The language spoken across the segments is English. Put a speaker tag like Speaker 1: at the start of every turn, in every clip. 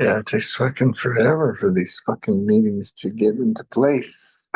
Speaker 1: Yeah, it takes fucking forever for these fucking meetings to get into place.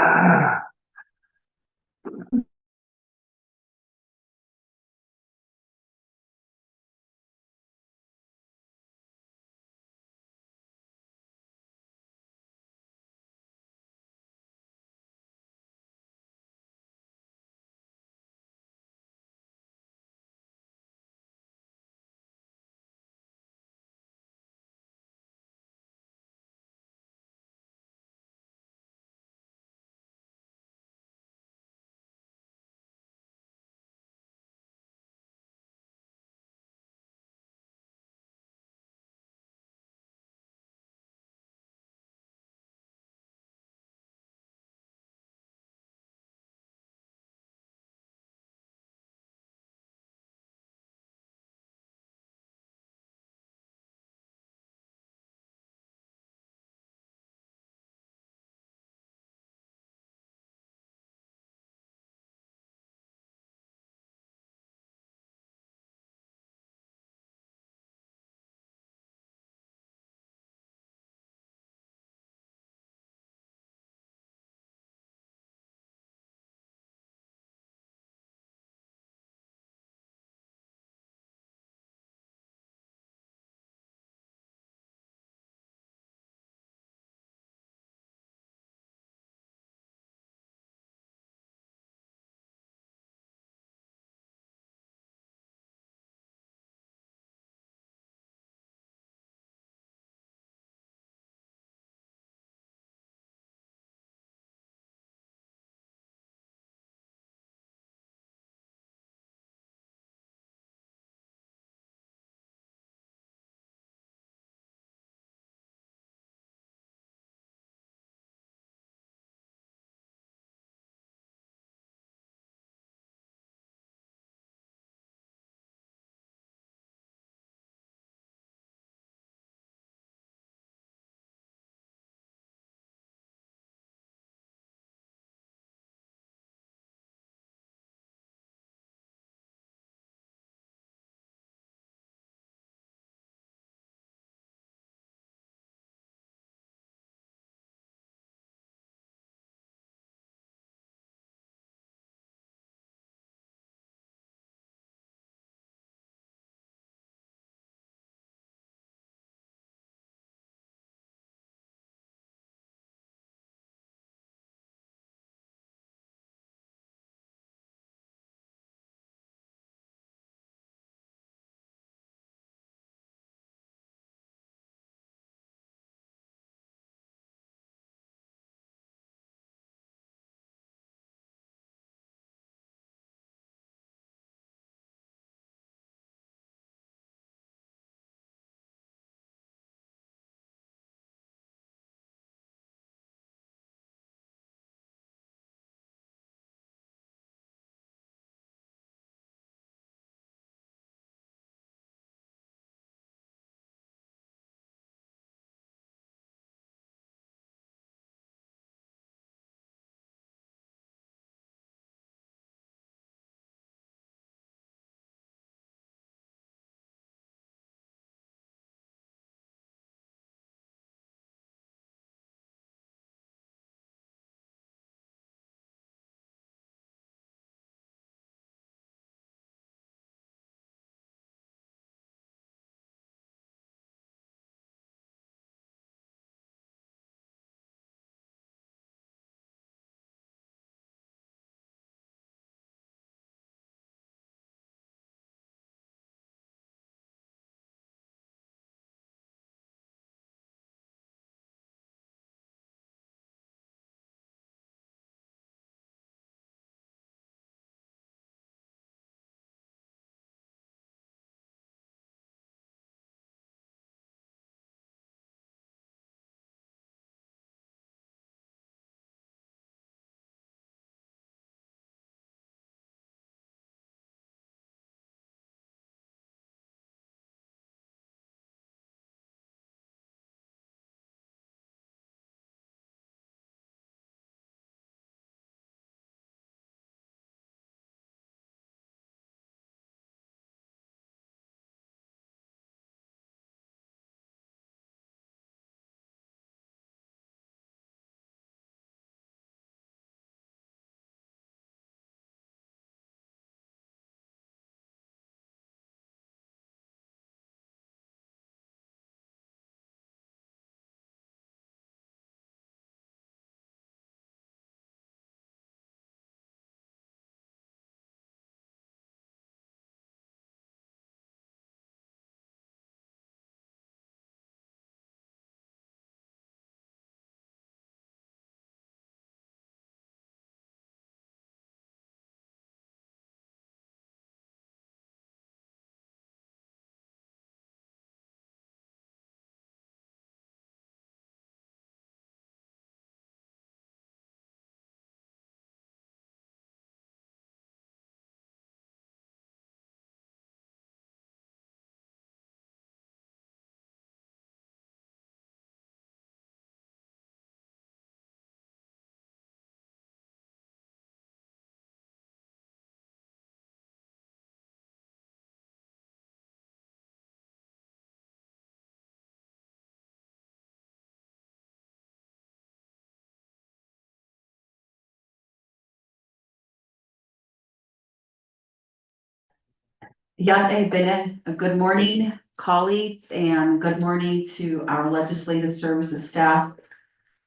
Speaker 2: Yate Bennett, good morning, colleagues, and good morning to our legislative services staff.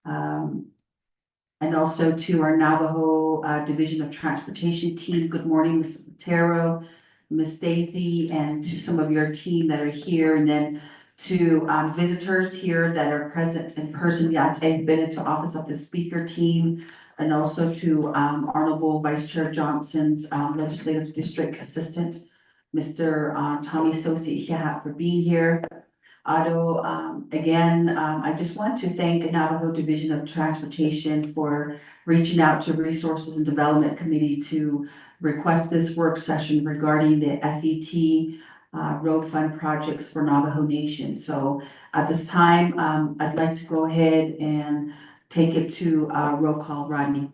Speaker 2: And also to our Navajo Division of Transportation team. Good morning, Mr. Patero, Miss Daisy, and to some of your team that are here. And then to visitors here that are present in person, Yate Bennett to Office of the Speaker team. And also to Honorable Vice Chair Johnson's Legislative District Assistant, Mr. Tommy Sosi for being here. Otto, again, I just want to thank Navajo Division of Transportation for reaching out to Resources and Development Committee to request this work session regarding the FET road fund projects for Navajo Nation. So at this time, I'd like to go ahead and take it to roll call. Rodney.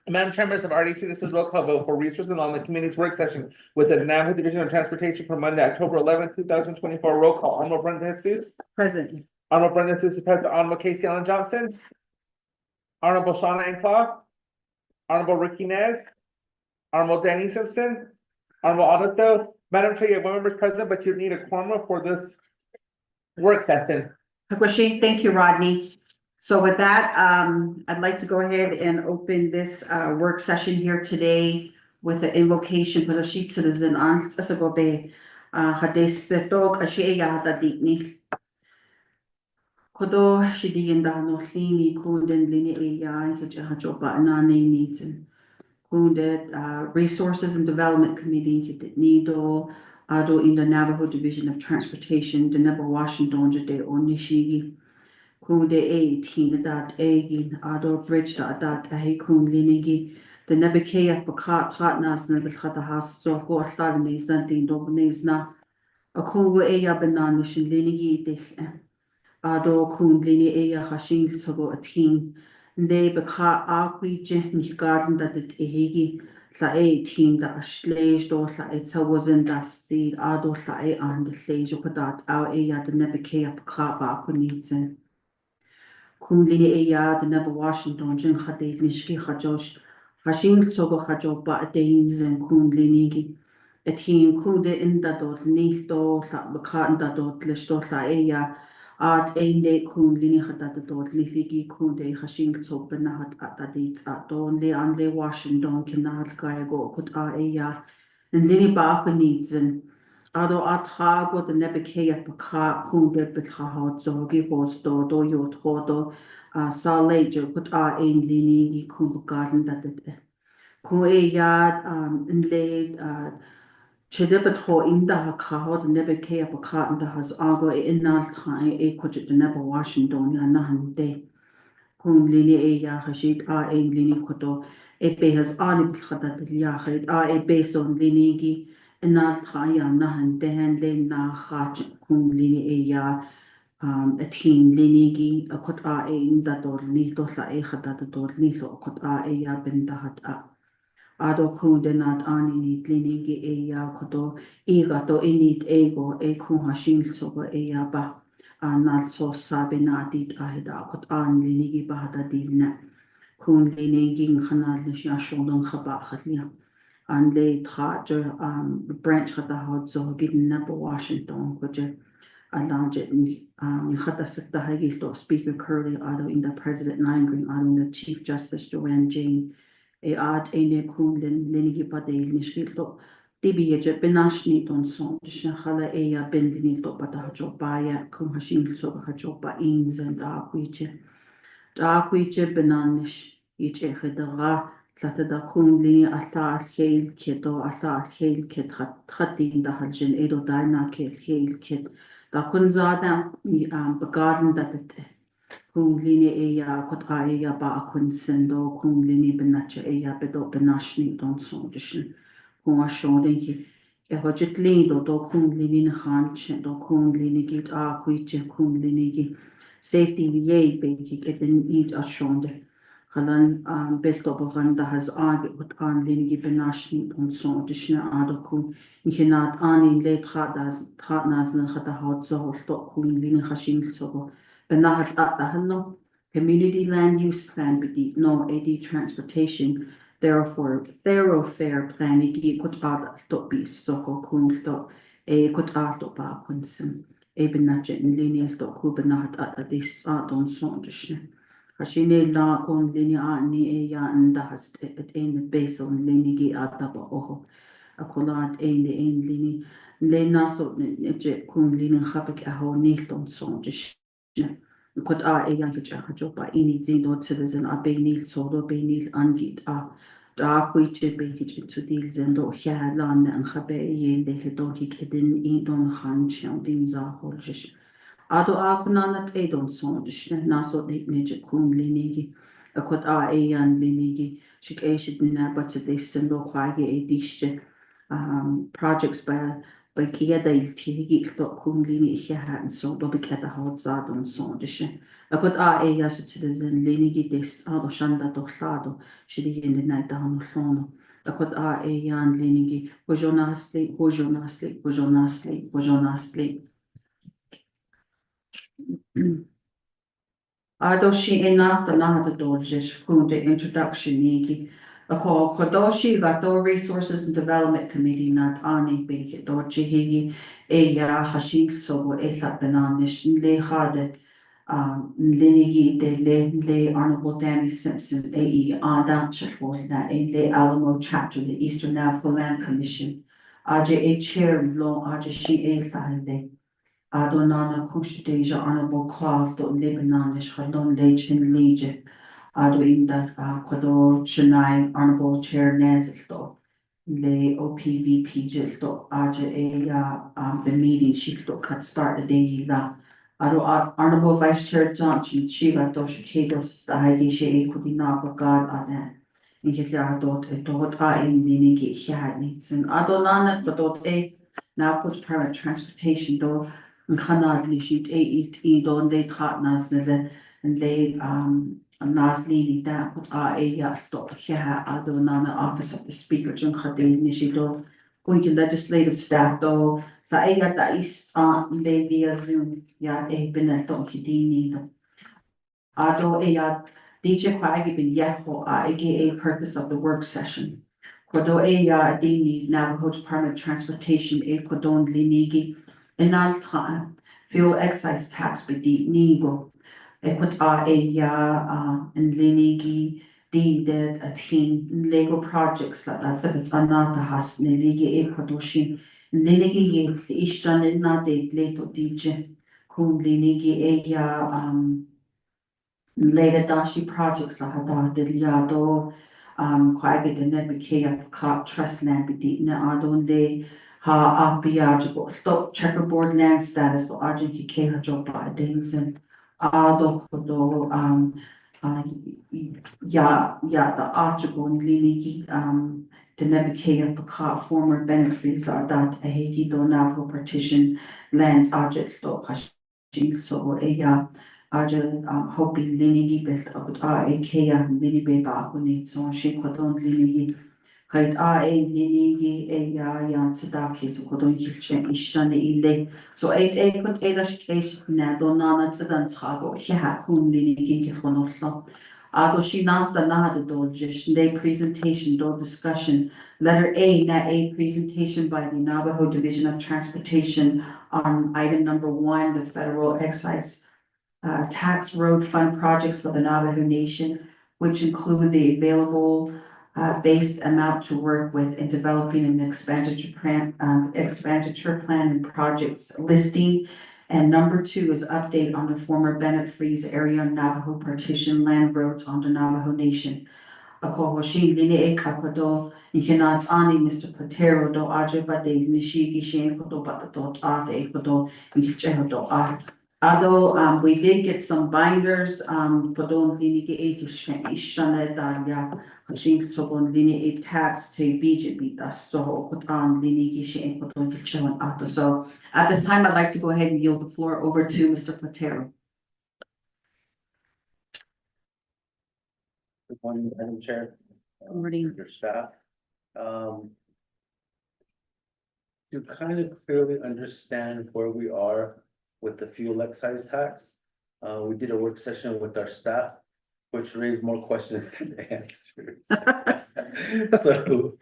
Speaker 3: Madam Chair, members of RDC, this is roll call vote for Resources and Development Committee's work session with the Navajo Division of Transportation for Monday, October 11th, 2024. Roll call. Honorable Brenda Jesus.
Speaker 2: Present.
Speaker 3: Honorable Brenda Jesus is present. Honorable Casey Allen Johnson. Honorable Shauna Anclaw. Honorable Ricky Nez. Honorable Danny Simpson. Honorable Augusto. Madam Chair, you have one member present, but you need a quorum for this work session.
Speaker 2: Thank you, Rodney. So with that, I'd like to go ahead and open this work session here today with the invocation for the sheet citizen on Sasagobe Hadesetok Ashiya Hadadini. Kodo Shidienda no Lini Kunden Lini Aya Hijajoba Anane needs and wounded Resources and Development Committee Nido Ado in the Navajo Division of Transportation, the Navajo Washington de Onishigi. Kun de a team that egin ado bridge that a kun linigi the nebekea bakat partners na bilkhata has so go asarni zantin dobnes na a kun eya bananishin linigi dich ado kun lini eya hashin sogo a team they beka akwi jehni garden that it ehigi la a team that a sledge do la it wasn't that seed ado la a and the sledge padat our eya the nebekea bakat ba kunitsen Kumlini eya the Navajo Washington Jin Khadej Nishki Khajosh Hashing Sogo Khajo Ba Dains and Kumlinigi a team kude in the dot nito sa bakan da dot listo sa eya art ende kumlini hata dot lithigi kunde Hashing Sobenahat at the dates at don le an le Washington kinat Gayago kut a eya and Lini Bach needs and Ado atrago de nebekea paka kunde betrahat zogi hosto do yot hodo sa lejo put ein linigi kumbugaden dat it ku yad in leid chedebet ho inda ha kaho de nebekea paka and has ago inal tai kujet de nebo Washington ya nahan de kun lini ya hashid ein lini koto be has ani betrahat de yahid beson linigi Inal Khaya Nahan Dan Len Na Hach Kung Lini Eya a team Linigi a kot a in that or nito sa e hata the door nito kot a eya bendahat a ado kun denat ani nit linigi eya koto ega to init ego e kun hashin soba eya ba anal so sabe na dit ahida kot an linigi ba hata dilna kun linigi khanal nisha shodon khaba khatliya and they taught branch hata hot so given Napa Washington which a large hata sekta hagi to Speaker Curley auto in the President Nine auto in the Chief Justice Joanne Jane a art ene kunden linigi pa de nishkil to tibi je benashni ton son shakhala e ya bendini to pata jo baya kum hashin so ha jo ba ins and da kuiche benanish ich khedra Tlata da kun lini asa alheil kit o asa alheil kit khatin da haljen edo daina ke alheil kit da kun zada mi bagaden da det kun lini eya kot eya ba kun sendo kun lini benacha eya bedo benashni don sondischen kun a shoden ki e hojet lindo do kun lini khanch do kun lini git a kuiche kun lini gi safety ye be ki eden need a shonde Halan built up of Randa has argued with an Lingi Benashni on son additional article. You cannot ani late Hadas, Hatnas and Hatahat Zoho Stock Queen Lin Hashim Sobo, Benahat at the Hello, Community Land Use Plan with the no AD Transportation, thoroughfare plan I gi kut ala stop bi soko kun stop kut ala ba kunsim bin na jen lini stop ku bin na at this don son dishne Hashine la kon lini ani ya and hast it in base on lini gi ata ba oho a kolat ein lini le naso je kun lini khapik a ho nil son dishne Kut yan kitcha joba ini zino citizen a benil solo benil angit da kuiche bekich to deal zendo hya lan an khabe ye de do ki kedin in don khan chon din za holjish ado kunanat e don son dishne naso de neje kun linigi a kut yan linigi shik e shit na but de sendo kwage e dishche projects by kia da il tigi sto kun lini ich ha so do beketa haut za don son dische a kut ya so citizen linigi des ado shanda do sado shidi in the night down sono a kut yan linigi bojonasli Adoshi enas the nahada doljish kunde introduction nigi. A call Kodoshi Gato Resources and Development Committee not ani big doji higi ya hashik so esat benanish le hade linigi de le Honorable Danny Simpson adam chafol na le Alamo chapter the Eastern Navajo Land Commission. A chair lo shi esahide. Adonana Kushdeja Honorable Claus dot Lebanonish Hadon Lech in Legion. Ado in that Quado Chennai Honorable Chair Nazis Le OPVP just Aja the meeting she cut start the day la. Ado Honorable Vice Chair Johnson Shiva Dosh Kados the Haigisha Kudina God Adan. Nikitla dot a dot in the Niki Shadnits and Adonana dot a now put private transportation door. Yn canad li siit I don le trat nas nede en le nas lili da put ya stop here ado nana office of the speaker jun khadil ni shi do going legislative staff do sa da is le via zoom ya binel do kidini do ado ya DJ Kwagi bin yeho aka purpose of the work session Kodo ya dini Navajo Department of Transportation kodon linigi Enal fuel excise tax bidi nigo equit and linigi deed a team Lego projects like that's a bit another has niligi equadoshin linigi ye ishtan in na de leto dj kun linigi later dashi projects la hada de liado quite the nebikea cop trust land bidi na adon le ha biajibo stop checkerboard land status for argent ki ha job by Dainson ado kodo the archibo lini the nebikea paka former benefits are that a hegi do Navajo partition lands argent stop hashing so Arjun hoping linigi best of Kea lini beba huni so she kodon linigi Haid linigi yan tadaki so kodon kilchen ishane ile so kot edash na donana tadan trago hiha kun linigi kilhonoslo Ado she nas the nahada doljish day presentation do discussion letter A presentation by the Navajo Division of Transportation on item number 1 the federal excise tax road fund projects for the Navajo Nation, which include the available based amount to work with in developing an expenditure plan and projects listing. And number 2 is update on the former Bennett Freeze area Navajo partition land roads on the Navajo Nation. Ako Hoshin Line Ekapado, Ikinat Ani, Mr. Patero do Ajabade, Nishigi Shen Kodo Batato Ate Kodo, Ikichehodo Ado, we did get some binders, Podon Linigi Ishane Dalia, Hashing Sobon Lini tax to BJB, that's so put on Linigi Shen Kodo Kichon Ato. So at this time, I'd like to go ahead and yield the floor over to Mr. Platero.
Speaker 4: Good morning, Madam Chair.
Speaker 2: Good morning.
Speaker 4: Your staff. To kind of clearly understand where we are with the fuel excise tax, we did a work session with our staff. which raised more questions than answers. So,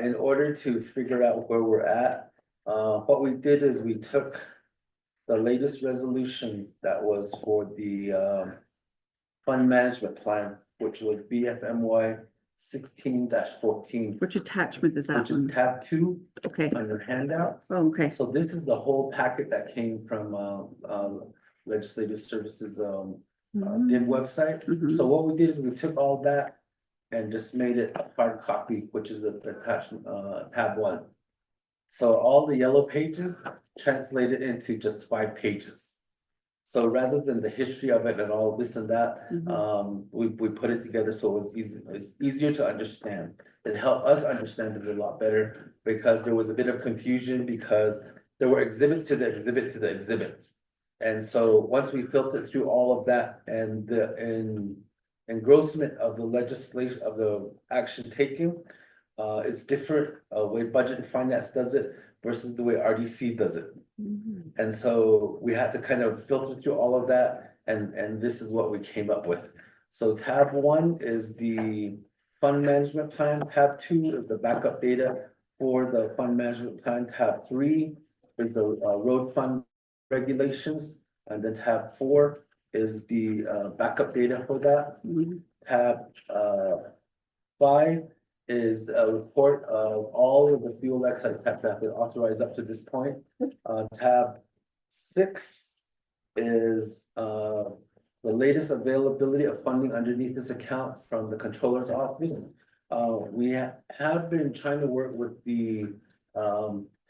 Speaker 4: in order to figure out where we're at, what we did is we took the latest resolution that was for the, fund management plan, which was BFMY 16-14,
Speaker 2: Which attachment is that
Speaker 4: which is
Speaker 2: one?
Speaker 4: tab 2
Speaker 2: Okay,
Speaker 4: on your handout.
Speaker 2: oh, okay,
Speaker 4: So this is the whole packet that came from, Legislative Services, DIB website.
Speaker 2: Mhm.
Speaker 4: So what we did is we took all that and just made it a hard copy, which is attachment, tab 1. So all the yellow pages translated into just 5 pages. So rather than the history of it and all this and that,
Speaker 2: Mhm.
Speaker 4: we put it together so it was easy, it's easier to understand. It helped us understand it a lot better because there was a bit of confusion because there were exhibits to the exhibit to the exhibit. And so once we filtered through all of that and the engrossment of the legislation of the action taken, it's different, way budget and finance does it versus the way RDC does it.
Speaker 2: Mhm.
Speaker 4: And so we had to kind of filter through all of that, and this is what we came up with. So tab 1 is the fund management plan, tab 2 is the backup data for the fund management plan, tab 3 is the road fund regulations, and then tab 4 is the backup data for that.
Speaker 2: Mhm.
Speaker 4: Tab 5 is a report of all of the fuel excise tax that have been authorized up to this point. Tab 6 is the latest availability of funding underneath this account from the controller's office. We have been trying to work with the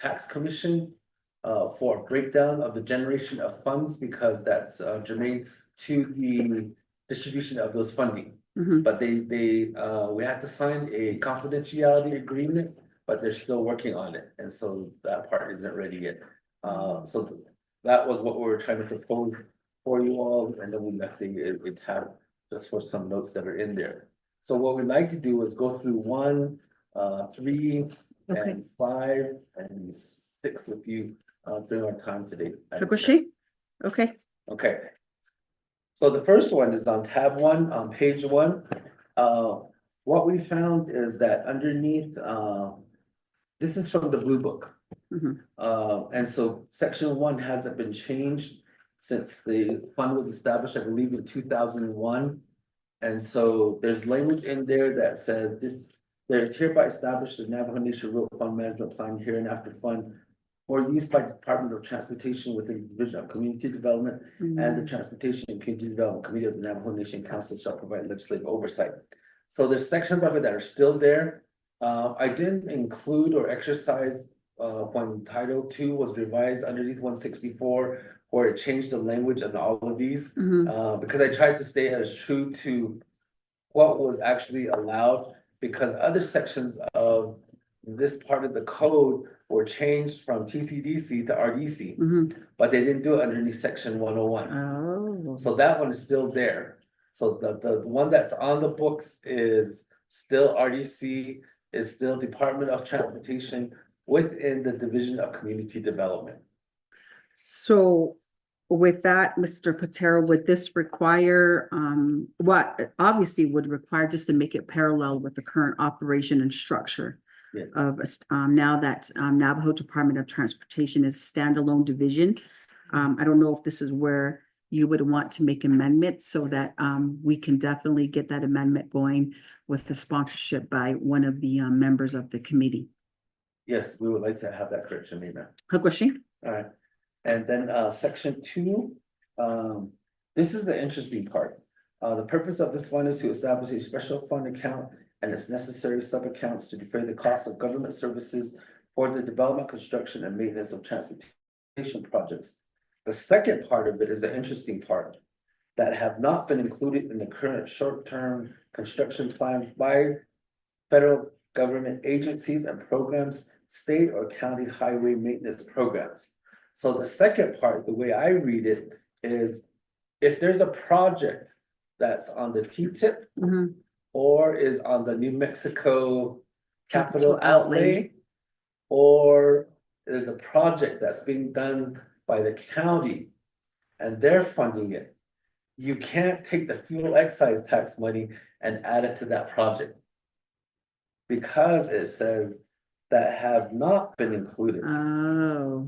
Speaker 4: tax commission for a breakdown of the generation of funds because that's germane to the distribution of those funding.
Speaker 2: Mhm.
Speaker 4: But we had to sign a confidentiality agreement, but they're still working on it, and so that part isn't ready yet. So that was what we were trying to propose for you all, and then we left it tab just for some notes that are in there. So what we'd like to do is go through 1, 3,
Speaker 2: Okay.
Speaker 4: and 5, and 6 with you, during our time today.
Speaker 2: Hakushi? Okay,
Speaker 4: Okay. So the first one is on tab 1, on page 1. What we found is that underneath, this is from the Blue Book.
Speaker 2: Mhm.
Speaker 4: And so section 1 hasn't been changed since the fund was established, I believe, in 2001. And so there's language in there that says this, there's hereby established the Navajo Nation Road Fund Management Plan hereinafter fund for use by Department of Transportation within the Division of Community Development and the Transportation and Community Development Committee of the Navajo Nation Council shall provide legislative oversight. So there's sections of it that are still there. I didn't include or exercise when Title II was revised underneath 164, where it changed the language on all of these.
Speaker 2: Mhm.
Speaker 4: Because I tried to stay as true to what was actually allowed, because other sections of this part of the code were changed from TCDC to RDC,
Speaker 2: Mhm.
Speaker 4: but they didn't do it underneath section 101.
Speaker 2: Oh.
Speaker 4: So that one is still there. So the one that's on the books is still RDC, is still Department of Transportation within the Division of Community Development.
Speaker 2: So with that, Mr. Patero, would this require, what obviously would require just to make it parallel with the current operation and structure
Speaker 4: Yeah.
Speaker 2: of, now that Navajo Department of Transportation is a standalone division. I don't know if this is where you would want to make amendments so that we can definitely get that amendment going with the sponsorship by one of the members of the committee.
Speaker 4: Yes, we would like to have that correction made now.
Speaker 2: Hakushi?
Speaker 4: All right, and then section 2, this is the interesting part. The purpose of this fund is to establish a special fund account and its necessary sub-accounts to defray the cost of government services for the development, construction, and maintenance of transportation projects. The second part of it is the interesting part that have not been included in the current short-term construction plans by federal government agencies and programs, state or county highway maintenance programs. So the second part, the way I read it, is if there's a project that's on the T-tip
Speaker 2: Mhm.
Speaker 4: or is on the New Mexico capital
Speaker 2: Capital outlay.
Speaker 4: outlay, or there's a project that's being done by the county and they're funding it, you can't take the fuel excise tax money and add it to that project. Because it says that have not been included.
Speaker 2: Oh.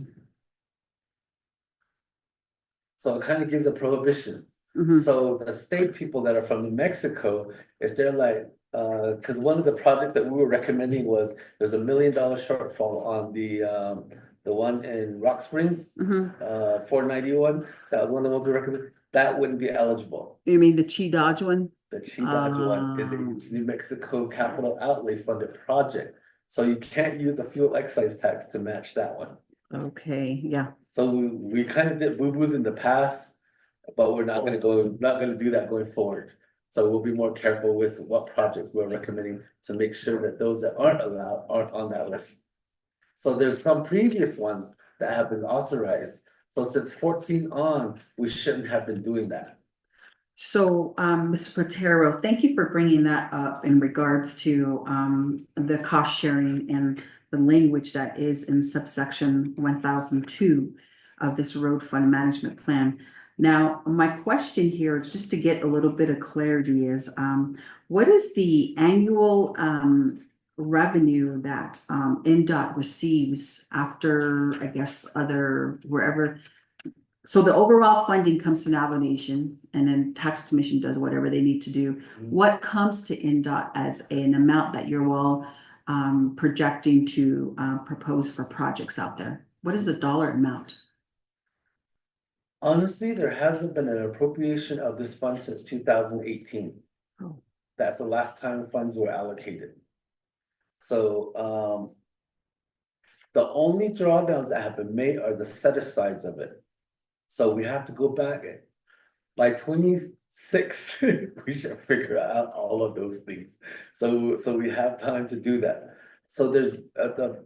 Speaker 4: So it kind of gives a prohibition.
Speaker 2: Mhm.
Speaker 4: So the state people that are from New Mexico, if they're like, cause one of the projects that we were recommending was, there's $1 million shortfall on the one in Rock Springs.
Speaker 2: Mhm.
Speaker 4: 491, that was one of the ones we recommended, that wouldn't be eligible.
Speaker 2: You mean the Chi Dodge one?
Speaker 4: The Dodge one is a New Mexico capital outlay funded project. So you can't use the fuel excise tax to match that one.
Speaker 2: Okay, yeah.
Speaker 4: So we kind of did boo-boos in the past, but we're not gonna do that going forward. So we'll be more careful with what projects we're recommending to make sure that those that aren't allowed aren't on that list. So there's some previous ones that have been authorized. So since 14 on, we shouldn't have been doing that.
Speaker 2: So, Mr. Patero, thank you for bringing that up in regards to, the cost sharing and the language that is in subsection 1002 of this road fund management plan. Now, my question here is just to get a little bit of clarity is, what is the annual, revenue that, NDOT receives after, I guess, wherever. So the overall funding comes to Navajo Nation and then tax commission does whatever they need to do. What comes to NDOT as an amount that you're all projecting to propose for projects out there? What is the dollar amount?
Speaker 4: Honestly, there hasn't been an appropriation of this fund since 2018.
Speaker 2: Oh.
Speaker 4: That's the last time funds were allocated. So, the only drawdowns that have been made are the set asides of it. So we have to go back by 26, we should figure out all of those things. So we have time to do that. So there's the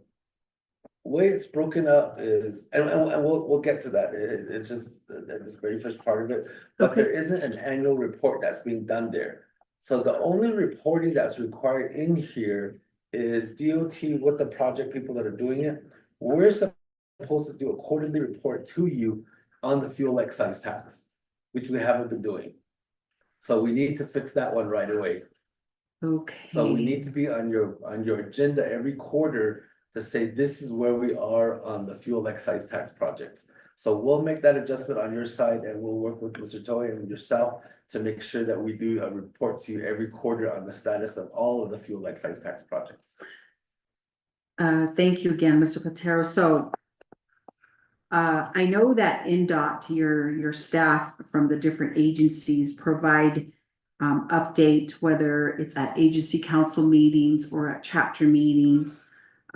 Speaker 4: way it's broken up is, and we'll get to that. It's just this very first part of it, but
Speaker 2: Okay.
Speaker 4: there isn't an annual report that's being done there. So the only reporting that's required in here is DOT with the project people that are doing it. We're supposed to do a quarterly report to you on the fuel excise tax, which we haven't been doing. So we need to fix that one right away.
Speaker 2: Okay.
Speaker 4: So we need to be on your agenda every quarter to say, this is where we are on the fuel excise tax projects. So we'll make that adjustment on your side and we'll work with Mr. Toy and yourself to make sure that we do a report to you every quarter on the status of all of the fuel excise tax projects.
Speaker 2: Thank you again, Mr. Patero. So I know that NDOT, your staff from the different agencies provide update, whether it's at agency council meetings or at chapter meetings.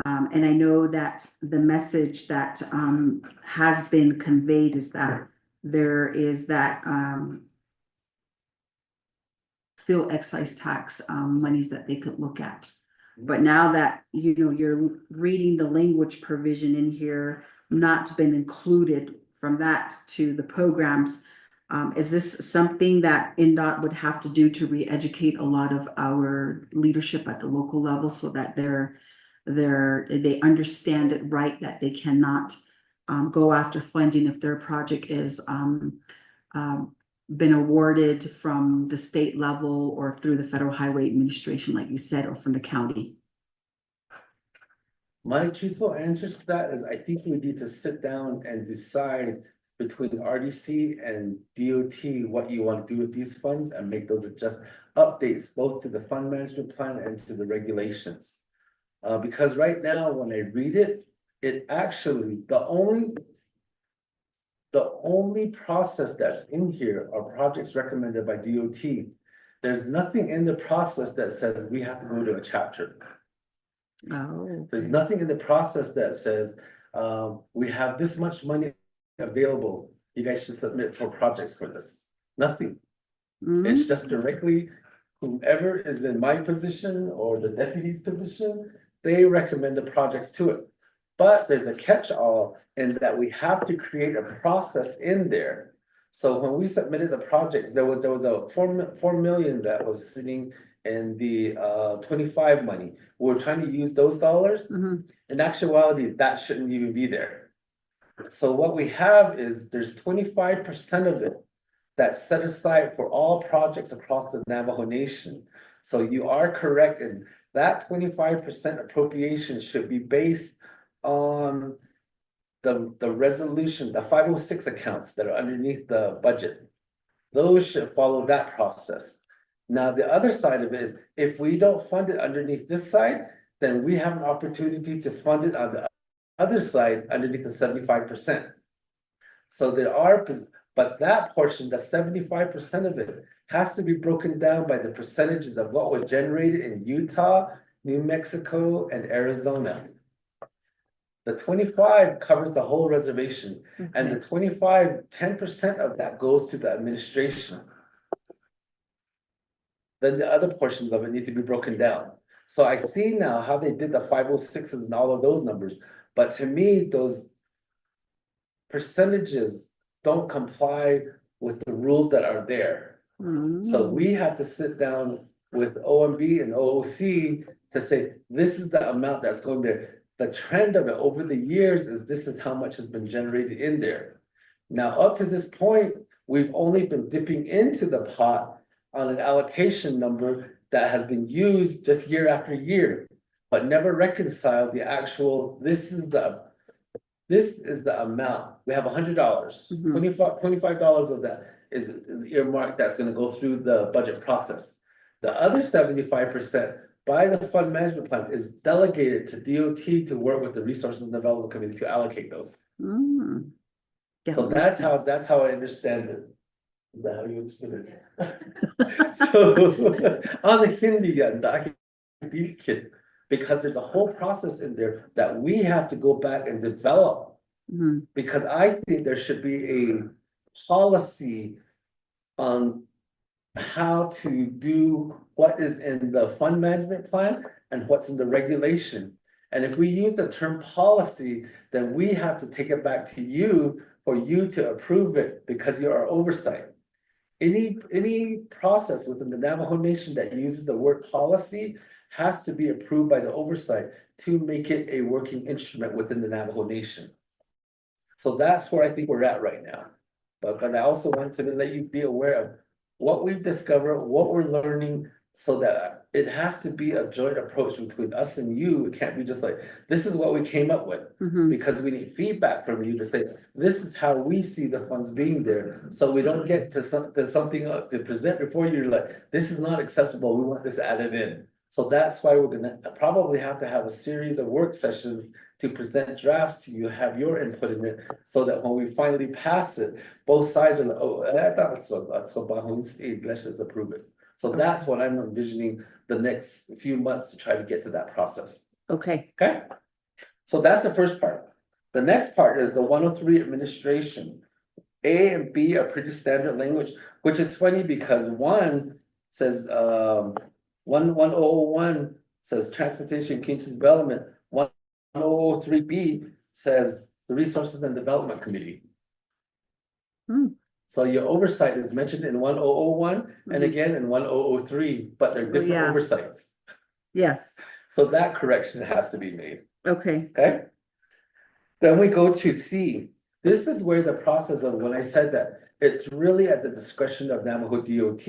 Speaker 2: And I know that the message that has been conveyed is that there is that fuel excise tax monies that they could look at. But now that, you're reading the language provision in here, not been included from that to the programs. Is this something that NDOT would have to do to re-educate a lot of our leadership at the local level so that they understand it right, that they cannot go after funding if their project is been awarded from the state level or through the Federal Highway Administration, like you said, or from the county?
Speaker 4: My truthful answer to that is I think we need to sit down and decide between RDC and DOT what you want to do with these funds and make those updates both to the fund management plan and to the regulations. Because right now, when I read it, it actually, the only process that's in here are projects recommended by DOT. There's nothing in the process that says we have to go to a chapter.
Speaker 2: Oh.
Speaker 4: There's nothing in the process that says, we have this much money available. You guys should submit for projects for this. Nothing.
Speaker 2: Mhm.
Speaker 4: It's just directly, whoever is in my position or the deputy's position, they recommend the projects to it. But there's a catch-all in that we have to create a process in there. So when we submitted the projects, there was a 4 million that was sitting in the 25 money. We're trying to use those dollars.
Speaker 2: Mhm.
Speaker 4: In actuality, that shouldn't even be there. So what we have is there's 25% of it that's set aside for all projects across the Navajo Nation. So you are correct, and that 25% appropriation should be based on the resolution, the 506 accounts that are underneath the budget. Those should follow that process. Now, the other side of it is, if we don't fund it underneath this side, then we have an opportunity to fund it on the other side underneath the 75%. So there are, but that portion, the 75% of it, has to be broken down by the percentages of what was generated in Utah, New Mexico, and Arizona. The 25 covers the whole reservation, and the 10% of that goes to the administration. Then the other portions of it need to be broken down. So I see now how they did the 506s and all of those numbers, but to me, those percentages don't comply with the rules that are there. So we have to sit down with OMB and OOC to say, this is the amount that's going there. The trend of it over the years is this is how much has been generated in there. Now, up to this point, we've only been dipping into the pot on an allocation number that has been used just year after year, but never reconciled the actual, this is the amount. We have $100, $25 of that is earmarked, that's gonna go through the budget process. The other 75% by the fund management plan is delegated to DOT to work with the Resources and Development Committee to allocate those. So that's how I understand it. Is that how you understood it? So on the Hindi, because there's a whole process in there that we have to go back and develop. Because I think there should be a policy on how to do what is in the fund management plan and what's in the regulation. And if we use the term policy, then we have to take it back to you for you to approve it because you're our oversight. Any process within the Navajo Nation that uses the word policy has to be approved by the oversight to make it a working instrument within the Navajo Nation. So that's where I think we're at right now. But I also want to let you be aware of what we've discovered, what we're learning, so that it has to be a joint approach between us and you. It can't be just like, this is what we came up with. Because we need feedback from you to say, this is how we see the funds being there. So we don't get to something to present before you're like, this is not acceptable, we want this added in. So that's why we're gonna probably have to have a series of work sessions to present drafts to you, have your input in it, so that when we finally pass it, both sides are like, oh, that's what Bahun State, let's just approve it. So that's what I'm envisioning the next few months to try to get to that process.
Speaker 2: Okay.
Speaker 4: Okay? So that's the first part. The next part is the 103 administration. A and B are pretty standard language, which is funny because one says, 1001 says transportation, community development. 1003B says the Resources and Development Committee. So your oversight is mentioned in 1001 and again in 1003, but they're different oversights.
Speaker 2: Yes.
Speaker 4: So that correction has to be made.
Speaker 2: Okay.
Speaker 4: Okay. Then we go to C. This is where the process of when I said that it's really at the discretion of Navajo DOT.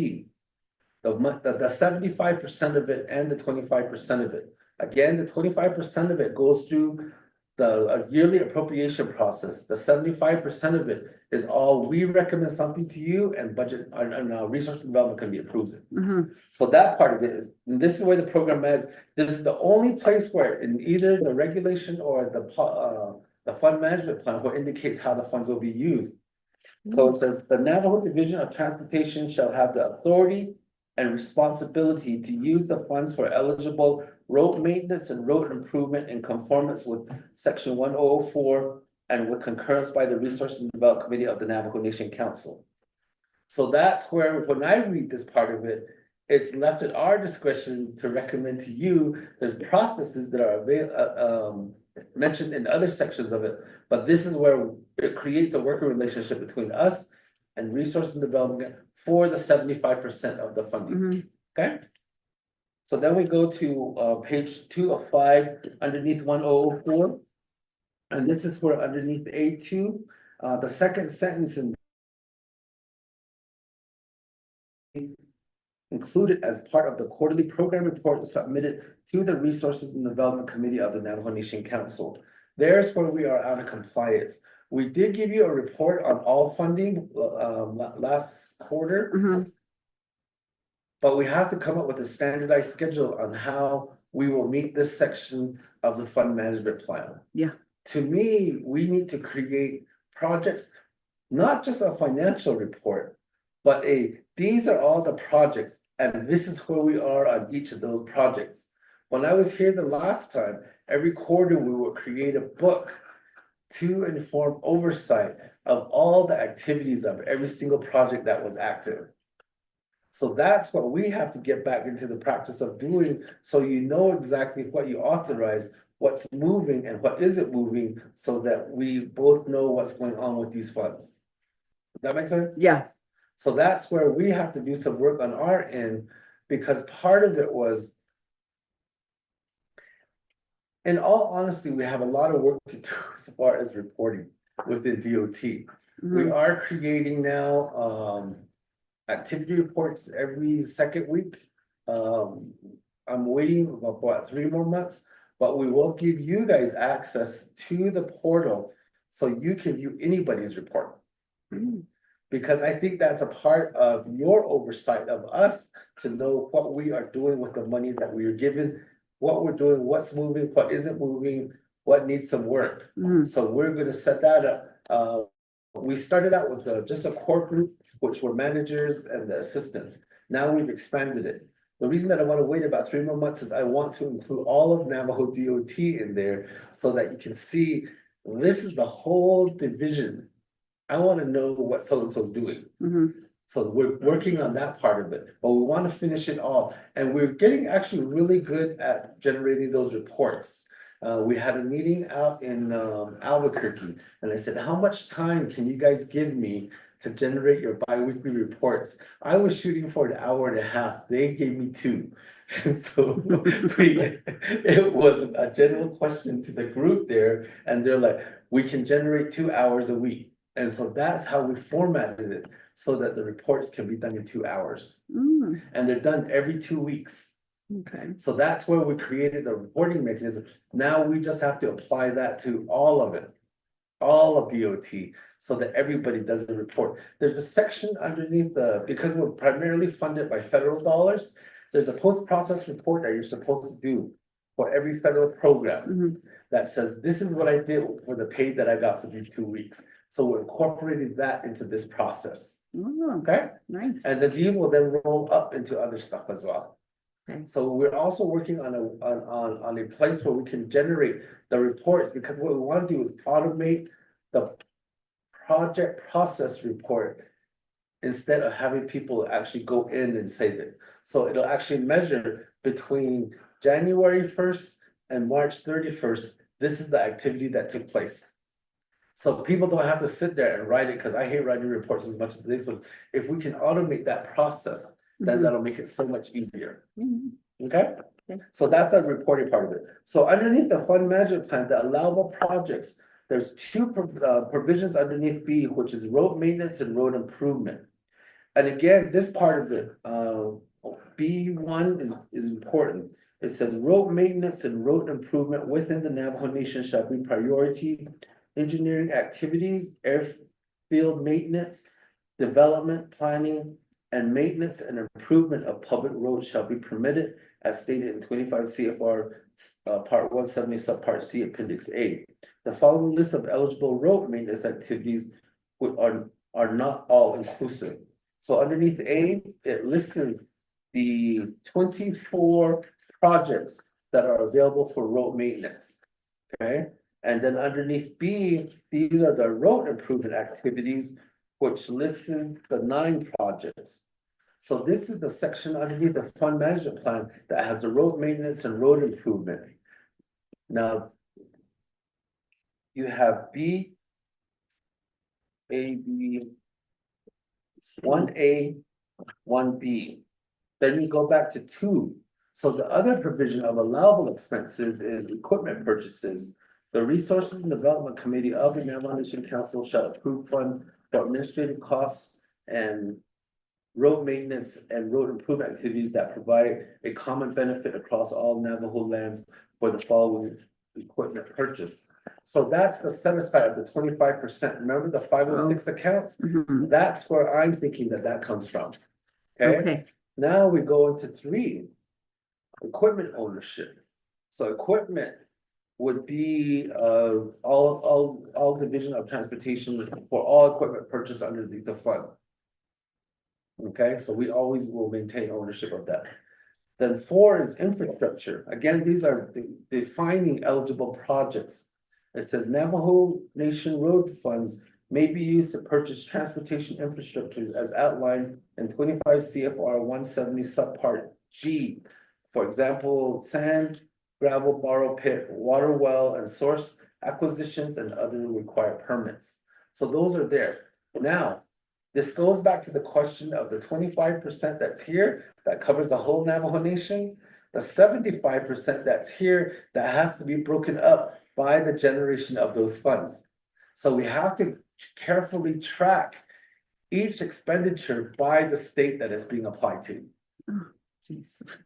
Speaker 4: The 75% of it and the 25% of it. Again, the 25% of it goes through the yearly appropriation process. The 75% of it is all, we recommend something to you and budget and Resource and Development Committee approves it. So that part of it is, and this is where the program manager, this is the only place where in either the regulation or the fund management plan where it indicates how the funds will be used. So it says the Navajo Division of Transportation shall have the authority and responsibility to use the funds for eligible road maintenance and road improvement in conformance with section 1004 and with concurrence by the Resources and Development Committee of the Navajo Nation Council. So that's where, when I read this part of it, it's left at our discretion to recommend to you. There's processes that are mentioned in other sections of it, but this is where it creates a working relationship between us and Resources and Development for the 75% of the funding. Okay. So then we go to page 2 of 5 underneath 1004. And this is where underneath A2, the second sentence in included as part of the quarterly program report submitted to the Resources and Development Committee of the Navajo Nation Council. There's where we are out of compliance. We did give you a report on all funding, last quarter.
Speaker 2: Mhm.
Speaker 4: But we have to come up with a standardized schedule on how we will meet this section of the fund management plan.
Speaker 2: Yeah.
Speaker 4: To me, we need to create projects, not just a financial report, but these are all the projects, and this is where we are on each of those projects. When I was here the last time, every quarter we will create a book to inform oversight of all the activities of every single project that was active. So that's what we have to get back into the practice of doing, so you know exactly what you authorize, what's moving and what isn't moving, so that we both know what's going on with these funds. Does that make sense?
Speaker 2: Yeah,
Speaker 4: So that's where we have to do some work on our end, because part of it was. In all honesty, we have a lot of work to do as far as reporting within DOT. We
Speaker 2: mhm,
Speaker 4: are creating now, activity reports every second week. I'm waiting about what, 3 more months, but we will give you guys access to the portal so you can view anybody's report.
Speaker 2: mm,
Speaker 4: Because I think that's a part of your oversight of us to know what we are doing with the money that we are given, what we're doing, what's moving, what isn't moving, what needs some work.
Speaker 2: mhm,
Speaker 4: So we're gonna set that up. We started out with just a core group, which were managers and the assistants. Now we've expanded it. The reason that I want to wait about 3 more months is I want to include all of Navajo DOT in there so that you can see this is the whole division. I want to know what so-and-so's doing.
Speaker 2: mhm.
Speaker 4: So we're working on that part of it, but we want to finish it all. And we're getting actually really good at generating those reports. We had a meeting out in Albuquerque, and I said, how much time can you guys give me to generate your biweekly reports? I was shooting for an hour and a half. They gave me 2. And so it was a general question to the group there, and they're like, we can generate 2 hours a week. And so that's how we formatted it, so that the reports can be done in 2 hours.
Speaker 2: Mm,
Speaker 4: And they're done every 2 weeks.
Speaker 2: okay,
Speaker 4: So that's where we created the reporting mechanism. Now we just have to apply that to all of it, all of DOT, so that everybody does a report. There's a section underneath because we're primarily funded by federal dollars, there's a post-process report that you're supposed to do for every federal program
Speaker 2: mhm,
Speaker 4: that says, this is what I did for the pay that I got for these 2 weeks. So we're incorporating that into this process,
Speaker 2: oh,
Speaker 4: okay?
Speaker 2: nice.
Speaker 4: And then these will then roll up into other stuff as well.
Speaker 2: Okay.
Speaker 4: So we're also working on a place where we can generate the reports, because what we want to do is automate the project process report instead of having people actually go in and say that. So it'll actually measure between January 1st and March 31st, this is the activity that took place. So people don't have to sit there and write it, because I hate writing reports as much as this, but if we can automate that process, then
Speaker 2: Mhm,
Speaker 4: that'll make it so much easier.
Speaker 2: mhm,
Speaker 4: Okay?
Speaker 2: Okay.
Speaker 4: So that's a reporting part of it. So underneath the fund management plan, the allowable projects, there's 2 provisions underneath B, which is road maintenance and road improvement. And again, this part of it, B1 is important. It says road maintenance and road improvement within the Navajo Nation shall be priority engineering activities, airfield maintenance, development, planning, and maintenance and improvement of public roads shall be permitted as stated in 25 CFR Part 170 Subpart C Appendix A. The following list of eligible road maintenance activities are not all inclusive. So underneath A, it lists the 24 projects that are available for road maintenance. Okay, and then underneath B, these are the road improvement activities, which lists the 9 projects. So this is the section underneath the fund management plan that has the road maintenance and road improvement. Now, you have B, A, B, 1A, 1B. Then you go back to 2. So the other provision of allowable expenses is equipment purchases. The Resources and Development Committee of the Navajo Nation Council shall approve fund for administrative costs and road maintenance and road improvement activities that provide a common benefit across all Navajo lands for the following equipment purchase. So that's the set aside of the 25%. Remember the 506 accounts?
Speaker 2: Mhm.
Speaker 4: That's where I'm thinking that that comes from. Okay,
Speaker 2: Okay,
Speaker 4: now we go into 3, equipment ownership. So equipment would be all division of transportation for all equipment purchased under the fund. Okay, so we always will maintain ownership of that. Then 4 is infrastructure. Again, these are defining eligible projects. It says Navajo Nation road funds may be used to purchase transportation infrastructure as outlined in 25 CFR 170 subpart G. For example, sand, gravel, borrow pit, water well, and source acquisitions and other required permits. So those are there. Now, this goes back to the question of the 25% that's here, that covers the whole Navajo Nation. The 75% that's here, that has to be broken up by the generation of those funds. So we have to carefully track each expenditure by the state that it's being applied to.
Speaker 2: jeez.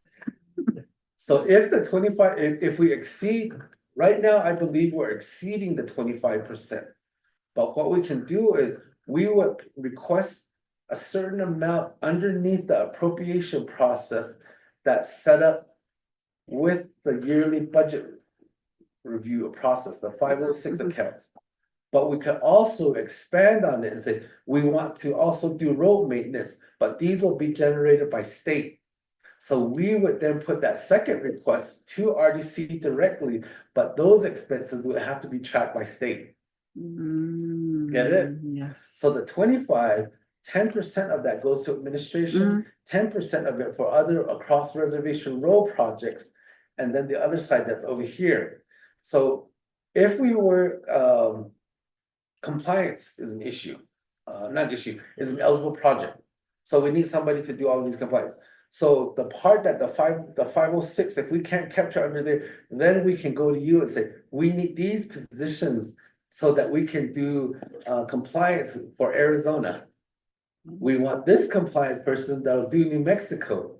Speaker 4: So if the 25, if we exceed, right now, I believe we're exceeding the 25%. But what we can do is we would request a certain amount underneath the appropriation process that's set up with the yearly budget review process, the 506 accounts. But we could also expand on it and say, we want to also do road maintenance, but these will be generated by state. So we would then put that second request to RDC directly, but those expenses would have to be tracked by state. Get it?
Speaker 2: Yes.
Speaker 4: So the 25, 10% of that goes to administration, 10% of it for other across reservation road projects, and then the other side that's over here. So if we were, compliance is an issue, not issue, is an eligible project. So we need somebody to do all of these compliance. So the part that the 506, if we can't capture under there, then we can go to you and say, we need these positions so that we can do compliance for Arizona. We want this compliance person that'll do New Mexico.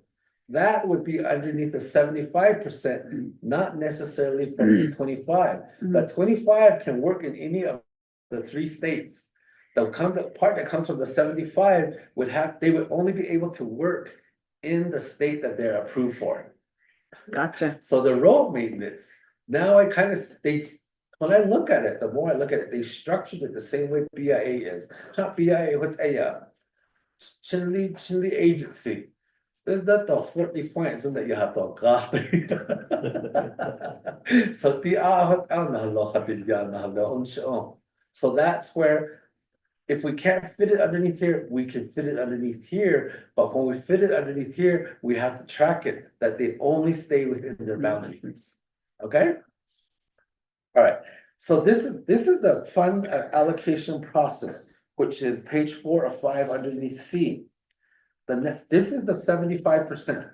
Speaker 4: That would be underneath the 75%, not necessarily from the 25. But 25 can work in any of the 3 states. The part that comes from the 75 they would only be able to work in the state that they're approved for.
Speaker 2: Gotcha.
Speaker 4: So the road maintenance, now when I look at it, the more I look at it, they structured it the same way BIA is. It's not BIA with a Chinle agency. Is that the 40 points that you have to got? So that's where, if we can't fit it underneath here, we can fit it underneath here. But when we fit it underneath here, we have to track it, that they only stay within their boundaries. Okay? All right, so this is the fund allocation process, which is page 4 of 5 underneath C. This is the 75%.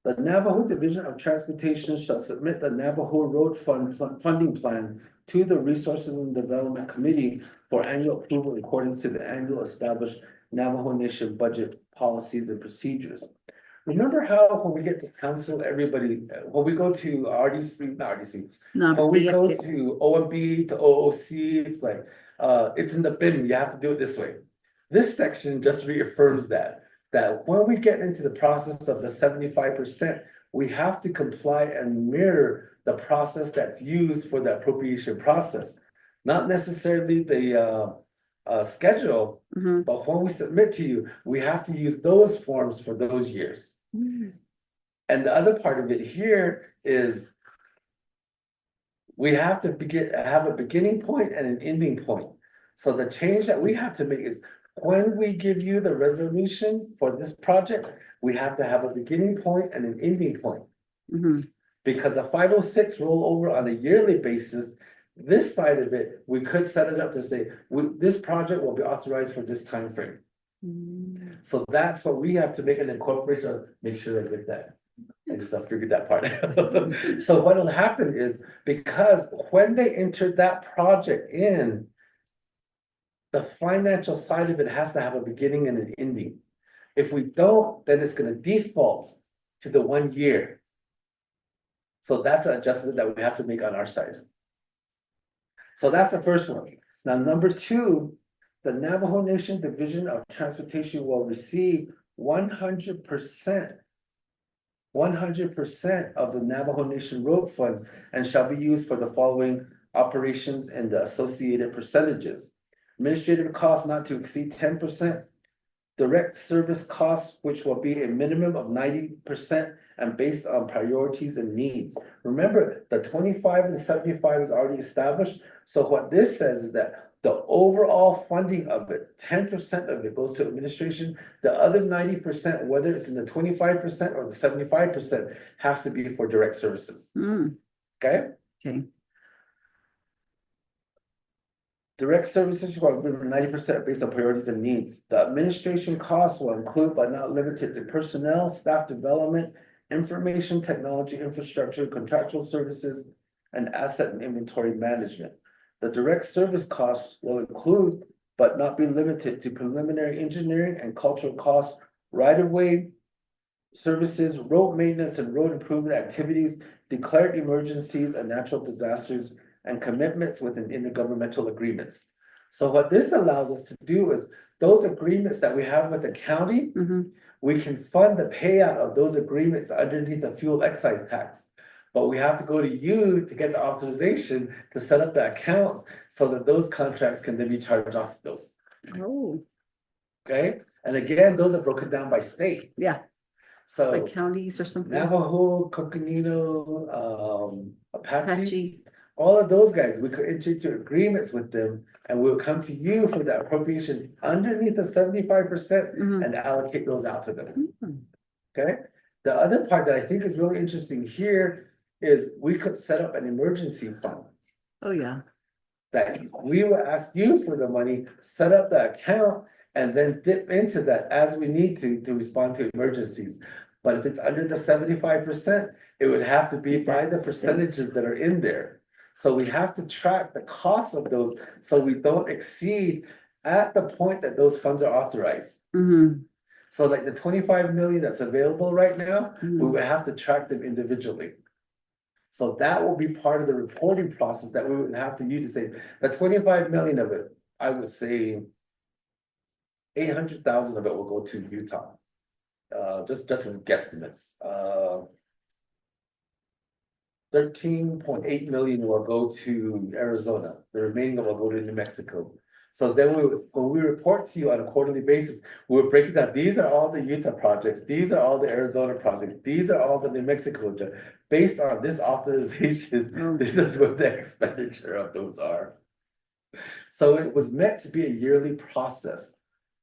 Speaker 4: The Navajo Division of Transportation shall submit the Navajo Road Funding Plan to the Resources and Development Committee for annual approval in accordance to the annual established Navajo Nation budget policies and procedures. Remember how when we get to council, when we go to RDC, not RDC,
Speaker 2: No,
Speaker 4: when we go
Speaker 2: get-
Speaker 4: to OMB to OOC, it's like, it's in the bin, you have to do it this way. This section just reaffirms that when we get into the process of the 75%, we have to comply and mirror the process that's used for the appropriation process. Not necessarily the schedule,
Speaker 2: Mhm.
Speaker 4: but when we submit to you, we have to use those forms for those years. And the other part of it here is we have to have a beginning point and an ending point. So the change that we have to make is when we give you the resolution for this project, we have to have a beginning point and an ending point.
Speaker 2: Mhm.
Speaker 4: Because the 506 roll over on a yearly basis, this side of it, we could set it up to say, this project will be authorized for this time frame. So that's what we have to make an incorporation, make sure I get that. I just figured that part out. So what'll happen is, because when they entered that project in, the financial side of it has to have a beginning and an ending. If we don't, then it's gonna default to the 1 year. So that's an adjustment that we have to make on our side. So that's the first one. Now, number two, the Navajo Nation Division of Transportation will receive 100%. 100% of the Navajo Nation road funds and shall be used for the following operations and the associated percentages. Administrative costs not to exceed 10%. Direct service costs, which will be a minimum of 90% and based on priorities and needs. Remember, the 25 and 75 is already established. So what this says is that the overall funding of it, 10% of it goes to administration. The other 90%, whether it's in the 25% or the 75%, have to be for direct services. Okay?
Speaker 2: Okay.
Speaker 4: Direct services will be 90% based on priorities and needs. The administration costs will include but not limited to personnel, staff development, information technology infrastructure, contractual services, and asset and inventory management. The direct service costs will include but not be limited to preliminary engineering and cultural costs, right-of-way services, road maintenance and road improvement activities, declared emergencies and natural disasters, and commitments within intergovernmental agreements. So what this allows us to do is those agreements that we have with the county, we can fund the payout of those agreements underneath the fuel excise tax. But we have to go to you to get the authorization to set up the accounts so that those contracts can then be charged off to those.
Speaker 2: Oh,
Speaker 4: Okay? And again, those are broken down by state.
Speaker 2: yeah,
Speaker 4: So
Speaker 2: like counties or something.
Speaker 4: Navajo, Coconino, Apache,
Speaker 2: Apache.
Speaker 4: all of those guys, we could enter into agreements with them and we'll come to you for the appropriation underneath the 75% and allocate those out to them. Okay? The other part that I think is really interesting here is we could set up an emergency fund.
Speaker 2: Oh, yeah.
Speaker 4: That we will ask you for the money, set up the account, and then dip into that as we need to respond to emergencies. But if it's under the 75%, it would have to be by the percentages that are in there. So we have to track the cost of those so we don't exceed at the point that those funds are authorized. So like the 25 million that's available right now, we would have to track them individually. So that will be part of the reporting process that we would have to use to say, the 25 million of it, I would say 800,000 of it will go to Utah. Just some guesstimates. 13.8 million will go to Arizona. The remaining will go to New Mexico. So then when we report to you on a quarterly basis, we'll break it down. These are all the Utah projects. These are all the Arizona projects. These are all the New Mexico projects. Based on this authorization, this is what the expenditure of those are. So it was meant to be a yearly process.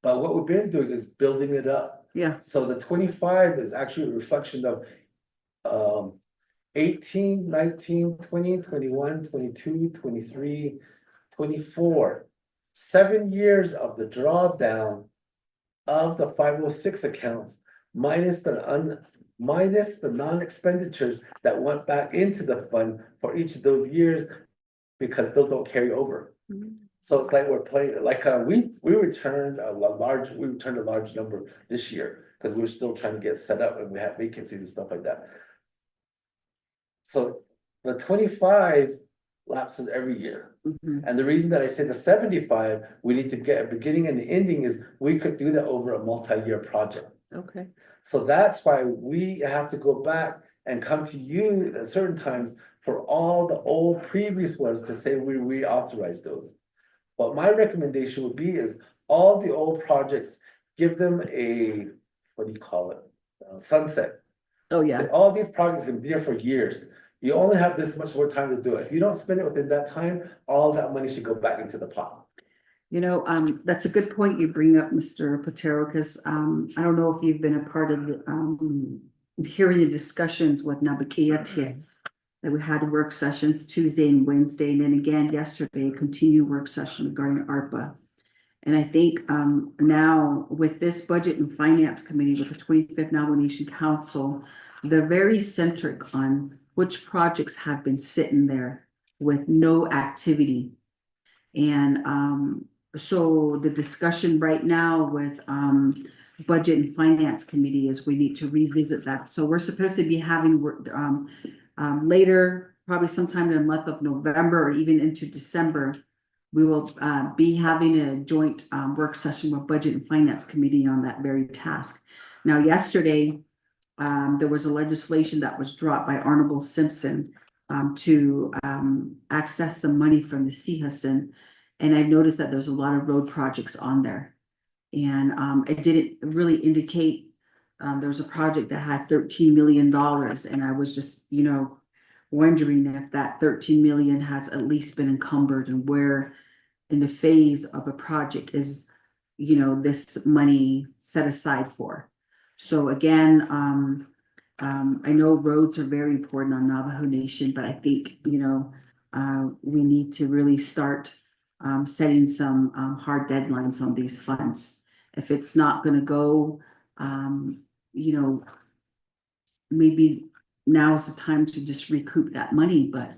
Speaker 4: But what we've been doing is building it up.
Speaker 2: Yeah.
Speaker 4: So the 25 is actually a reflection of 18, 19, 20, 21, 22, 23, 24. 7 years of the drawdown of the 506 accounts minus the non-expenditures that went back into the fund for each of those years because those don't carry over. So it's like we're playing, like we returned a large number this year because we were still trying to get set up and we had vacancies and stuff like that. So the 25 lapses every year. And the reason that I say the 75, we need to get a beginning and the ending is we could do that over a multi-year project.
Speaker 2: Okay.
Speaker 4: So that's why we have to go back and come to you at certain times for all the old previous ones to say we reauthorize those. But my recommendation would be is all the old projects, give them a, what do you call it? Sunset.
Speaker 2: Oh, yeah.
Speaker 4: Say, all these projects can be there for years. You only have this much more time to do it. If you don't spend it within that time, all that money should go back into the pot.
Speaker 2: You know, that's a good point you bring up, Mr. Potero, because I don't know if you've been a part of the hearing the discussions with Nabakia that we had work sessions Tuesday and Wednesday, and then again yesterday, continued work session regarding ARPA. And I think now with this Budget and Finance Committee, with the 25th Navajo Nation Council, they're very centric on which projects have been sitting there with no activity. And so the discussion right now with Budget and Finance Committee is we need to revisit that. So we're supposed to be having, later, probably sometime in the month of November or even into December, we will, be having a joint, work session with Budget and Finance Committee on that very task. Now, yesterday, there was a legislation that was dropped by Honorable Simpson, to, access some money from the CHUSN. And I noticed that there's a lot of road projects on there. And it didn't really indicate, there was a project that had $13 million, and I was just, wondering if that 13 million has at least been encumbered and where in the phase of a project is, this money set aside for. So again, I know roads are very important on Navajo Nation, but I think, we need to really start setting some hard deadlines on these funds. If it's not gonna go, maybe now is the time to just recoup that money, but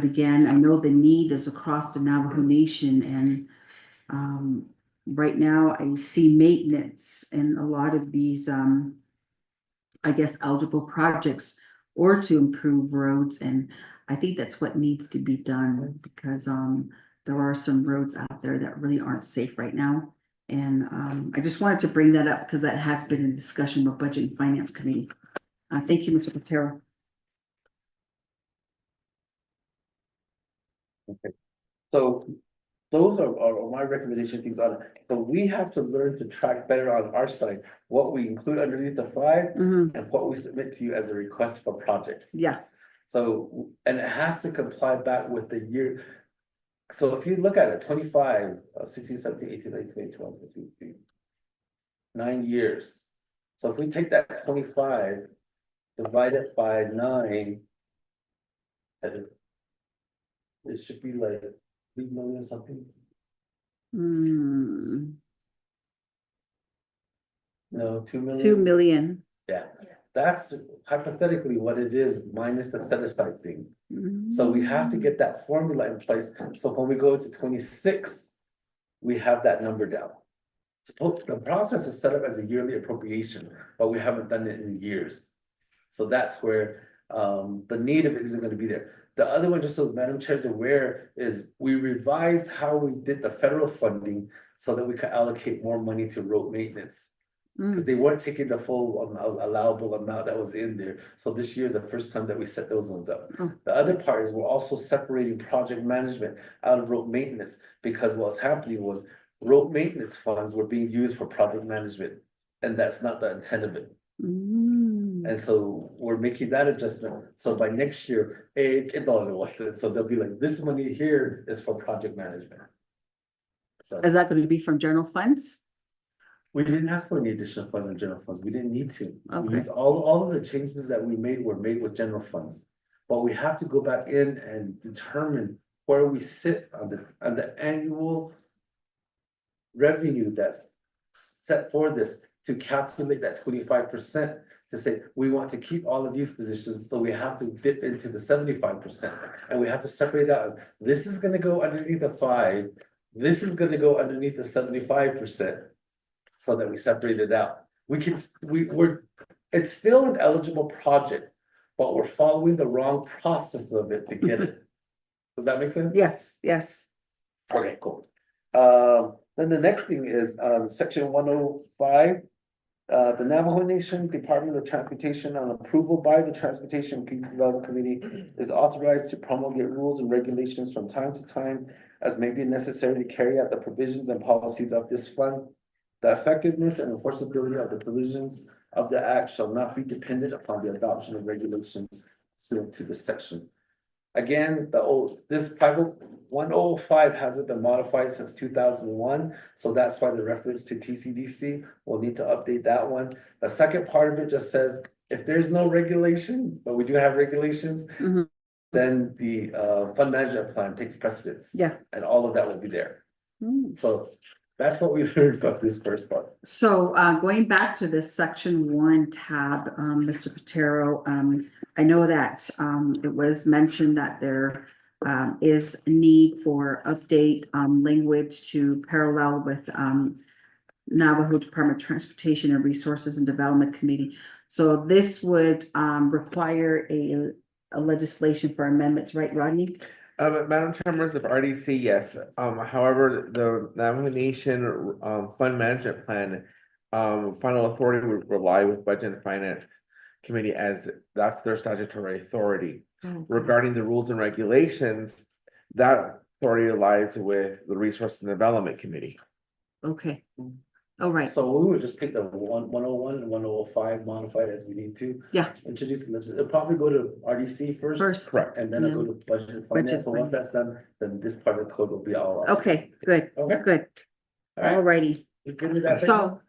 Speaker 2: again, I know the need is across the Navajo Nation, and right now I see maintenance in a lot of these I guess eligible projects or to improve roads, and I think that's what needs to be done because there are some roads out there that really aren't safe right now. And I just wanted to bring that up because that has been a discussion with Budget and Finance Committee. Thank you, Mr. Patero.
Speaker 4: So those are my recommendation things on it, but we have to learn to track better on our side, what we include underneath the 5 and what we submit to you as a request for projects.
Speaker 2: Yes.
Speaker 4: So, and it has to comply back with the year. So if you look at it, 25, 16, 17, 18, 19, 20, 21, 22, 23, 9 years. So if we take that 25, divide it by 9, and it should be like 3 million something. No, 2 million.
Speaker 2: 2 million.
Speaker 4: Yeah, that's hypothetically what it is minus the set aside thing. So we have to get that formula in place. So when we go to 26, we have that number down. The process is set up as a yearly appropriation, but we haven't done it in years. So that's where the need of it isn't going to be there. The other one, just so Madam Chair is aware, is we revised how we did the federal funding so that we could allocate more money to road maintenance. Because they weren't taking the full allowable amount that was in there. So this year is the first time that we set those ones up. The other part is we're also separating project management out of road maintenance, because what's happening was road maintenance funds were being used for project management, and that's not the intent of it. And so we're making that adjustment. So by next year, so they'll be like, this money here is for project management. So
Speaker 2: Is that going to be from general funds?
Speaker 4: we didn't ask for any additional funds in general funds. We didn't need to.
Speaker 2: Okay.
Speaker 4: Because all of the changes that we made were made with general funds. But we have to go back in and determine where we sit on the annual revenue that's set for this to calculate that 25%. To say, we want to keep all of these positions, so we have to dip into the 75%. And we have to separate out, this is gonna go underneath the 5, this is gonna go underneath the 75%. So that we separate it out. It's still an eligible project, but we're following the wrong process of it to get it. Does that make sense?
Speaker 2: Yes, yes.
Speaker 4: Okay, cool. Then the next thing is, section 105. The Navajo Nation Department of Transportation, on approval by the Transportation Development Committee, is authorized to promulgate rules and regulations from time to time as may be necessary to carry out the provisions and policies of this fund. The effectiveness and enforceability of the provisions of the act shall not be dependent upon the adoption of regulations pursuant to this section. Again, this 105 hasn't been modified since 2001, so that's why the reference to TCDC, we'll need to update that one. The second part of it just says, if there's no regulation, but we do have regulations, then the fund management plan takes precedence.
Speaker 2: Yeah.
Speaker 4: And all of that will be there. So that's what we learned from this first part.
Speaker 2: So going back to this section 1 tab, Mr. Patero, I know that it was mentioned that there is a need for update language to parallel with Navajo Department of Transportation and Resources and Development Committee. So this would require a legislation for amendments, right, Rodney?
Speaker 3: Madam Chair, members of RDC, yes. However, the Navajo Nation Fund Management Plan, final authority would rely with Budget and Finance Committee as that's their statutory authority. Regarding the rules and regulations, that authority lies with the Resource and Development Committee.
Speaker 2: Okay, all right,
Speaker 4: So we would just take the 101 and 105 modified as we need to.
Speaker 2: Yeah.
Speaker 4: Introduce the it'll probably go to RDC first.
Speaker 3: Correct.
Speaker 4: And then it'll go to budget and finance, but once that's done, then this part of the code will be all.
Speaker 2: okay, good,
Speaker 4: Okay,
Speaker 2: good,
Speaker 4: all right.
Speaker 2: all righty.
Speaker 4: You good with that?
Speaker 2: So,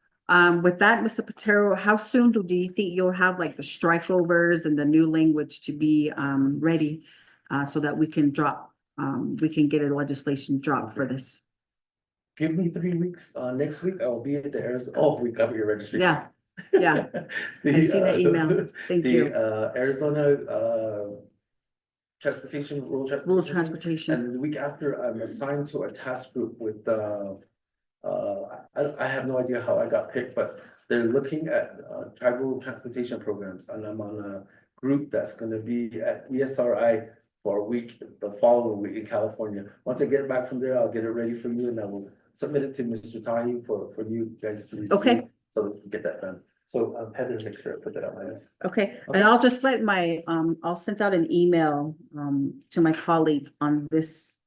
Speaker 2: with that, Mr. Patero, how soon do you think you'll have like the strikeovers and the new language to be, ready? So that we can we can get a legislation dropped for this?
Speaker 4: Give me 3 weeks. Next week I'll be at the Arizona. Oh, we cover your registration.
Speaker 2: Yeah, yeah, I see the email, thank you.
Speaker 4: Arizona, transportation, rural
Speaker 2: Rural
Speaker 4: transportation.
Speaker 2: transportation,
Speaker 4: And the week after, I'm assigned to a task group with, I have no idea how I got picked, but they're looking at, tribal transportation programs, and I'm on a group that's gonna be at ESRI for a week, the following week in California. Once I get back from there, I'll get it ready for you, and I will submit it to Mr. Tahi for you guys to review.
Speaker 2: Okay.
Speaker 4: So that we can get that done. So, Heather, make sure I put that on my list.
Speaker 2: okay,
Speaker 4: Okay.
Speaker 2: and I'll just let my, I'll send out an email, to my colleagues on this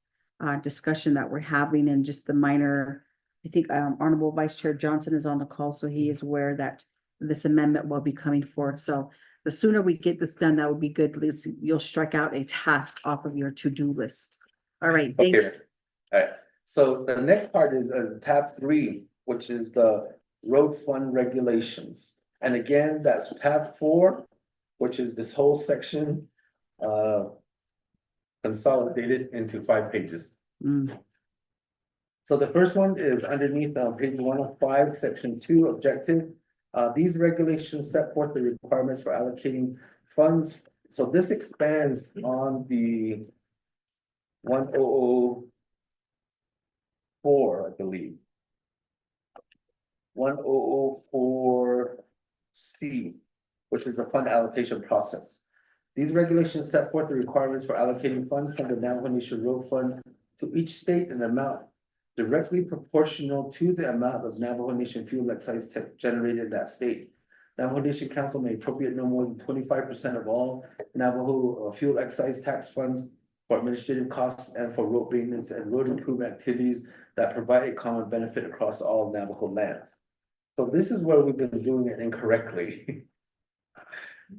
Speaker 2: discussion that we're having and just the minor, I think, Honorable Vice Chair Johnson is on the call, so he is aware that this amendment will be coming forth. So the sooner we get this done, that would be good. At least you'll strike out a task off of your to-do list. All right,
Speaker 4: Okay.
Speaker 2: thanks.
Speaker 4: Alright, so the next part is tab 3, which is the road fund regulations. And again, that's tab 4, which is this whole section, consolidated into 5 pages.
Speaker 2: Mm,
Speaker 4: So the first one is underneath page 105, section 2, objective. These regulations set forth the requirements for allocating funds. So this expands on the 1004, I believe. 1004C, which is the fund allocation process. These regulations set forth the requirements for allocating funds from the Navajo Nation Road Fund to each state in an amount directly proportional to the amount of Navajo Nation fuel excise generated in that state. Navajo Nation Council may appropriate no more than 25% of all Navajo fuel excise tax funds for administrative costs and for road maintenance and road improvement activities that provide a common benefit across all Navajo lands. So this is where we've been doing it incorrectly.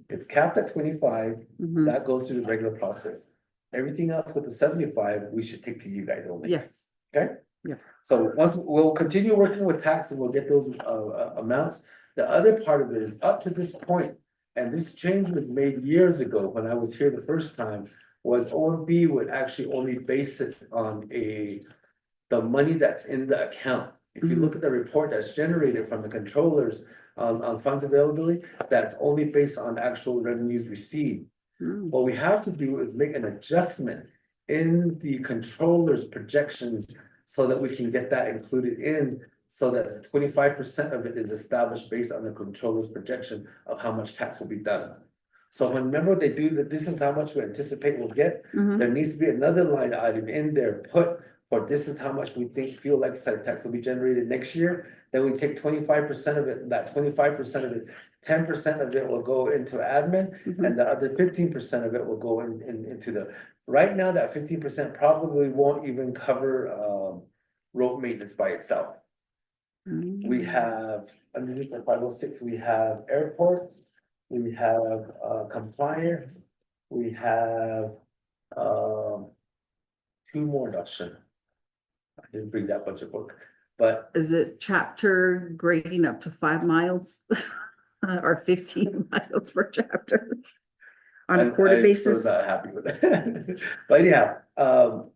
Speaker 4: It's capped at 25,
Speaker 2: mhm,
Speaker 4: that goes through the regular process. Everything else with the 75, we should take to you guys only.
Speaker 2: yes,
Speaker 4: Okay?
Speaker 2: Yeah.
Speaker 4: So once, we'll continue working with tax and we'll get those amounts. The other part of it is up to this point, and this change was made years ago when I was here the first time, was OMB would actually only base it on the money that's in the account. If you look at the report that's generated from the controllers on funds availability, that's only based on actual revenues received.
Speaker 2: mm,
Speaker 4: What we have to do is make an adjustment in the controller's projections so that we can get that included in, so that 25% of it is established based on the controller's projection of how much tax will be done. So whenever they do that, this is how much we anticipate we'll get,
Speaker 2: mhm,
Speaker 4: there needs to be another line item in there put for this is how much we think fuel excise tax will be generated next year. Then we take 25% of it, that 25% of it, 10% of it will go into admin,
Speaker 2: mhm,
Speaker 4: and the other 15% of it will go into the, right now, that 15% probably won't even cover road maintenance by itself.
Speaker 2: mm.
Speaker 4: We have, underneath the 506, we have airports, we have compliance, we have 2 more, Dustin. I didn't bring that budget book, but
Speaker 2: Is it chapter grading up to 5 miles? Or 15 miles per chapter? On a quarter
Speaker 4: I'm
Speaker 2: basis?
Speaker 4: still not happy with it. But anyhow,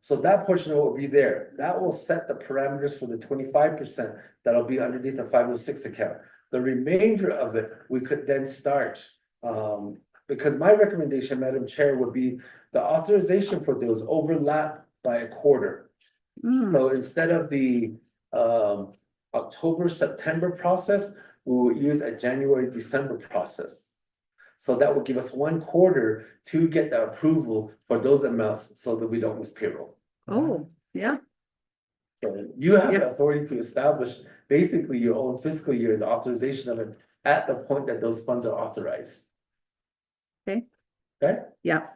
Speaker 4: so that portion will be there. That will set the parameters for the 25% that'll be underneath the 506 account. The remainder of it, we could then start. Because my recommendation, Madam Chair, would be the authorization for those overlap by a quarter.
Speaker 2: Mm,
Speaker 4: So instead of the October, September process, we will use a January, December process. So that will give us 1 quarter to get the approval for those amounts so that we don't miss payroll.
Speaker 2: Oh, yeah,
Speaker 4: So you have the
Speaker 2: Yeah.
Speaker 4: authority to establish basically your own fiscal year, the authorization of it at the point that those funds are authorized.
Speaker 2: Okay.
Speaker 4: Okay?
Speaker 2: yeah.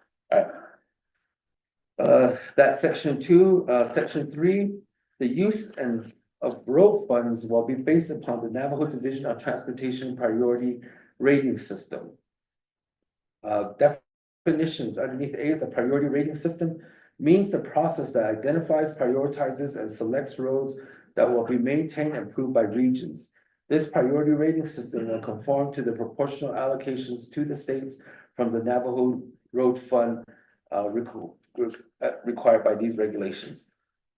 Speaker 4: That's section 2, section 3, the use and of road funds will be based upon the Navajo Division of Transportation Priority Rating System. Definitions underneath A is a priority rating system, means the process that identifies, prioritizes, and selects roads that will be maintained and improved by regions. This priority rating system will conform to the proportional allocations to the states from the Navajo Road Fund required by these regulations.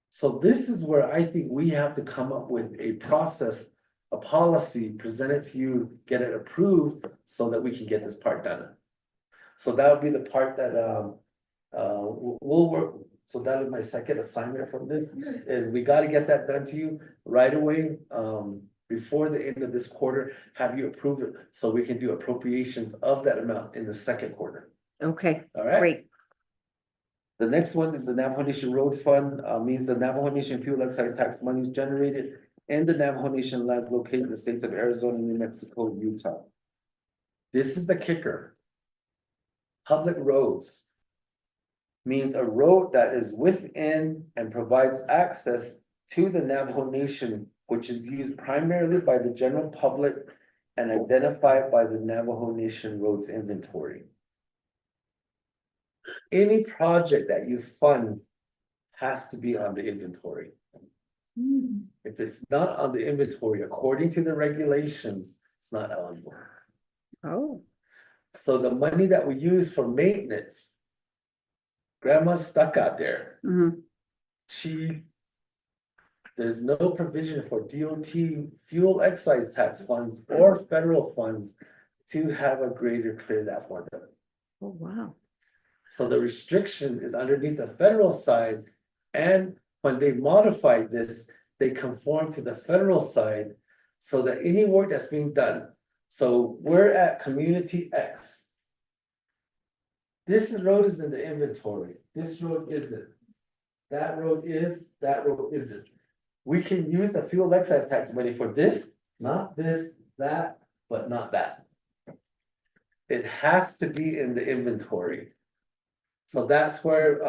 Speaker 4: So this is where I think we have to come up with a process, a policy, present it to you, get it approved, so that we can get this part done. So that would be the part that, we'll work, so that is my second assignment from this, is we gotta get that done to you right away, before the end of this quarter, have you approve it, so we can do appropriations of that amount in the second quarter,
Speaker 2: Okay,
Speaker 4: all right?
Speaker 2: great.
Speaker 4: The next one is the Navajo Nation Road Fund, means the Navajo Nation fuel excise tax monies generated in the Navajo Nation lands located in the states of Arizona, New Mexico, and Utah. This is the kicker. Public roads means a road that is within and provides access to the Navajo Nation, which is used primarily by the general public and identified by the Navajo Nation Roads Inventory. Any project that you fund has to be on the inventory.
Speaker 2: Hmm.
Speaker 4: If it's not on the inventory, according to the regulations, it's not eligible.
Speaker 2: Oh,
Speaker 4: So the money that we use for maintenance, grandma's stuck out there.
Speaker 2: mhm.
Speaker 4: There's no provision for DOT fuel excise tax funds or federal funds to have a grader clear that for them.
Speaker 2: Oh, wow.
Speaker 4: So the restriction is underneath the federal side, and when they modified this, they conform to the federal side. So that any work that's being done, so we're at community X. This road is in the inventory, this road isn't. That road is, that road isn't. We can use the fuel excise tax money for this, not this, that, but not that. It has to be in the inventory. So that's where,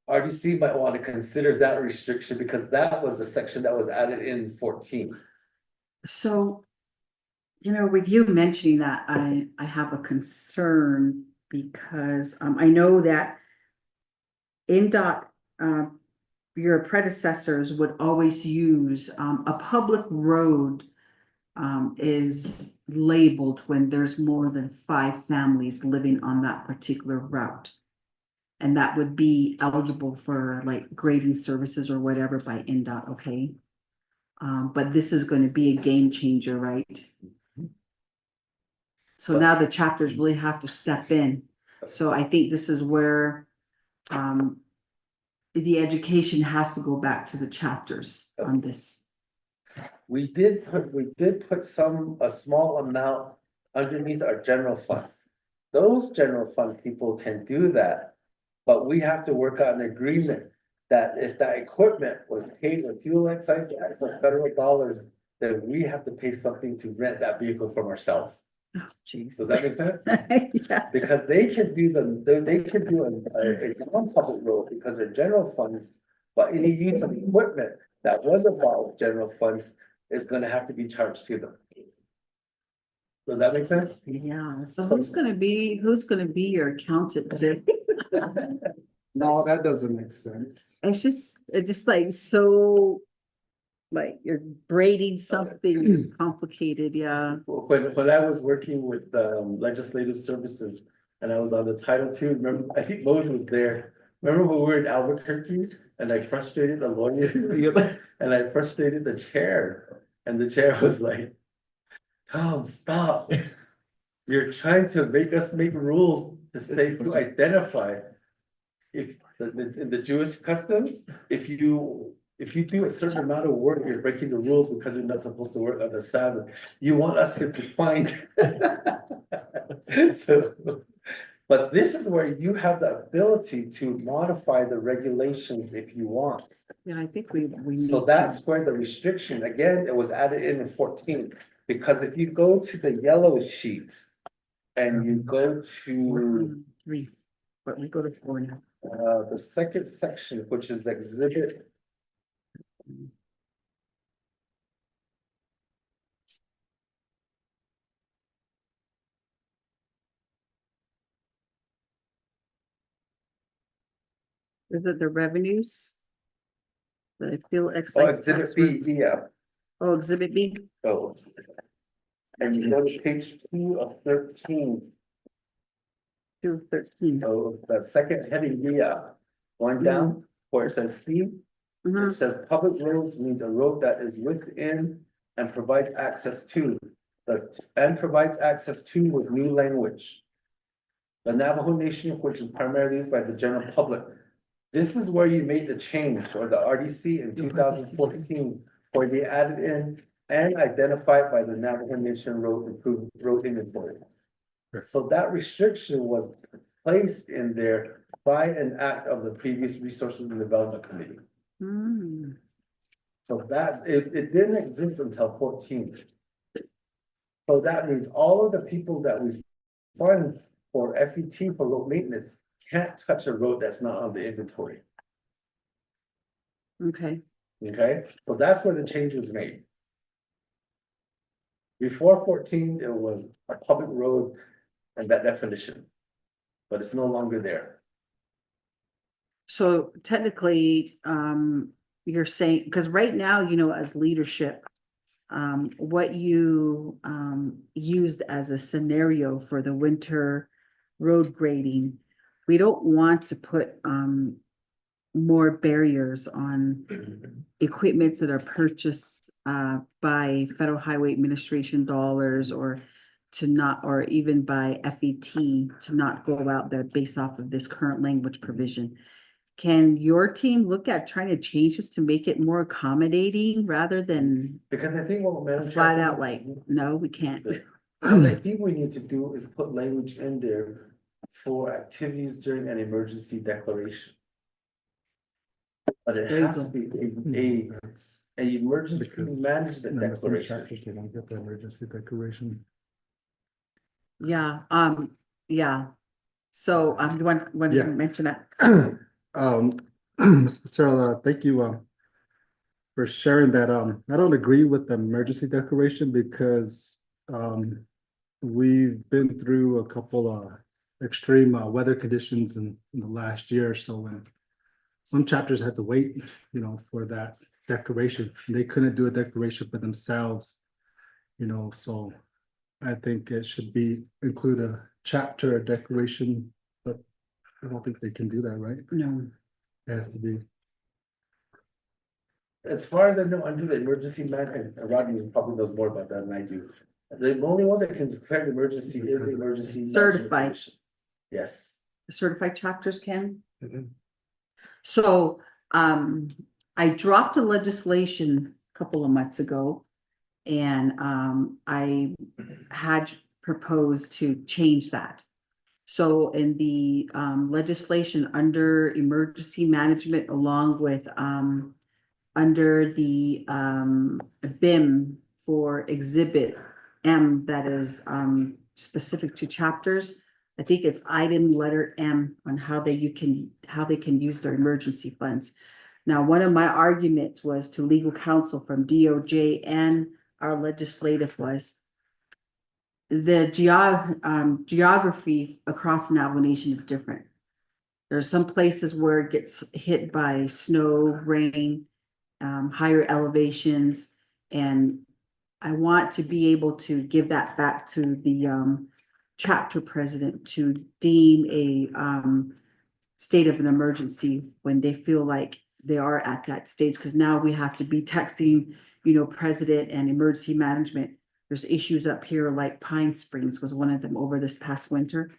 Speaker 4: RDC might want to consider that restriction, because that was the section that was added in 14.
Speaker 2: So, with you mentioning that, I have a concern because, I know that MDOT, your predecessors would always use, a public road is labeled when there's more than 5 families living on that particular route. And that would be eligible for like grading services or whatever by NDOT, okay? But this is gonna be a game changer, right? So now the chapters really have to step in. So I think this is where, the education has to go back to the chapters on this.
Speaker 4: We did put a small amount underneath our general funds. Those general fund people can do that, but we have to work out an agreement that if that equipment was paid with fuel excise tax or federal dollars, then we have to pay something to rent that vehicle from ourselves.
Speaker 2: Oh, jeez.
Speaker 4: Does that make sense?
Speaker 2: Yeah.
Speaker 4: Because they can do a non-public road because they're general funds, but any use of equipment that wasn't bought with general funds is gonna have to be charged to them. Does that make sense?
Speaker 2: Yeah, so who's gonna be your accountant?
Speaker 1: No, that doesn't make sense.
Speaker 2: It's just like so, like you're braiding something complicated, yeah.
Speaker 4: When I was working with legislative services and I was on the Title II, remember, I think Moses was there. Remember when we were in Albuquerque and I frustrated the lawyer and I frustrated the chair, and the chair was like, Tom, stop. You're trying to make us make rules to say, to identify. If in the Jewish customs, if you if you do a certain amount of work, you're breaking the rules because you're not supposed to work on the Sabbath. You want us to find. So, but this is where you have the ability to modify the regulations if you want.
Speaker 2: Yeah, I think we need
Speaker 4: So
Speaker 2: to.
Speaker 4: that's where the restriction, again, it was added in 14, because if you go to the yellow sheet. And you go to,
Speaker 2: Three, but we go to four now.
Speaker 4: the second section, which is exhibit.
Speaker 2: Is it the revenues? The fuel
Speaker 4: Oh,
Speaker 2: excise
Speaker 4: exhibit
Speaker 2: tax.
Speaker 4: B, yeah,
Speaker 2: Oh, exhibit B,
Speaker 4: oh. And you go to page 2 of 13,
Speaker 2: 213.
Speaker 4: so that second heading, yeah. Going down, where it says C, it
Speaker 2: Mhm.
Speaker 4: says public roads means a road that is within and provides access to. And provides access to with new language. The Navajo Nation, which is primarily used by the general public. This is where you made the change, or the RDC in 2014, where they added in and identified by the Navajo Nation road inventory. So that restriction was placed in there by an act of the previous Resources and Development Committee.
Speaker 2: Hmm.
Speaker 4: So that's, it didn't exist until 14. So that means all of the people that we fund for FET for road maintenance can't touch a road that's not on the inventory.
Speaker 2: Okay,
Speaker 4: Okay, so that's where the change was made. Before 14, it was a public road and that definition. But it's no longer there.
Speaker 2: so technically, you're saying, because right now, as leadership, what you, used as a scenario for the winter road grading, we don't want to put, more barriers on equipments that are purchased, by Federal Highway Administration dollars or to not, or even by FET to not go out there based off of this current language provision. Can your team look at trying to change this to make it more accommodating rather than
Speaker 4: Because I think what. Madam Chair,
Speaker 2: flat out like, no, we can't?
Speaker 4: What I think we need to do is put language in there for activities during an emergency declaration. But it
Speaker 2: There you
Speaker 4: has
Speaker 2: go.
Speaker 4: to be a emergency
Speaker 1: Because
Speaker 4: management
Speaker 1: Number some
Speaker 4: declaration.
Speaker 1: chapters, they don't get the emergency declaration.
Speaker 2: Yeah, yeah. So, you want to
Speaker 1: Yeah.
Speaker 2: mention that?
Speaker 1: Mr. Patel, thank you, for sharing that. I don't agree with the emergency declaration because, we've been through a couple of extreme, weather conditions in the last year or so, and some chapters had to wait, for that declaration. They couldn't do a declaration for themselves, so I think it should include a chapter declaration, but I don't think they can do that, right?
Speaker 2: No.
Speaker 1: It has to be.
Speaker 4: As far as I know, under the emergency and Rodney probably knows more about that than I do. The only one that can declare an emergency is the emergency. management
Speaker 2: Certified.
Speaker 4: commission. Yes.
Speaker 2: Certified chapters can?
Speaker 1: Mhm.
Speaker 2: So, I dropped a legislation a couple of months ago. And, I had proposed to change that. So in the, legislation under emergency management, along with, under the, BIM for exhibit M that is, specific to chapters. I think it's item letter M on how they can use their emergency funds. Now, one of my arguments was to legal counsel from DOJ and our legislative was the geography across the Navajo Nation is different. There are some places where it gets hit by snow, rain, higher elevations, and I want to be able to give that back to the chapter president to deem a state of an emergency when they feel like they are at that stage, because now we have to be texting, president and emergency management. There's issues up here like Pine Springs was one of them over this past winter.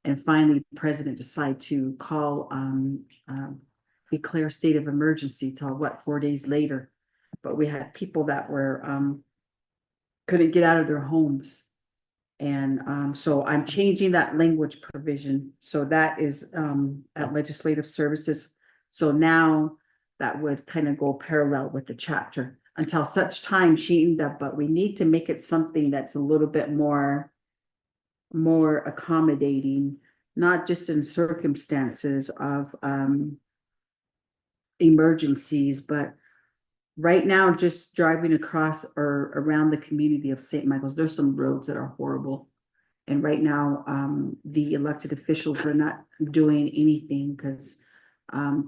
Speaker 2: And finally, the president decided to call declare state of emergency till 4 days later. But we had people that were, couldn't get out of their homes. And, so I'm changing that language provision. So that is, at legislative services. So now that would kind of go parallel with the chapter until such time she ended up, but we need to make it something that's a little bit more accommodating, not just in circumstances of, emergencies, but right now, just driving across or around the community of St. Michael's, there's some roads that are horrible. And right now, the elected officials are not doing anything because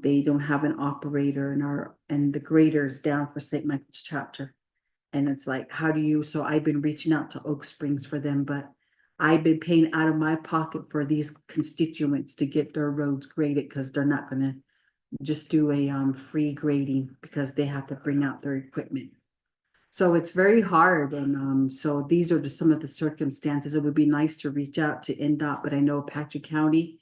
Speaker 2: they don't have an operator and the graders down for St. Michael's chapter. And it's like, how do you, so I've been reaching out to Oak Springs for them, but I've been paying out of my pocket for these constituents to get their roads graded because they're not gonna just do a free grading because they have to bring out their equipment. So it's very hard, and so these are just some of the circumstances. It would be nice to reach out to NDOT, but I know Patrick County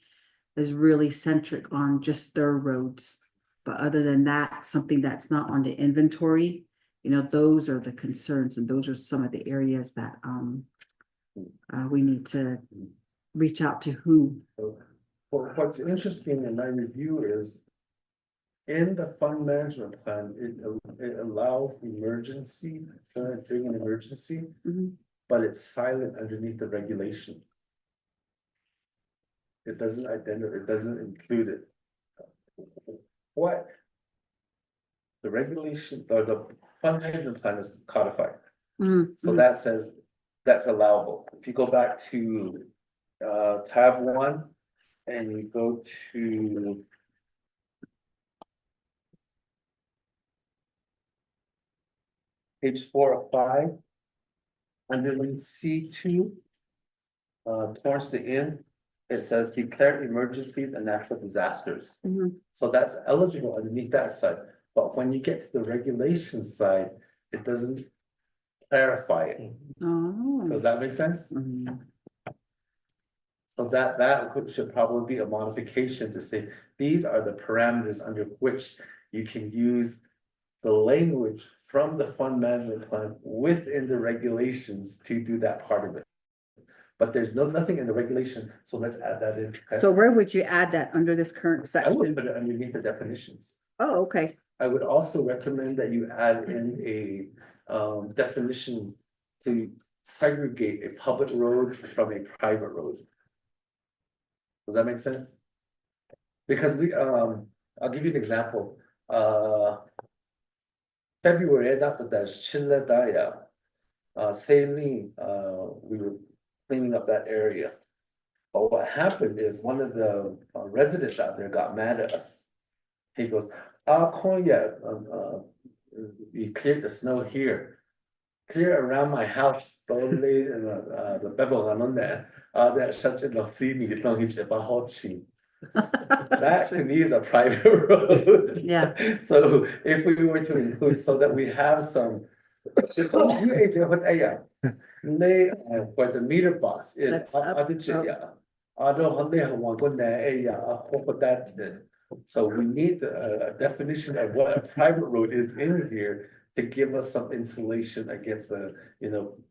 Speaker 2: is really centric on just their roads. But other than that, something that's not on the inventory, those are the concerns, and those are some of the areas that we need to reach out to who.
Speaker 4: Well, what's interesting in my review is in the fund management plan, it allows emergency, during an emergency,
Speaker 2: Mhm.
Speaker 4: but it's silent underneath the regulation. It doesn't identify, it doesn't include it. What? The regulation or the fund management plan is codified,
Speaker 2: Mhm,
Speaker 4: so
Speaker 2: mhm.
Speaker 4: that says that's allowable. If you go back to tab 1 and you go to page 4 of 5, underneath C2, towards the end, it says declare emergencies and natural disasters.
Speaker 2: Mhm.
Speaker 4: So that's eligible underneath that side, but when you get to the regulations side, it doesn't clarify it.
Speaker 2: Oh.
Speaker 4: Does that make sense?
Speaker 2: Mhm.
Speaker 4: So that should probably be a modification to say, these are the parameters under which you can use the language from the fund management plan within the regulations to do that part of it. But there's nothing in the regulation, so let's add that in. Okay?
Speaker 2: So where would you add that under this current
Speaker 4: I would
Speaker 2: section?
Speaker 4: put it underneath the definitions.
Speaker 2: Oh, okay.
Speaker 4: I would also recommend that you add in a definition to segregate a public road from a private road. Does that make sense? Because I'll give you an example. February, Chile Daya, Saline, we were cleaning up that area. But what happened is one of the residents out there got mad at us. He goes, Konya, you cleared the snow here. Clear around my house, totally, and the pebble on there. That such a that to me is a private road.
Speaker 2: Yeah.
Speaker 4: So if we were to include so that we have some. Where the meter box is.
Speaker 2: That's up.
Speaker 4: So we need a definition of what a private road is in here to give us some insulation against the,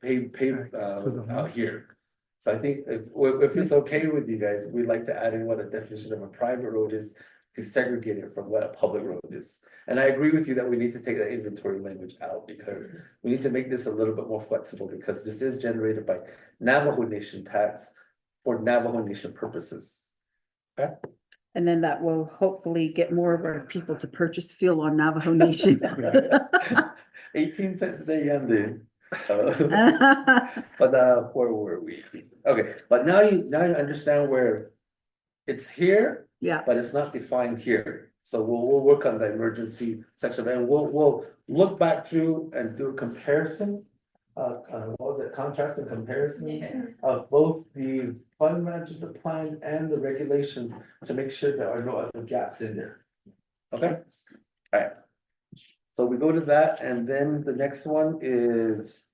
Speaker 4: pave
Speaker 1: Access to the
Speaker 4: out
Speaker 1: home.
Speaker 4: here. So I think if it's okay with you guys, we'd like to add in what a definition of a private road is to segregate it from what a public road is. And I agree with you that we need to take that inventory language out because we need to make this a little bit more flexible because this is generated by Navajo Nation tax for Navajo Nation purposes. Okay?
Speaker 2: And then that will hopefully get more of our people to purchase fuel on Navajo Nation.
Speaker 4: 18 cents a day, Andy. But where were we? Okay, but now you understand where it's here,
Speaker 2: Yeah,
Speaker 4: but it's not defined here. So we'll work on the emergency section and we'll look back through and do a comparison. What was it, contrast and comparison of both the fund management plan and the regulations to make sure there are no other gaps in there. Okay, all right. So we go to that and then the next one is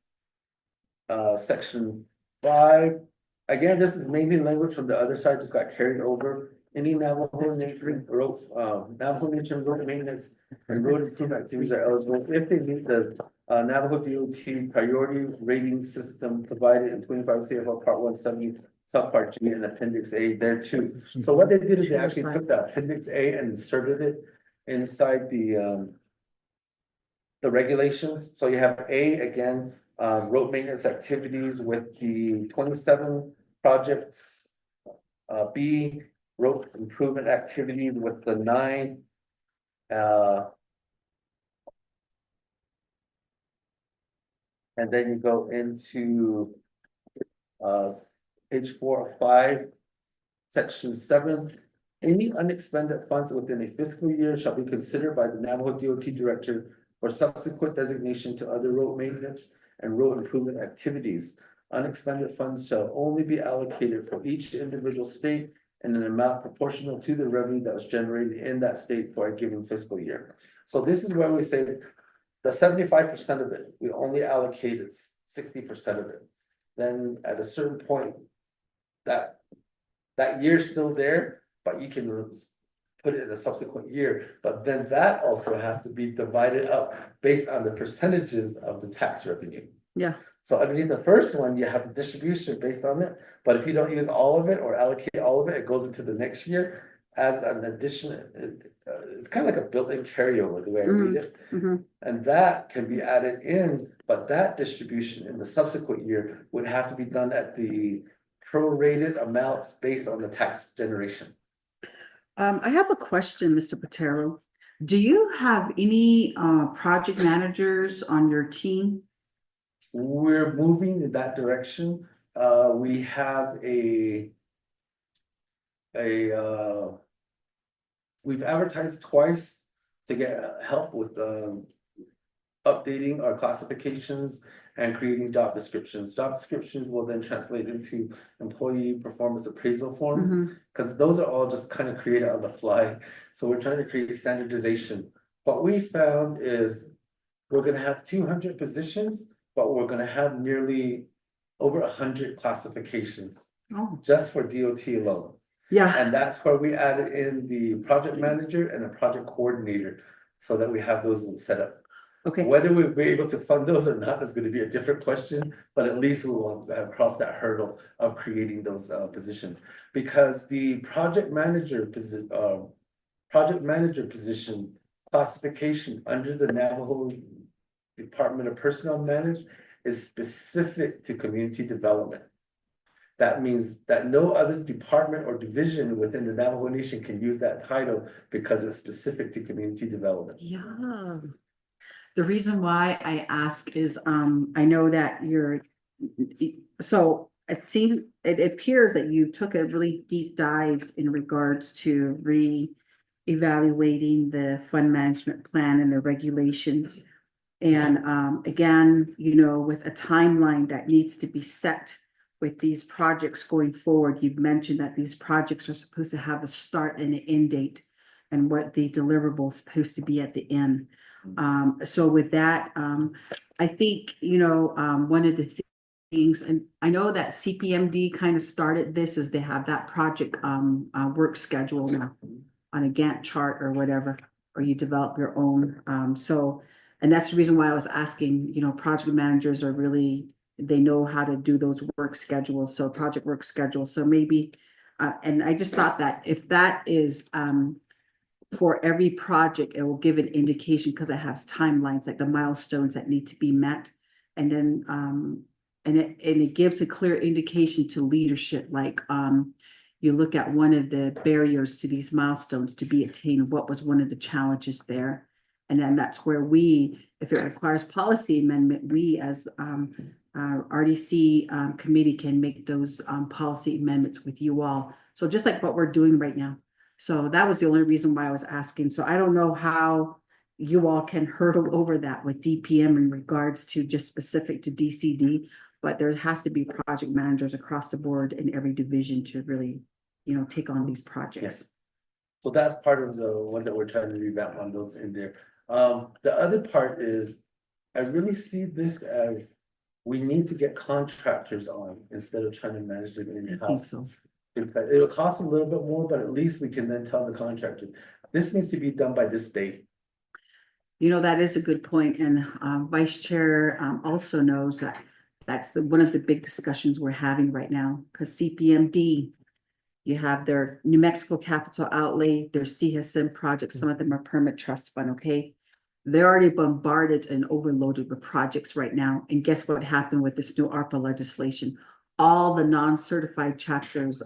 Speaker 4: section 5. Again, this is mainly language from the other side, just got carried over Any Navajo Nation road, Navajo Nation road maintenance and road improvement activities are eligible if they meet the Navajo DOT priority rating system provided in 25 CFR Part 170, subpart G and Appendix A thereto. So what they did is they actually took the Appendix A and inserted it inside the regulations. So you have A again, road maintenance activities with the 27 projects. B, road improvement activity with the 9. And then you go into page 4 of 5, section 7. Any unexpended funds within a fiscal year shall be considered by the Navajo DOT director for subsequent designation to other road maintenance and road improvement activities. Unexpended funds shall only be allocated for each individual state in an amount proportional to the revenue that was generated in that state for a given fiscal year. So this is where we say the 75% of it, we only allocated 60% of it. Then at a certain point, that year's still there, but you can put it in a subsequent year. But then that also has to be divided up based on the percentages of the tax revenue.
Speaker 2: Yeah.
Speaker 4: So underneath the first one, you have the distribution based on it, but if you don't use all of it or allocate all of it, it goes into the next year as an addition. It's kind of like a built-in carryover, the way I read it.
Speaker 2: Mhm.
Speaker 4: And that can be added in, but that distribution in the subsequent year would have to be done at the prorated amounts based on the tax generation.
Speaker 2: I have a question, Mr. Patero. Do you have any project managers on your team?
Speaker 4: We're moving in that direction. We have we've advertised twice to get help with updating our classifications and creating job descriptions. Job descriptions will then translate into employee performance appraisal forms,
Speaker 2: Mhm.
Speaker 4: because those are all just kind of created on the fly. So we're trying to create standardization. What we found is we're gonna have 200 positions, but we're gonna have nearly over 100 classifications
Speaker 2: Oh,
Speaker 4: just for DOT alone.
Speaker 2: yeah,
Speaker 4: And that's where we added in the project manager and a project coordinator, so that we have those set up.
Speaker 2: okay,
Speaker 4: Whether we'll be able to fund those or not is gonna be a different question, but at least we will have crossed that hurdle of creating those positions. Because the project manager position classification under the Navajo Department of Personnel Management is specific to community development. That means that no other department or division within the Navajo Nation can use that title because it's specific to community development.
Speaker 2: yeah. The reason why I ask is, I know that so it appears that you took a really deep dive in regards to evaluating the fund management plan and the regulations. And, again, with a timeline that needs to be set with these projects going forward, you've mentioned that these projects are supposed to have a start and an end date and what the deliverable is supposed to be at the end. So with that, I think, one of the things, and I know that CPMD kind of started this, is they have that project, work schedule now on a Gantt chart or whatever, or you develop your own. And that's the reason why I was asking, project managers are really, they know how to do those work schedules, so project work schedules, so maybe, and I just thought that if that is, for every project, it will give an indication, because it has timelines, like the milestones that need to be met. And then, and it gives a clear indication to leadership, like, you look at one of the barriers to these milestones to be attained, what was one of the challenges there? And then that's where if it requires policy amendment, we as RDC committee can make those policy amendments with you all. So just like what we're doing right now. So that was the only reason why I was asking. So I don't know how you all can hurdle over that with DPM in regards to just specific to DCD, but there has to be project managers across the board in every division to really, take on these projects.
Speaker 4: Yes. So that's part of the one that we're trying to revamp on those in there. The other part is, I really see this as, we need to get contractors on instead of trying to manage it
Speaker 2: I think
Speaker 4: in-house.
Speaker 2: so.
Speaker 4: It'll cost a little bit more, but at least we can then tell the contractor, this needs to be done by this date.
Speaker 2: You know, that is a good point, and Vice Chair also knows that that's one of the big discussions we're having right now, because CPMD, you have their New Mexico Capital Outlay, their CSM projects, some of them are permit trust fund, okay? They're already bombarded and overloaded with projects right now, and guess what happened with this new ARPA legislation? All the non-certified chapters,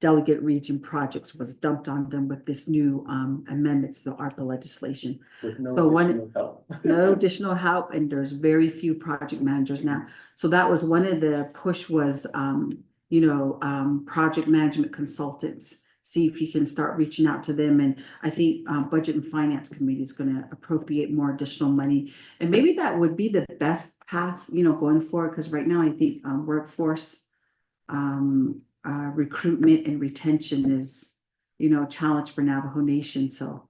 Speaker 2: delegate region projects was dumped on them with this new amendments to the ARPA legislation.
Speaker 4: With no
Speaker 2: So one-
Speaker 4: additional help.
Speaker 2: No additional help, and there's very few project managers now. So that was one of the push was, project management consultants. See if you can start reaching out to them, and I think Budget and Finance Committee is gonna appropriate more additional money. And maybe that would be the best path, going forward, because right now I think workforce recruitment and retention is, challenge for Navajo Nation, so.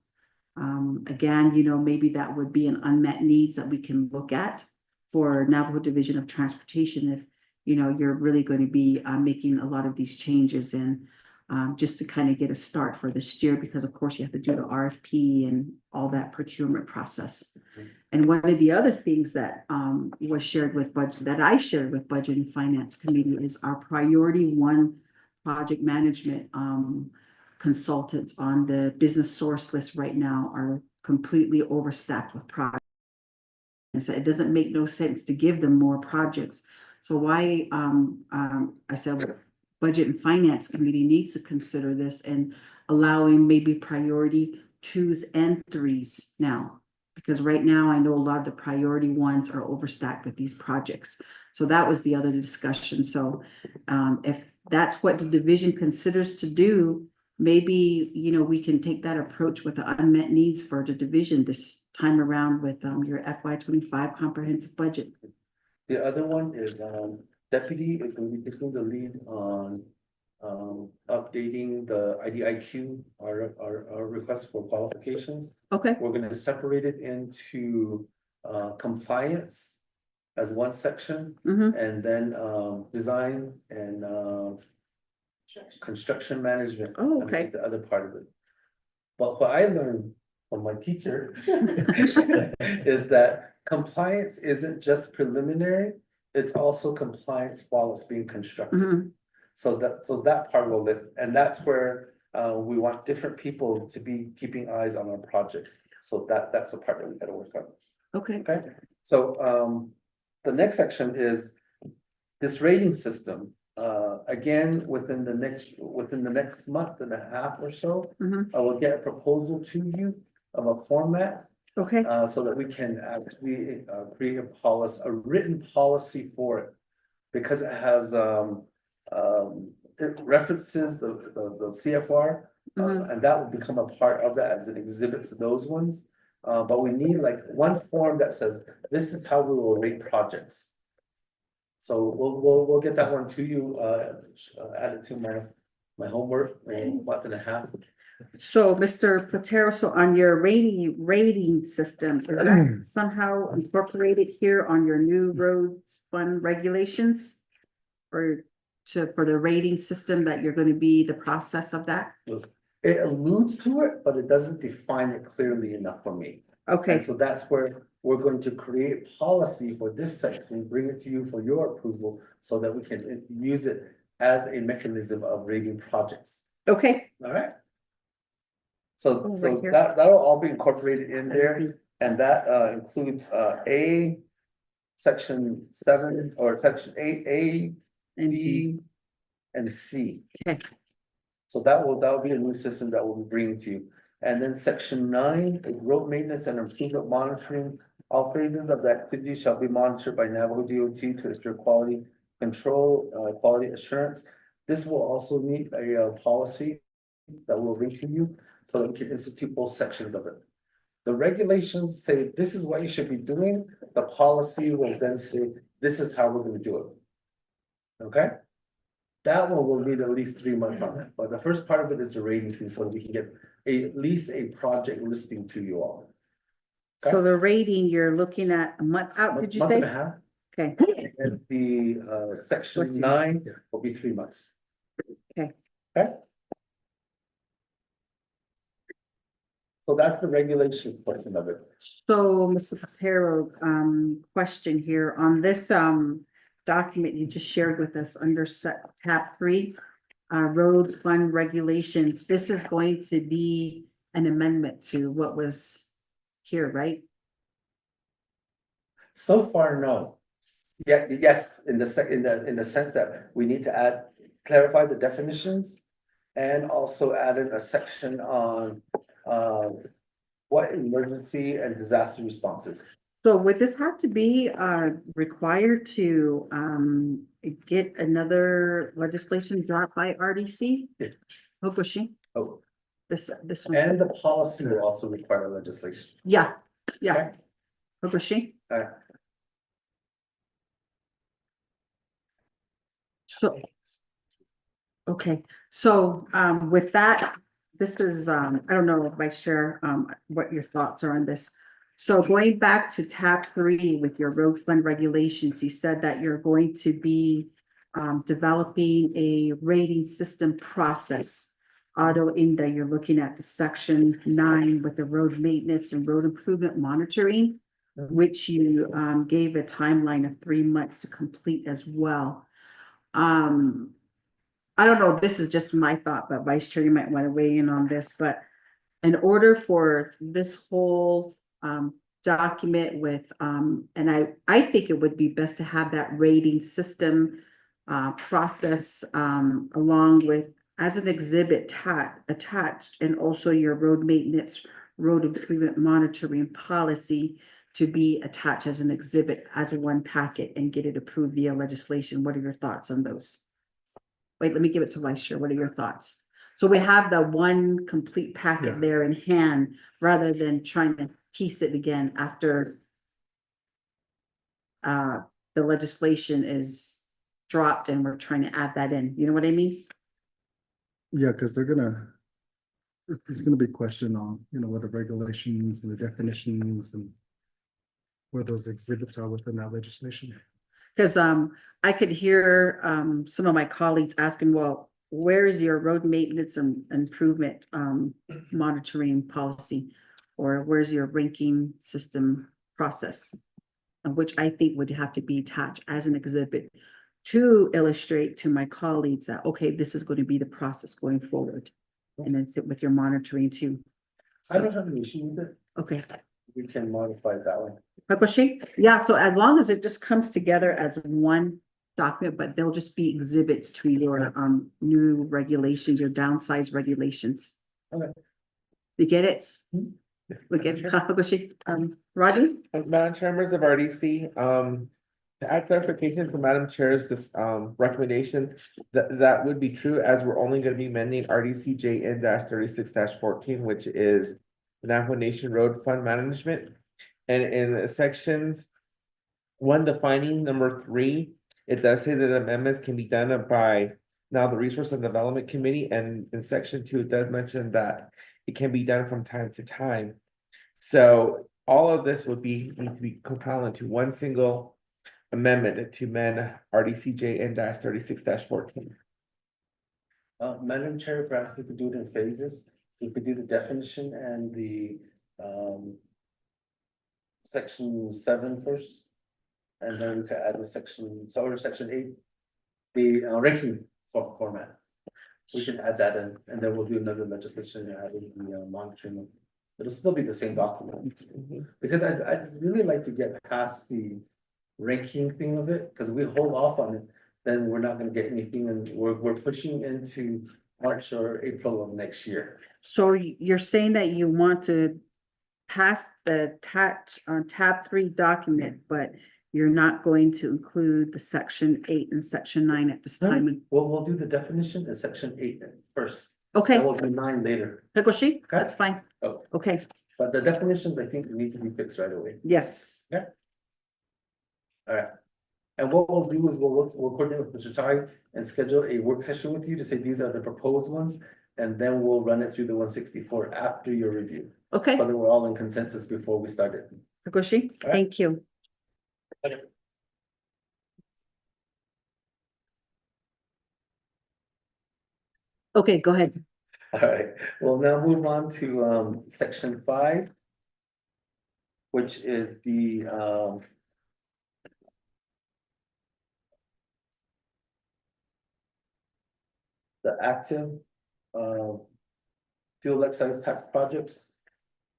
Speaker 2: Again, maybe that would be an unmet needs that we can look at for Navajo Division of Transportation if, you're really going to be making a lot of these changes and just to kind of get a start for this year, because of course you have to do the RFP and all that procurement process. And one of the other things that was shared with budget, that I shared with Budget and Finance Committee is our priority one project management consultants on the business source list right now are completely overstaffed with projects. So it doesn't make no sense to give them more projects. So why, I said, Budget and Finance Committee needs to consider this and allowing maybe priority 2s and 3s now. Because right now, I know a lot of the priority ones are overstacked with these projects. So that was the other discussion. So if that's what the division considers to do, maybe, we can take that approach with the unmet needs for the division this time around with your FY25 comprehensive budget.
Speaker 4: The other one is, deputy is going to be taking the lead on, updating the IDIQ, our request for qualifications.
Speaker 2: Okay,
Speaker 4: We're gonna separate it into, compliance as one section, and then, design and, construction management.
Speaker 2: Oh,
Speaker 4: I mean,
Speaker 2: okay.
Speaker 4: is the other part of it. But what I learned from my teacher is that compliance isn't just preliminary, it's also compliance while it's being constructed. So that part will live, and that's where we want different people to be keeping eyes on our projects. So that's the part that we gotta work on.
Speaker 2: Okay,
Speaker 4: Okay, so the next section is this rating system. Again, within the next month and a half or so, I will get a proposal to you of a format.
Speaker 2: okay,
Speaker 4: So that we can actually create a written policy for it. Because it has it references the CFR, and that will become a part of that as an exhibit to those ones. But we need like one form that says, this is how we will rate projects. So we'll get that one to you, add it to my homework, in a month and a half.
Speaker 2: so Mr. Platero, so on your rating system, is that somehow incorporated here on your new roads fund regulations? Or for the rating system that you're gonna be the process of that?
Speaker 4: It alludes to it, but it doesn't define it clearly enough for me. And
Speaker 2: Okay,
Speaker 4: so that's where we're going to create policy for this section, bring it to you for your approval, so that we can use it as a mechanism of rating projects.
Speaker 2: okay,
Speaker 4: All right? So,
Speaker 2: Oh, right
Speaker 4: so
Speaker 2: here.
Speaker 4: that'll all be incorporated in there, and that includes A, section 7, or section 8A,
Speaker 2: and
Speaker 4: B, and C.
Speaker 2: Okay.
Speaker 4: So that will be a new system that we'll be bringing to you. And then section 9 is road maintenance and improvement monitoring. All phases of the activity shall be monitored by Navajo DOT to ensure quality control, quality assurance. This will also need a policy that we'll bring to you so that we can institute both sections of it. The regulations say this is what you should be doing. The policy will then say, this is how we're gonna do it. Okay? That one will need at least 3 months on it, but the first part of it is the rating thing, so we can get at least a project listing to you all.
Speaker 2: so the rating, you're looking at a month out, did you
Speaker 4: Month
Speaker 2: say?
Speaker 4: and a half,
Speaker 2: Okay,
Speaker 4: and the
Speaker 2: Bless
Speaker 4: section
Speaker 2: you.
Speaker 4: 9 will be 3 months.
Speaker 2: Okay.
Speaker 4: So that's the regulations portion of it.
Speaker 2: So, Mr. Patero, question here on this, document you just shared with us under tab 3, roads fund regulations. This is going to be an amendment to what was here, right?
Speaker 4: So far, no. Yeah, yes, in the sense that we need to clarify the definitions. And also added a section on, what emergency and disaster responses.
Speaker 2: So would this have to be, required to, get another legislation dropped by RDC?
Speaker 4: Yeah.
Speaker 2: Hokoshi,
Speaker 4: Oh,
Speaker 2: this one,
Speaker 4: and the policy will also require legislation.
Speaker 2: yeah, yeah,
Speaker 4: Okay.
Speaker 2: Hokoshi.
Speaker 4: Alright.
Speaker 2: So, okay, so, with that, this is, I don't know if I share, what your thoughts are on this. So going back to tab 3 with your road fund regulations, you said that you're going to be, developing a rating system process. Auto Inda, you're looking at the section 9 with the road maintenance and road improvement monitoring, which you, gave a timeline of 3 months to complete as well. I don't know, this is just my thought, but Vice Chair, you might want to weigh in on this, but in order for this whole document with, and I think it would be best to have that rating system process along with as an exhibit attached, and also your road maintenance, road improvement monitoring policy to be attached as an exhibit as a one packet and get it approved via legislation. What are your thoughts on those? Wait, let me give it to Vice Chair. What are your thoughts? So we have the one complete packet
Speaker 1: Yeah.
Speaker 2: there in hand, rather than trying to piece it again after the legislation is dropped and we're trying to add that in. You know what I mean?
Speaker 1: Yeah, because it's gonna be questioned on, what the regulations and the definitions and where those exhibits are within that legislation.
Speaker 2: Because I could hear some of my colleagues asking, well, where is your road maintenance and improvement monitoring policy? Or where's your ranking system process? Which I think would have to be attached as an exhibit to illustrate to my colleagues that, okay, this is going to be the process going forward. And then sit with your monitoring too.
Speaker 4: I don't have an issue with it.
Speaker 2: Okay.
Speaker 4: We can modify it that way.
Speaker 2: Papashi? Yeah, so as long as it just comes together as one document, but they'll just be exhibits to your new regulations, your downsize regulations.
Speaker 4: Okay.
Speaker 2: You get it? We get Papashi, Rodney?
Speaker 3: Madam Chair, members of RDC, to add clarification for Madam Chair's this recommendation, that would be true, as we're only gonna be amending RDC JN 36-14, which is the Navajo Nation Road Fund Management. And in sections 1 defining number 3, it does say that amendments can be done by now the Resource and Development Committee, and in section 2, it does mention that it can be done from time to time. So all of this would need to be compiled into one single amendment to amend RDCJN 36-14.
Speaker 4: Madam Chair, perhaps we could do it in phases. We could do the definition and the section 7 first. And then we could add the section 8, the ranking format. We can add that in, and then we'll do another legislation adding the monitoring. It'll still be the same document. Because I'd really like to get past the ranking thing of it, because if we hold off on it, then we're not gonna get anything, and we're pushing into March or April of next year.
Speaker 2: So you're saying that you want to pass the tab 3 document, but you're not going to include the section 8 and section 9 at this time?
Speaker 4: We'll do the definition in section 8 first.
Speaker 2: Okay,
Speaker 4: And we'll do 9 later.
Speaker 2: Papashi, that's fine.
Speaker 4: Oh.
Speaker 2: Okay,
Speaker 4: But the definitions, I think, need to be fixed right away.
Speaker 2: yes.
Speaker 4: Alright. And what we'll do is we'll coordinate with Mr. Tai and schedule a work session with you to say these are the proposed ones. And then we'll run it through the 164 after your review.
Speaker 2: Okay,
Speaker 4: So that we're all in consensus before we start it.
Speaker 2: Papashi,
Speaker 4: All right.
Speaker 2: thank you. Okay, go ahead.
Speaker 4: All right, we'll now move on to section 5. Which is the active fuel excise tax projects.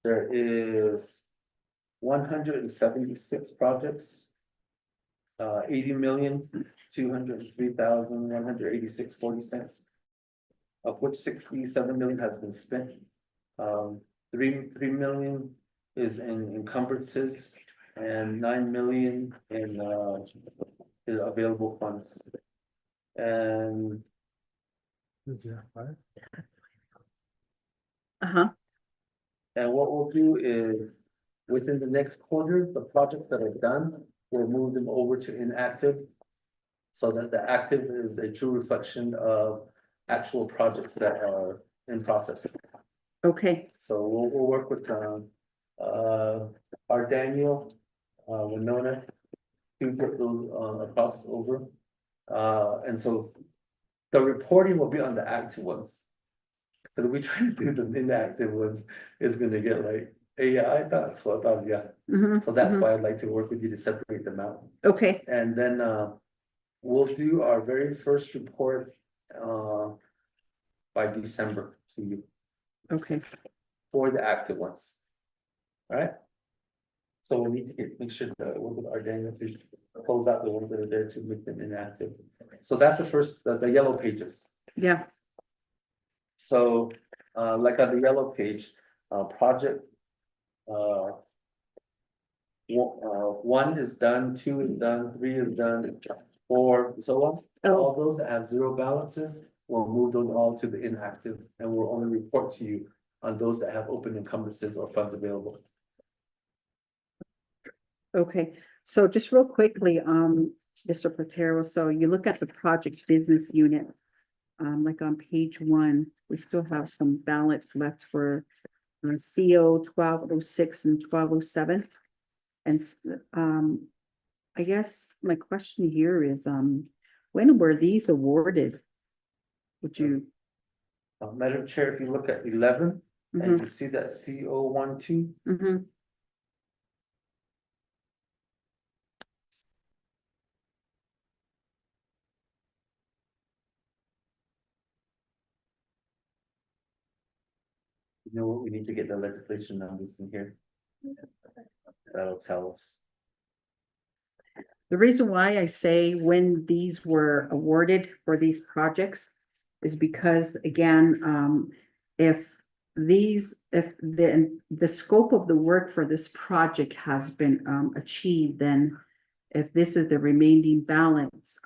Speaker 4: There is 176 projects. 80,203,186.40. Of which 67 million has been spent. 3 million is in encumbrances and 9 million in is available funds. And
Speaker 1: Is there five?
Speaker 2: Uh-huh,
Speaker 4: And what we'll do is, within the next quarter, the projects that are done, we'll move them over to inactive. So that the active is a true reflection of actual projects that are in process.
Speaker 2: okay,
Speaker 4: So we'll work with, our Daniel, Winona. To get those, process over. And so the reporting will be on the active ones. Cause if we try to do the inactive ones, it's gonna get like AI, that's what I thought, yeah.
Speaker 2: mhm,
Speaker 4: So that's
Speaker 2: mhm.
Speaker 4: why I'd like to work with you to separate them out.
Speaker 2: Okay,
Speaker 4: And then, we'll do our very first report, by December to you
Speaker 2: okay,
Speaker 4: for the active ones. Alright? So we need to make sure that work with our Daniel to close out the ones that are there to make them inactive. So that's the first, the yellow pages.
Speaker 2: yeah,
Speaker 4: So, like on the yellow page, project. One is done, 2 is done, 3 is done, 4, so on.
Speaker 2: Oh.
Speaker 4: All those that have 0 balances, we'll move those all to the inactive, and we'll only report to you on those that have open encumbrances or funds available.
Speaker 2: okay. So just real quickly, Mr. Platero, so you look at the project business unit. Like on page 1, we still have some balance left for CO 1206 and 1207. And I guess my question here is, when were these awarded? Would you?
Speaker 4: Madam Chair, if you look at 11, and
Speaker 2: Mhm,
Speaker 4: you see that CO12,
Speaker 2: mhm.
Speaker 4: you know what, we need to get the legislation numbers in here. That'll tell us.
Speaker 2: The reason why I say when these were awarded for these projects is because, again, if the scope of the work for this project has been achieved, then if this is the remaining balance,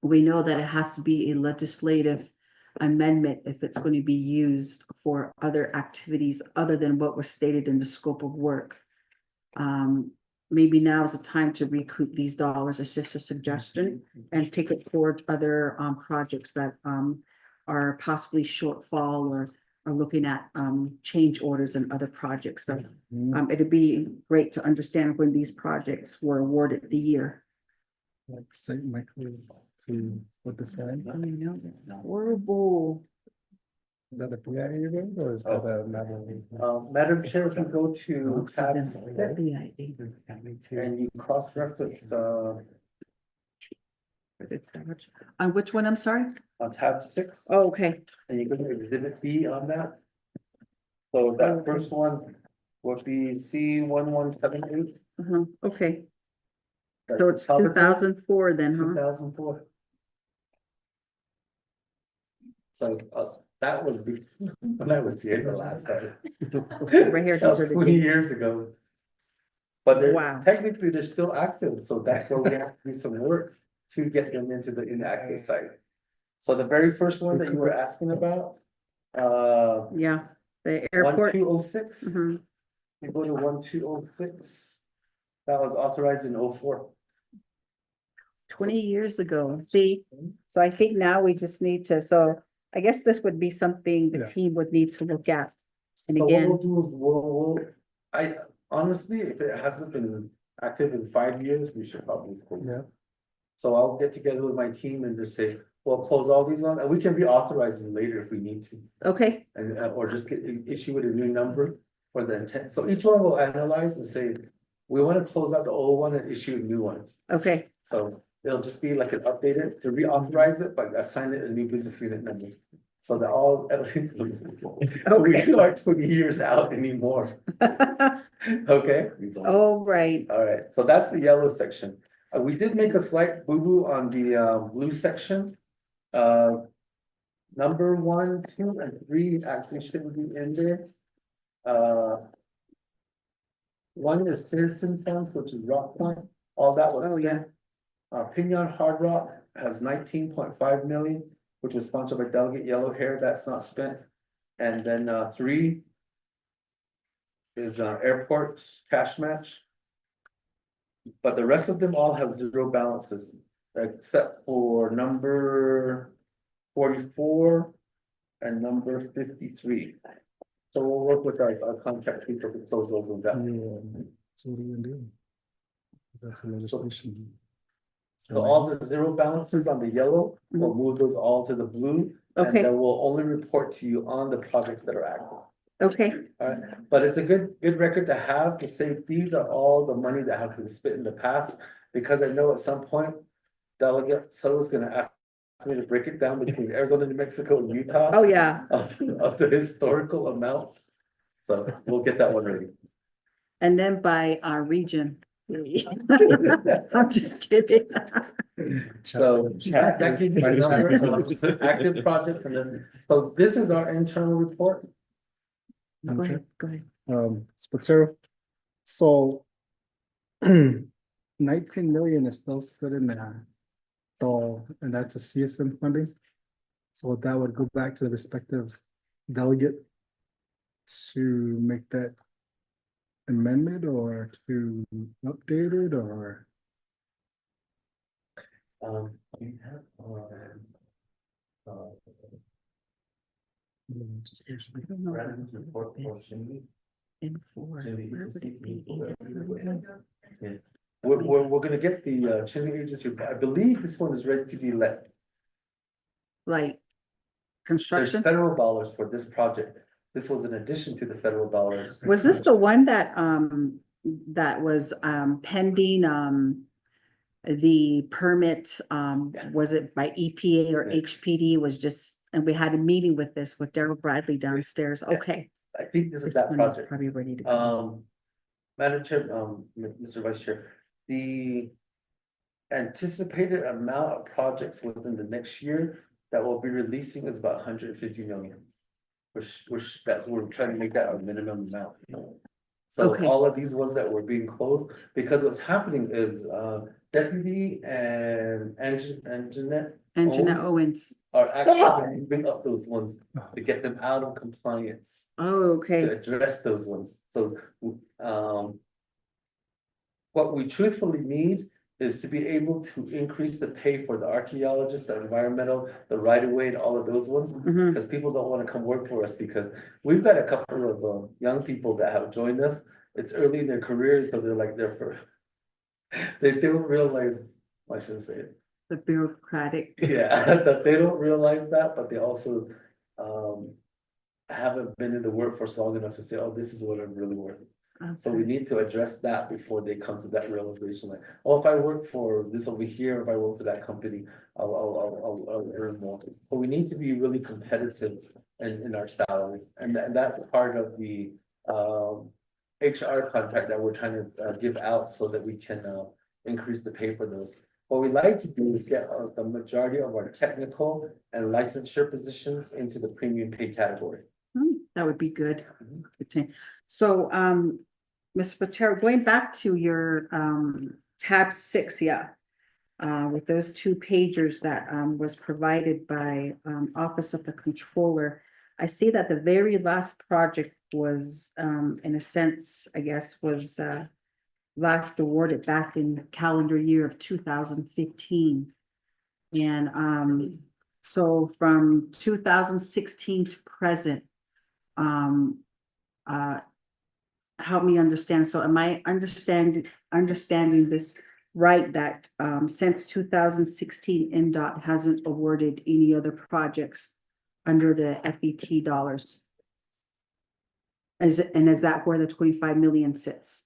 Speaker 2: we know that it has to be a legislative amendment if it's going to be used for other activities other than what was stated in the scope of work. Maybe now is the time to recoup these dollars. It's just a suggestion and take it towards other projects that are possibly shortfall or are looking at change orders and other projects. So it'd be great to understand when these projects were awarded the year.
Speaker 1: Like St. Michael's to what the flag?
Speaker 2: I know, that's horrible.
Speaker 1: Is that a PIA road or is that a Navajo?
Speaker 4: Madam Chair, if you go to tab
Speaker 2: That's
Speaker 4: 6
Speaker 2: the idea.
Speaker 4: and you cross-reference,
Speaker 2: On which one, I'm sorry?
Speaker 4: on tab 6,
Speaker 2: Oh, okay,
Speaker 4: and you go to exhibit B on that. So that first one would be C1178.
Speaker 2: okay. So it's 2004 then, huh?
Speaker 4: 2004. So, that was when I was here the last time.
Speaker 2: Right here,
Speaker 4: That was
Speaker 2: those are the
Speaker 4: 20
Speaker 2: dates.
Speaker 4: years ago. But they're,
Speaker 2: Wow.
Speaker 4: technically, they're still active, so that's where we have to do some work to get them into the inactive site. So the very first one that you were asking about,
Speaker 2: Yeah, the airport.
Speaker 4: 1206,
Speaker 2: Mhm.
Speaker 4: you go to 1206. That was authorized in 04.
Speaker 2: 20 years ago. See, so I think now we just need to, so I guess this would be something the
Speaker 1: Yeah.
Speaker 2: team would need to look at. And
Speaker 4: So what we'll
Speaker 2: again,
Speaker 4: do is I honestly, if it hasn't been active in 5 years, we should probably close it.
Speaker 1: Yeah.
Speaker 4: So I'll get together with my team and just say, we'll close all these ones, and we can reauthorize them later if we need to.
Speaker 2: Okay,
Speaker 4: And, or just issue with a new number for the intent. So each one will analyze and say, we want to close out the old one and issue a new one.
Speaker 2: okay,
Speaker 4: So it'll just be like an updated to reauthorize it, but assign it a new business unit number. So that all, we aren't 20 years out anymore. Okay?
Speaker 2: all right,
Speaker 4: All right, so that's the yellow section. We did make a slight boo-boo on the blue section. Number 1, 2, and 3 actually shouldn't be in there. One is citizen funds, which is Rock Point, all that was
Speaker 2: Oh, yeah.
Speaker 4: spent. Pinion Hard Rock has 19.5 million, which was sponsored by Delegate Yellow Hair, that's not spent. And then 3 is airport cash match. But the rest of them all have 0 balances, except for number 44 and number 53. So we'll work with our contract people to close those ones out.
Speaker 1: Yeah, so what are you gonna do? That's a legislation.
Speaker 4: So all the 0 balances on the yellow, we'll move those all to the blue. And
Speaker 2: Okay.
Speaker 4: then we'll only report to you on the projects that are active.
Speaker 2: okay,
Speaker 4: Alright, but it's a good record to have, to say these are all the money that have been spent in the past. Because I know at some point, Delegate Soto's gonna ask me to break it down between Arizona, New Mexico, and Utah.
Speaker 2: oh, yeah,
Speaker 4: Of the historical amounts. So we'll get that one ready.
Speaker 2: and then by our region. I'm just kidding.
Speaker 4: So that gives you a number of active projects, and then, so this is our internal report.
Speaker 2: Go ahead, go ahead.
Speaker 1: Spatero. So 19 million is still sitting there. So, and that's a CSM funding. So that would go back to the respective delegate to make that amendment or to update it or.
Speaker 4: We have,
Speaker 2: I don't know.
Speaker 4: Brandon's report for Cindy.
Speaker 2: In 4, where would it be?
Speaker 4: We're gonna get the Chinle agency, I believe this one is ready to be let.
Speaker 2: Like
Speaker 4: There's
Speaker 2: construction?
Speaker 4: federal dollars for this project. This was in addition to the federal dollars.
Speaker 2: Was this the one that, that was, pending, the permit, was it by EPA or
Speaker 4: Yeah.
Speaker 2: HPD was just, and we had a meeting with this with Daryl Bradley downstairs,
Speaker 4: Yeah.
Speaker 2: okay.
Speaker 4: I think this is
Speaker 2: This
Speaker 4: that
Speaker 2: one is
Speaker 4: project.
Speaker 2: probably ready to go.
Speaker 4: Madam Chair, Mr. Vice Chair, the anticipated amount of projects within the next year that we'll be releasing is about 150 million. Which that's, we're trying to make that our minimum amount. So
Speaker 2: Okay.
Speaker 4: all of these ones that were being closed, because what's happening is, Deputy and Jeanette
Speaker 2: And Jeanette
Speaker 4: Owens
Speaker 2: Owens,
Speaker 4: are actually moving up those ones to get them out of compliance.
Speaker 2: oh, okay,
Speaker 4: To address those ones, so, what we truthfully need is to be able to increase the pay for the archaeologists, the environmental, the right of way, and all of those ones.
Speaker 2: mhm,
Speaker 4: Because people don't wanna come work for us, because we've got a couple of, young people that have joined us, it's early in their careers, so they're like, they're for. They don't realize, I shouldn't say it.
Speaker 2: the bureaucratic,
Speaker 4: Yeah, that they don't realize that, but they also, haven't been in the workforce long enough to say, oh, this is what I'm really worth. So we
Speaker 2: okay.
Speaker 4: need to address that before they come to that realization, like, oh, if I work for this over here, if I work for that company, I'll earn more. So we need to be really competitive in our salary, and that's part of the, HR contract that we're trying to, give out so that we can, increase the pay for those. What we like to do is get the majority of our technical and licensure positions into the premium pay category.
Speaker 2: That would be good. So, Ms. Patero, going back to your, tab 6, yeah. With those 2 pagers that, was provided by, Office of the Controller. I see that the very last project was, in a sense, I guess, was, last awarded back in calendar year of 2015. And, so from 2016 to present, help me understand. So am I understanding this right that, since 2016, NDOT hasn't awarded any other projects under the FET dollars. Is that where the 25 million sits?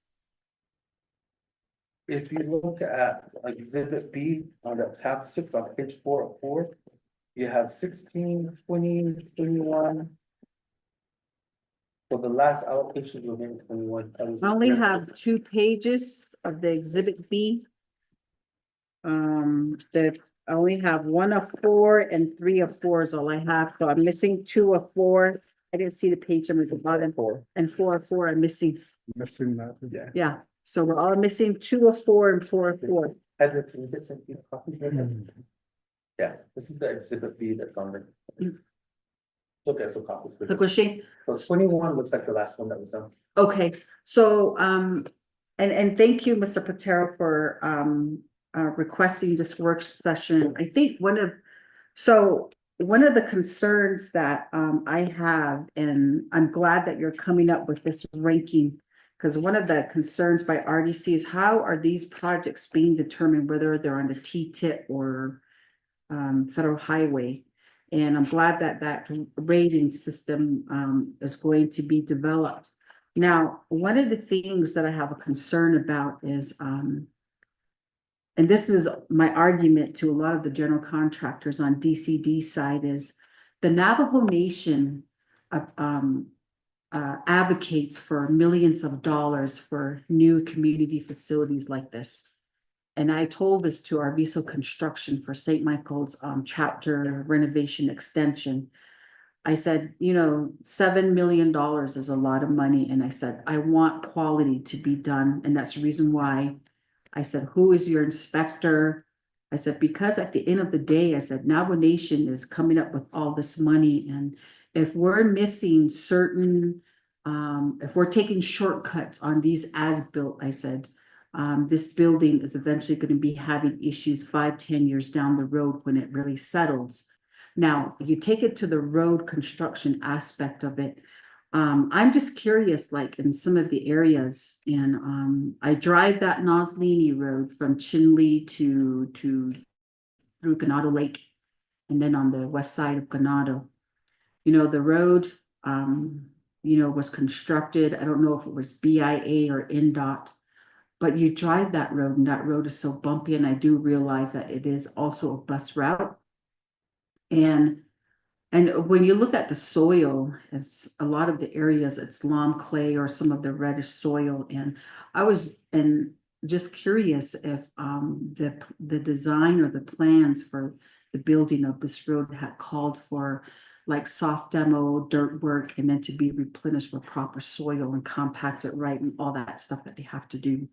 Speaker 4: If you look at exhibit B on the tab 6 on page 404, you have 16, 20, 21. So the last allocation was in 21. That was-
Speaker 2: I only have 2 pages of the exhibit B. I only have 1 of 4 and 3 of 4 is all I have, so I'm missing 2 of 4. I didn't see the page numbers at the bottom,
Speaker 4: 4.
Speaker 2: and 4 of 4 I'm missing.
Speaker 1: Missing that.
Speaker 4: Yeah.
Speaker 2: Yeah, so we're all missing 2 of 4 and 4 of 4.
Speaker 4: Heather, can you get some copies of that? Yeah, this is the exhibit B that's on the.
Speaker 2: Mm.
Speaker 4: Look at some copies. for
Speaker 2: Look,
Speaker 4: this.
Speaker 2: Christine.
Speaker 4: So 21 looks like the last one that was done.
Speaker 2: Okay, so, and thank you, Mr. Patero, for, requesting this work session. I think one of the concerns that, I have, and I'm glad that you're coming up with this ranking. Because one of the concerns by RDC is how are these projects being determined, whether they're on the T-tip or, federal highway? And I'm glad that that rating system, is going to be developed. Now, one of the things that I have a concern about is, and this is my argument to a lot of the general contractors on DCD side, is the Navajo Nation advocates for millions of dollars for new community facilities like this. And I told this to Arviso Construction for St. Michael's chapter renovation extension. I said, $7 million is a lot of money. And I said, I want quality to be done. And that's the reason why I said, who is your inspector? I said, because at the end of the day, I said, Navajo Nation is coming up with all this money. And if we're missing certain, if we're taking shortcuts on these as-built, I said, this building is eventually going to be having issues 5-10 years down the road when it really settles. Now, you take it to the road construction aspect of it. I'm just curious, like in some of the areas, and I drive that Noslini Road from Chinle to through Ganado Lake, and then on the west side of Ganado. The road, was constructed. I don't know if it was BIA or NDOT. But you drive that road and that road is so bumpy, and I do realize that it is also a bus route. And when you look at the soil, it's a lot of the areas, it's loam clay or some of the reddish soil. And I was just curious if the design or the plans for the building of this road had called for like soft demo, dirt work, and then to be replenished with proper soil and compact it right and all that stuff that they have to do.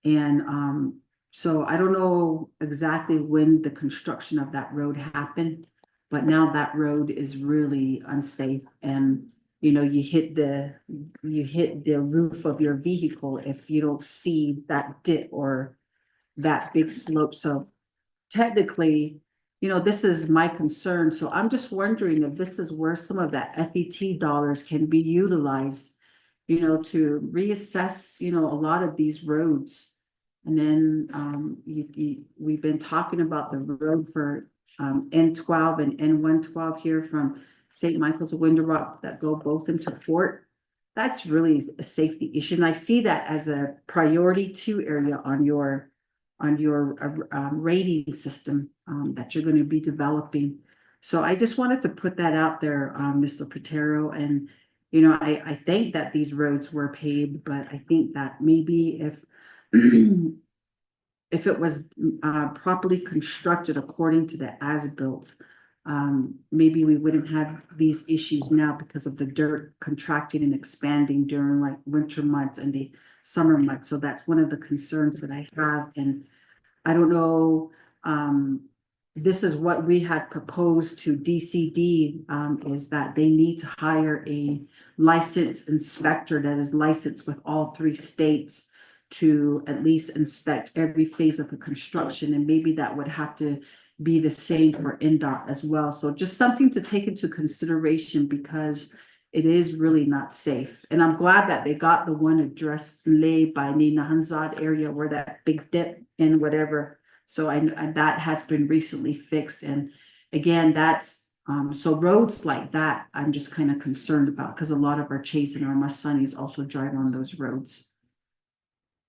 Speaker 2: And so I don't know exactly when the construction of that road happened, but now that road is really unsafe. And you hit the roof of your vehicle if you don't see that dip or that big slope. So technically, this is my concern. So I'm just wondering if this is where some of that FET dollars can be utilized, to reassess, a lot of these roads. And then we've been talking about the road for N12 and N112 here from St. Michael's to Window Rock that go both into Fort. That's really a safety issue. And I see that as a priority 2 area on your rating system that you're going to be developing. So I just wanted to put that out there, Mr. Patero. And, I think that these roads were paved, but I think that maybe if it was properly constructed according to the as-built, maybe we wouldn't have these issues now because of the dirt contracting and expanding during like winter months and the summer months. So that's one of the concerns that I have. And I don't know, this is what we had proposed to DCD, is that they need to hire a licensed inspector that is licensed with all 3 states to at least inspect every phase of the construction. And maybe that would have to be the same for NDOT as well. So just something to take into consideration, because it is really not safe. And I'm glad that they got the one addressed laid by Nina Hanzad area where that big dip and whatever. So that has been recently fixed. And again, that's, so roads like that, I'm just kind of concerned about because a lot of our Chase and our Masanis also drive on those roads.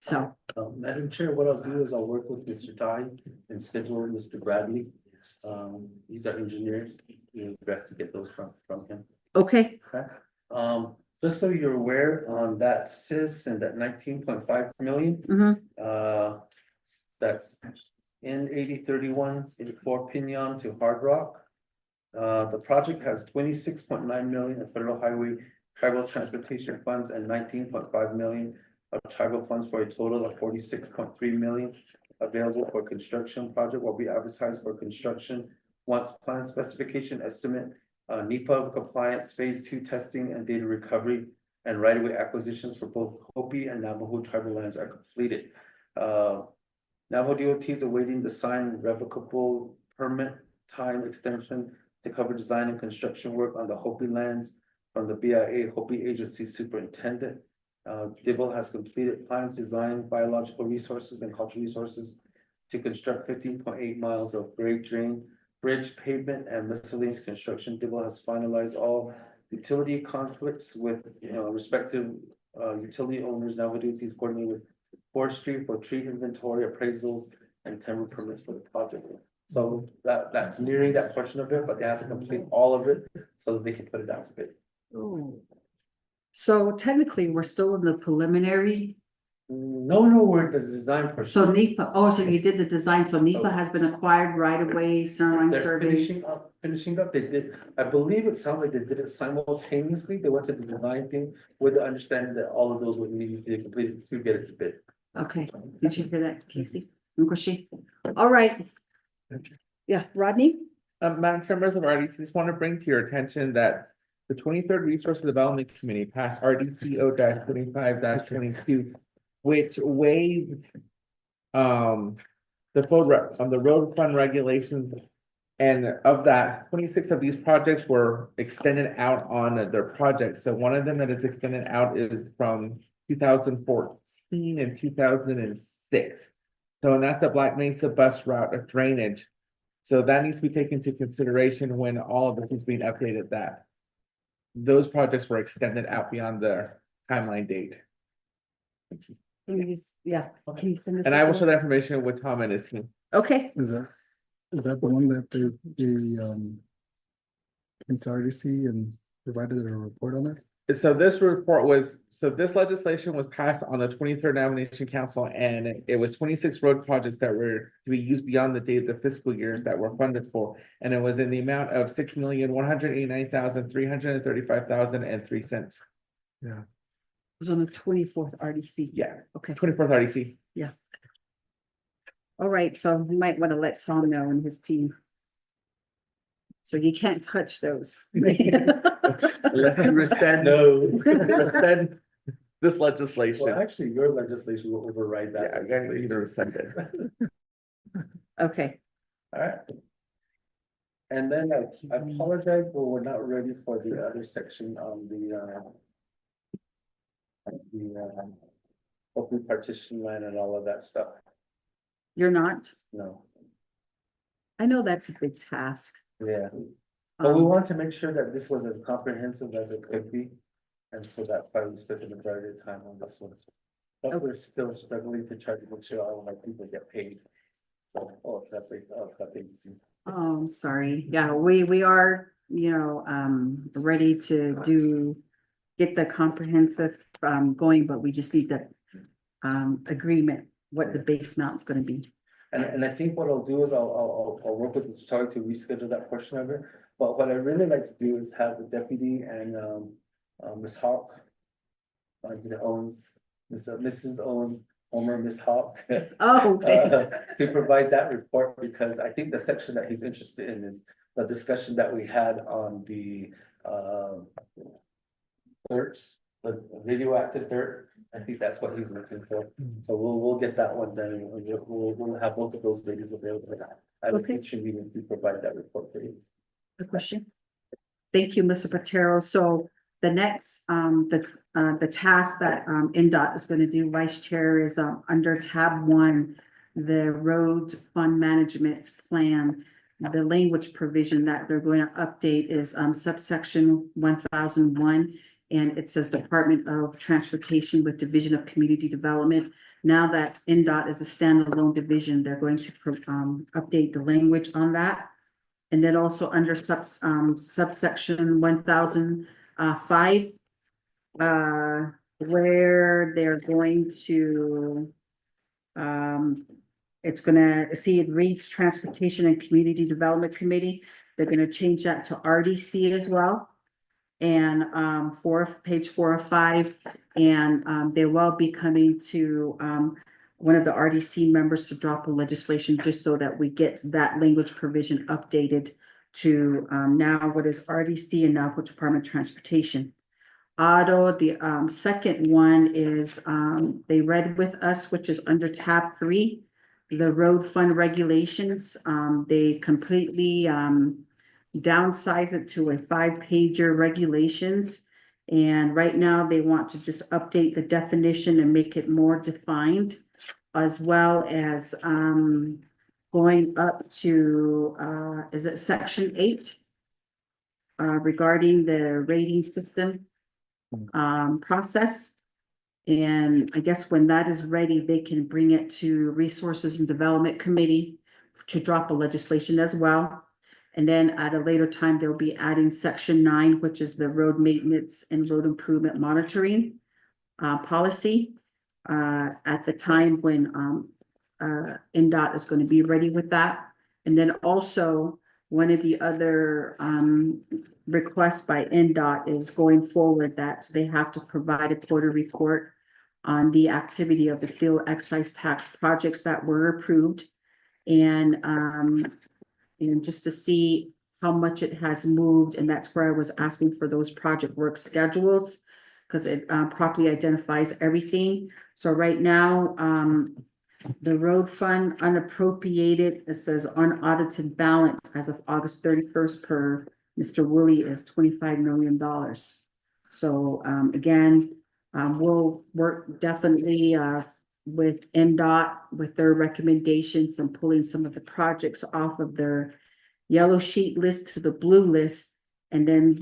Speaker 2: So,
Speaker 4: Madam Chair, what I'll do is I'll work with Mr. Ty and schedule Mr. Bradley. These are engineers, best to get those from him.
Speaker 2: okay,
Speaker 4: Just so you're aware on that CIS and that 19.5 million,
Speaker 2: mhm,
Speaker 4: that's in 8031, 84 Pinion to Hard Rock. The project has 26.9 million of federal highway tribal transportation funds and 19.5 million of tribal funds for a total of 46.3 million available for construction. Project will be advertised for construction once plan specification estimate, NEPA compliance, phase 2 testing and data recovery and right-of-way acquisitions for both Hopi and Navajo tribal lands are completed. Navajo DOT is awaiting the signed revocable permit time extension to cover design and construction work on the Hopi lands from the BIA Hopi Agency Superintendent. Dibble has completed plans, design, biological resources and cultural resources to construct 15.8 miles of grade drain, bridge, pavement, and miscellaneous construction. Dibble has finalized all utility conflicts with respective utility owners. Navajo DOT is coordinating with forestry for tree inventory, appraisals, and timber permits for the project. So that's nearing that portion of it, but they have to complete all of it so that they can put it out to bid.
Speaker 2: oh. So technically, we're still in the preliminary,
Speaker 4: No, we're at the design portion.
Speaker 2: so NEPA, oh, so you did the design, so NEPA has been acquired right away, Sunline
Speaker 4: They're
Speaker 2: surveys.
Speaker 4: finishing up. They did, I believe it sounds like they did it simultaneously. They went to the design thing with the understanding that all of those would need to be completed to get it to bid.
Speaker 2: Okay, did you hear that, Casey? Nkoshi? All right. Yeah, Rodney?
Speaker 3: Madam Chair, members of RDC, just want to bring to your attention that the 23rd Resource Development Committee passed RDCO 25-22, which waived the road fund regulations. And of that, 26 of these projects were extended out on their projects. So one of them that is extended out is from 2014 and 2006. So, and that's the Black Mesa bus route of drainage. So that needs to be taken into consideration when all of this is being updated, that those projects were extended out beyond their timeline date.
Speaker 2: Yeah, can you send this?
Speaker 3: And I will share that information with Tom and his team.
Speaker 2: Okay,
Speaker 1: Is that the one that they came to RDC and provided a report on it?
Speaker 3: So this report was, so this legislation was passed on the 23rd Nomination Council, and it was 26 road projects that were to be used beyond the date of the fiscal years that were funded for. And it was in the amount of $6,189,335,003.
Speaker 1: Yeah.
Speaker 2: it was on the 24th RDC.
Speaker 3: Yeah,
Speaker 2: Okay,
Speaker 3: 24th RDC.
Speaker 2: all right, so we might want to let Tom know and his team. So he can't touch those.
Speaker 3: Unless you rescind, rescind this legislation.
Speaker 4: Well, actually, your legislation will override
Speaker 3: Yeah,
Speaker 4: that.
Speaker 3: I gotta either rescind it.
Speaker 2: Okay,
Speaker 4: All right. And then I apologize, but we're not ready for the other section on the open partition line and all of that stuff.
Speaker 2: you're not?
Speaker 4: No,
Speaker 2: I know that's a big task.
Speaker 4: yeah, but we
Speaker 2: Um,
Speaker 4: want to make sure that this was as comprehensive as it could be. And so that's why we spent the majority of the time on this one. But we're still struggling to try to make sure all of our people get paid. So, that big.
Speaker 2: Oh, I'm sorry. Yeah, we are, ready to get the comprehensive going, but we just need the agreement, what the base amount's gonna be.
Speaker 4: And I think what I'll do is I'll work with Mr. Charlie to reschedule that portion of it. But what I really like to do is have the deputy and Ms. Hawk. Mrs. Owens, former Ms. Hawk.
Speaker 2: Oh, okay.
Speaker 4: To provide that report, because I think the section that he's interested in is the discussion that we had on the dirt, the radioactive dirt. I think that's what he's looking for. So we'll get that one done, and we'll have both of those ladies available. I will
Speaker 2: Okay.
Speaker 4: get you meeting to provide that report for you.
Speaker 2: A question? Thank you, Mr. Patero. So The next, the task that, NDOT is gonna do, Vice Chair, is, under tab 1, the road fund management plan. The language provision that they're going to update is, subsection 1001. And it says Department of Transportation with Division of Community Development. Now that NDOT is a standalone division, they're going to, update the language on that. And then also under subsection 1005, where they're going to, it's gonna, see, it reads Transportation and Community Development Committee. They're gonna change that to RDC as well. And, page 4 of 5, and, they will be coming to, one of the RDC members to drop a legislation just so that we get that language provision updated to, now what is RDC and Navajo Department of Transportation. Auto, the, second one is, they read with us, which is under tab 3, the road fund regulations. They completely, downsize it to a 5-pager regulations. And right now they want to just update the definition and make it more defined, as well as, going up to, is it section 8? Regarding the rating system, process. And I guess when that is ready, they can bring it to Resources and Development Committee to drop a legislation as well. And then at a later time, they'll be adding section 9, which is the road maintenance and road improvement monitoring, policy, at the time when, NDOT is going to be ready with that. And then also one of the other, requests by NDOT is going forward that they have to provide a quarter report on the activity of the field excise tax projects that were approved. And just to see how much it has moved, and that's where I was asking for those project work schedules, because it, properly identifies everything. So right now, the road fund unappropriated, it says unaudited balance as of August 31st per Mr. Woolley is $25 million. So, again, we'll work definitely, with NDOT with their recommendations and pulling some of the projects off of their yellow sheet list to the blue list, and then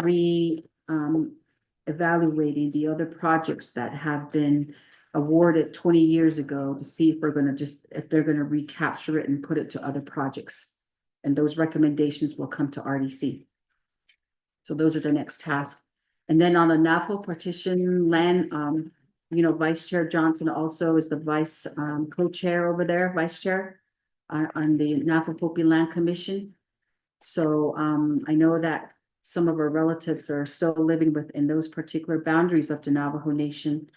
Speaker 2: evaluating the other projects that have been awarded 20 years ago to see if we're gonna if they're gonna recapture it and put it to other projects. And those recommendations will come to RDC. So those are the next tasks. And then on the Navajo partition land, Vice Chair Johnson also is the vice, co-chair over there, vice chair, on the Navajo Hopi Land Commission. So, I know that some of our relatives are still living within those particular boundaries of the Navajo Nation.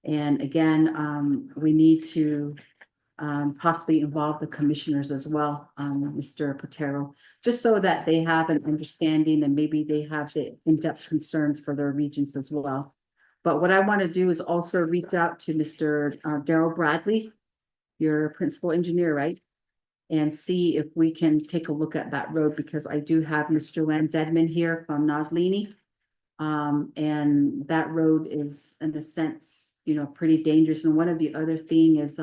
Speaker 2: And again, we need to, possibly involve the commissioners as well, Mr. Patero, just so that they have an understanding and maybe they have the in-depth concerns for their regions as well. But what I want to do is also reach out to Mr. Daryl Bradley, your principal engineer, right? And see if we can take a look at that road, because I do have Miss Joanne Dedman here from Noslini. And that road is, in a sense, pretty dangerous. And one of the other thing is,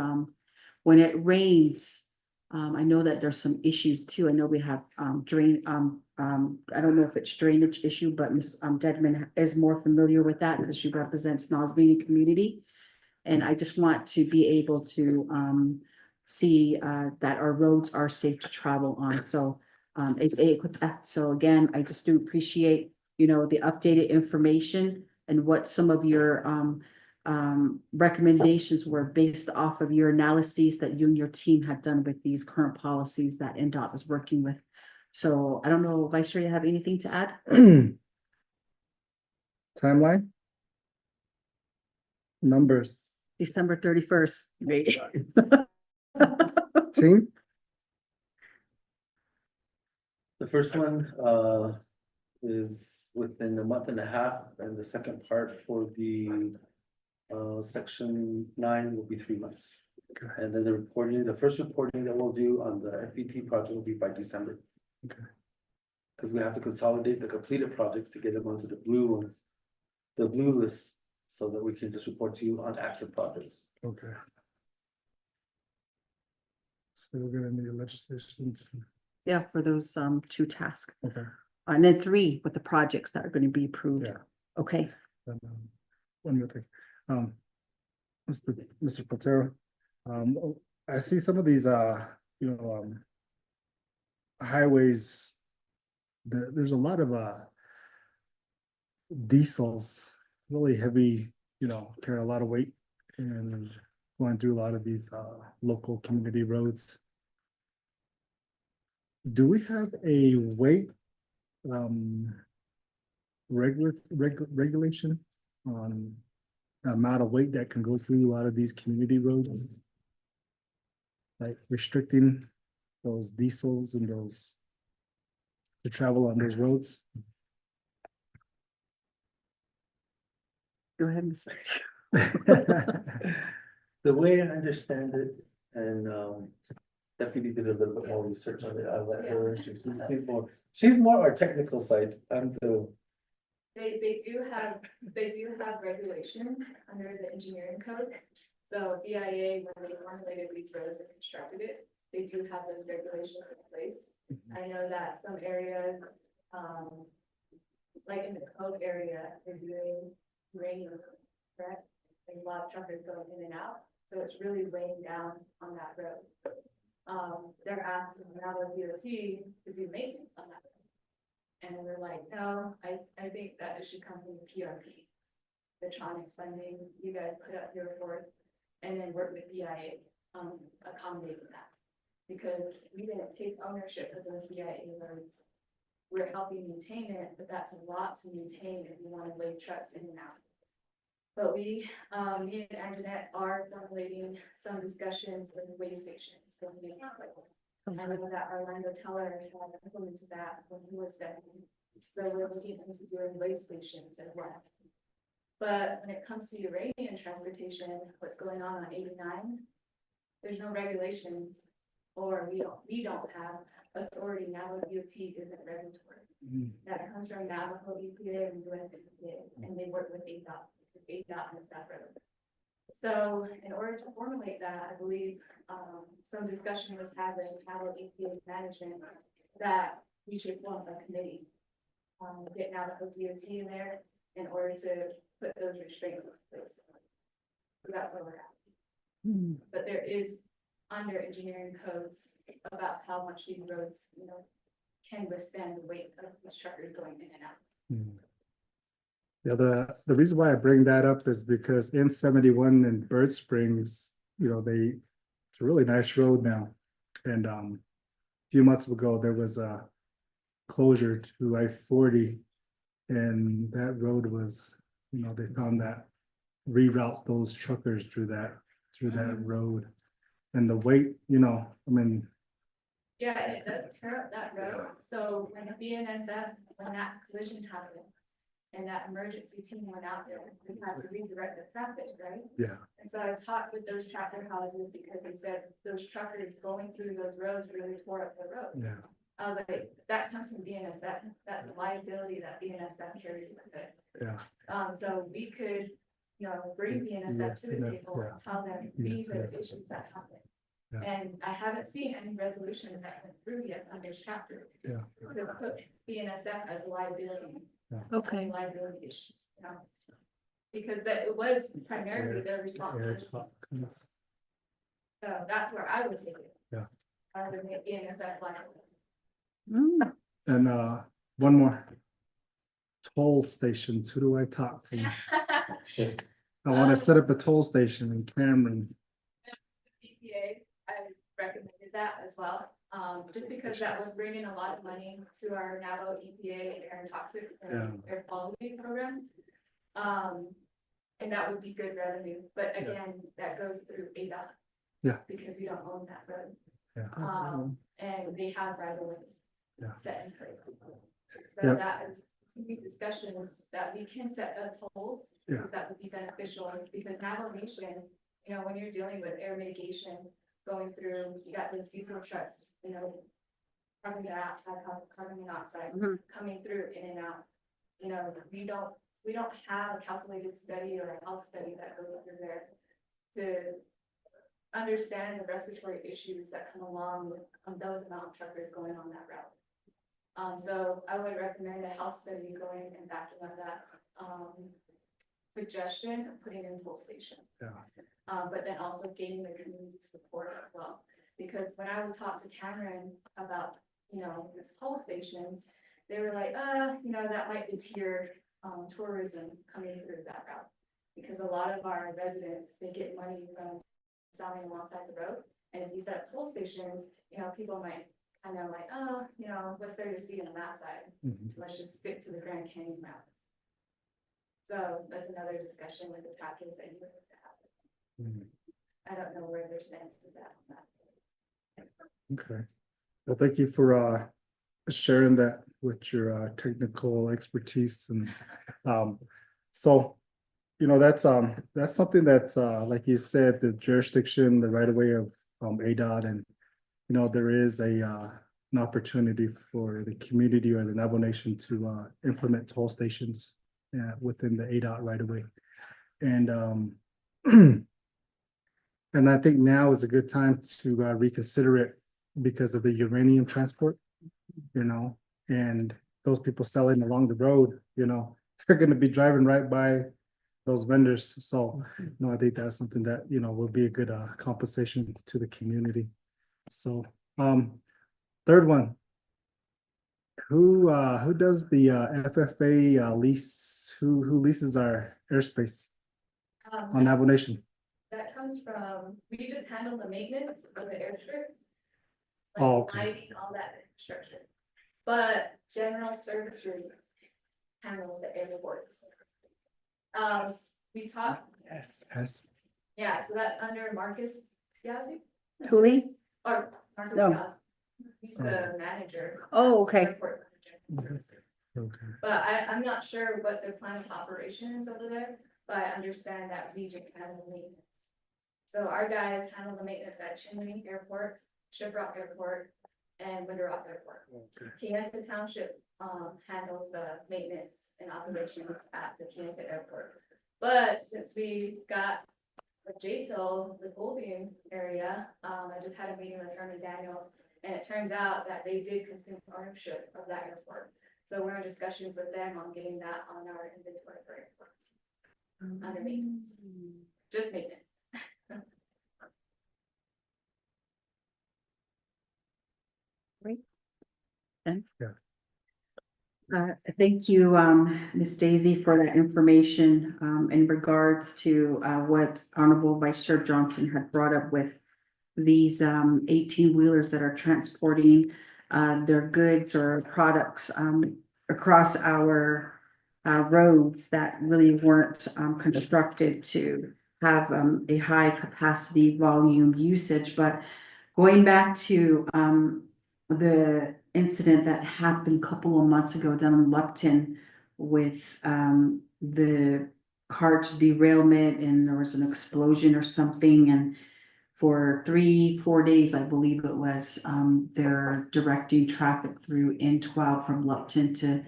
Speaker 2: when it rains, I know that there's some issues too. I know we have, I don't know if it's drainage issue, but Ms. Dedman is more familiar with that because she represents Noslini community. And I just want to be able to, see, that our roads are safe to travel on. So, so again, I just do appreciate, the updated information and what some of your, recommendations were based off of your analyses that you and your team had done with these current policies that NDOT was working with. So I don't know, Vice Chair, you have anything to add?
Speaker 1: Timeline? Numbers.
Speaker 2: December 31st.
Speaker 1: Team?
Speaker 4: The first one, is within a month and a half, and the second part for the, section 9 will be 3 months.
Speaker 1: Okay.
Speaker 4: And then the first reporting that we'll do on the FET project will be by December.
Speaker 1: Okay.
Speaker 4: Because we have to consolidate the completed projects to get them onto the blue ones. the blue list so that we can just report to you on active projects.
Speaker 1: Okay. So we're gonna need legislation.
Speaker 2: Yeah, for those two tasks.
Speaker 1: Okay,
Speaker 2: And then 3 with the projects that are going to be approved.
Speaker 1: yeah.
Speaker 2: Okay.
Speaker 1: Then, one more thing, Mr. Patero, I see some of these, highways. There's a lot of, diesels, really heavy, carry a lot of weight and going through a lot of these, local community roads. Do we have a weight, regulation on the amount of weight that can go through a lot of these community roads? Like restricting those diesels and those to travel on those roads?
Speaker 2: Go ahead, Mr.
Speaker 4: The way I understand it, and Deputy did a little bit more research on it, I'll let her, she's more our technical side, I'm the.
Speaker 5: They do have regulations under the engineering code. So BIA, when they formulated these roads and constructed it, they do have those regulations in place. I know that some areas, like in the Cove area, they're doing uranium, correct? And a lot of truckers going in and out, so it's really weighing down on that road. They're asking Navajo DOT to do maintenance on that road. And we're like, no, I think that it should come from the PRP. The Tronics funding, you guys put up your report and then work with BIA, accommodating that. Because we didn't take ownership of those BIA roads. We're helping maintain it, but that's a lot to maintain if you want to load trucks in and out. But we, me and Anjanette are formulating some discussions with the way stations going to take place. I know that Orlando Teller had implemented that when he was there. So we're looking into doing way stations as well. But when it comes to uranium transportation, what's going on 89, there's no regulations, or we don't have authority. Navajo DOT isn't regulatory. That comes from Navajo EPA and US EPA, and they work with ADOT. ADOT and that road. So in order to formulate that, I believe some discussion was had with Navajo EPA management that we should form a committee. Get Navajo DOT in there in order to put those restraints in place. So that's where we're at. But there is under engineering codes about how much these roads, can withstand the weight of these truckers going in and out.
Speaker 1: Yeah, the reason why I bring that up is because in 71 in Bird Springs, it's a really nice road now. And a few months ago, there was a closure to I-40. And that road was, they found that reroute those truckers through that road. And the weight,
Speaker 5: Yeah, and it does tear up that road. So when BNSF, when that collision happened, and that emergency team went out there, we had to redirect the traffic, right?
Speaker 1: yeah,
Speaker 5: And so I talked with those tractor houses because they said those truckers going through those roads really tore up the road.
Speaker 1: yeah,
Speaker 5: I was like, that comes from BNSF, that's the liability that BNSF carries with it.
Speaker 1: yeah.
Speaker 5: So we could, bring BNSF
Speaker 1: Yes,
Speaker 5: to the
Speaker 1: yeah,
Speaker 5: table and tell them, these
Speaker 1: Yes,
Speaker 5: are the
Speaker 1: yeah.
Speaker 5: issues that happen.
Speaker 1: Yeah.
Speaker 5: And I haven't seen any resolutions that went through yet on this chapter
Speaker 1: Yeah.
Speaker 5: to put BNSF as a liability.
Speaker 2: Okay.
Speaker 5: Liability issue, because it was primarily their responsibility. So that's where I would take it.
Speaker 1: Yeah.
Speaker 5: I would make BNSF liable.
Speaker 1: And one more. Toll stations, who do I talk to? I want to set up a toll station in Cameron.
Speaker 5: EPA, I recommended that as well, just because that was bringing a lot of money to our Navajo EPA air and toxics and air quality program. And that would be good revenue, but again, that goes through ADOT.
Speaker 1: Yeah.
Speaker 5: Because we don't own that road,
Speaker 1: Yeah.
Speaker 5: and they have right of ways.
Speaker 1: Yeah.
Speaker 5: Set in place. So
Speaker 1: Yeah.
Speaker 5: that is to be discussions that we can set up tolls.
Speaker 1: Yeah.
Speaker 5: Because that would be beneficial, because Navajo Nation, when you're dealing with air mitigation, going through, you got those diesel trucks, carbon dioxide, carbon monoxide
Speaker 2: Mhm.
Speaker 5: coming through in and out. We don't we don't have a calculated study or a health study that goes under there to understand the respiratory issues that come along with those amount of truckers going on that route. So I would recommend a health study going and backing up that, suggestion of putting in toll stations.
Speaker 1: Yeah.
Speaker 5: But then also gaining the community support as well. Because when I would talk to Cameron about, this toll stations, they were like, that might deter, tourism coming through that route. Because a lot of our residents, they get money from selling alongside the road. And if you set up toll stations, people might kind of like, what's there to see on that side?
Speaker 1: Mhm.
Speaker 5: Let's just stick to the Grand Canyon route. So that's another discussion with the chapters that you would have to have.
Speaker 1: Mhm.
Speaker 5: I don't know where their stance is at on that.
Speaker 1: Okay. Well, thank you for sharing that with your technical expertise and so that's something that's like you said, the jurisdiction, the right of way of ADOT, and there is an opportunity for the community or the Navajo Nation to implement toll stations within the ADOT right of way. And and I think now is a good time to reconsider it because of the uranium transport, and those people selling along the road, they're gonna be driving right by those vendors. So, I think that's something that, will be a good compensation to the community. So, third one. Who does the FFA lease? Who leases our airspace on Navajo Nation?
Speaker 5: That comes from, we just handle the maintenance of the airstrips.
Speaker 1: Oh,
Speaker 5: Like
Speaker 1: okay.
Speaker 5: lighting, all that infrastructure. But general services handles the airports. We talked,
Speaker 1: Yes.
Speaker 5: yeah, so that's under Marcus Yazzie,
Speaker 2: Julie?
Speaker 5: or Marcus
Speaker 2: No.
Speaker 5: Yazzie. He's the manager.
Speaker 2: Oh, okay.
Speaker 5: Airports under general services.
Speaker 1: Okay.
Speaker 5: But I'm not sure what their plan of operation is over there, but I understand that we just handle maintenance. So our guys handle the maintenance at Chinle Airport, Shiprock Airport, and Winter Rock Airport. Kayenta Township, handles the maintenance and operations at the Kayenta Airport. But since we got the JTL, the Goldings area, I just had a meeting with Herman Daniels, and it turns out that they did consume ownership of that airport. So we're in discussions with them on getting that on our inventory for airports. Under maintenance, just maintenance.
Speaker 2: Thank you, Ms. Daisy, for that information, in regards to, what Honorable Vice Chair Johnson had brought up with these, 18-wheelers that are transporting, their goods or products, across our, roads that really weren't, constructed to have, a high capacity volume usage. But going back to, the incident that happened a couple of months ago down in Lupton with the cart's derailment, and there was an explosion or something, and for 3-4 days, I believe it was, they're directing traffic through N12 from Lupton to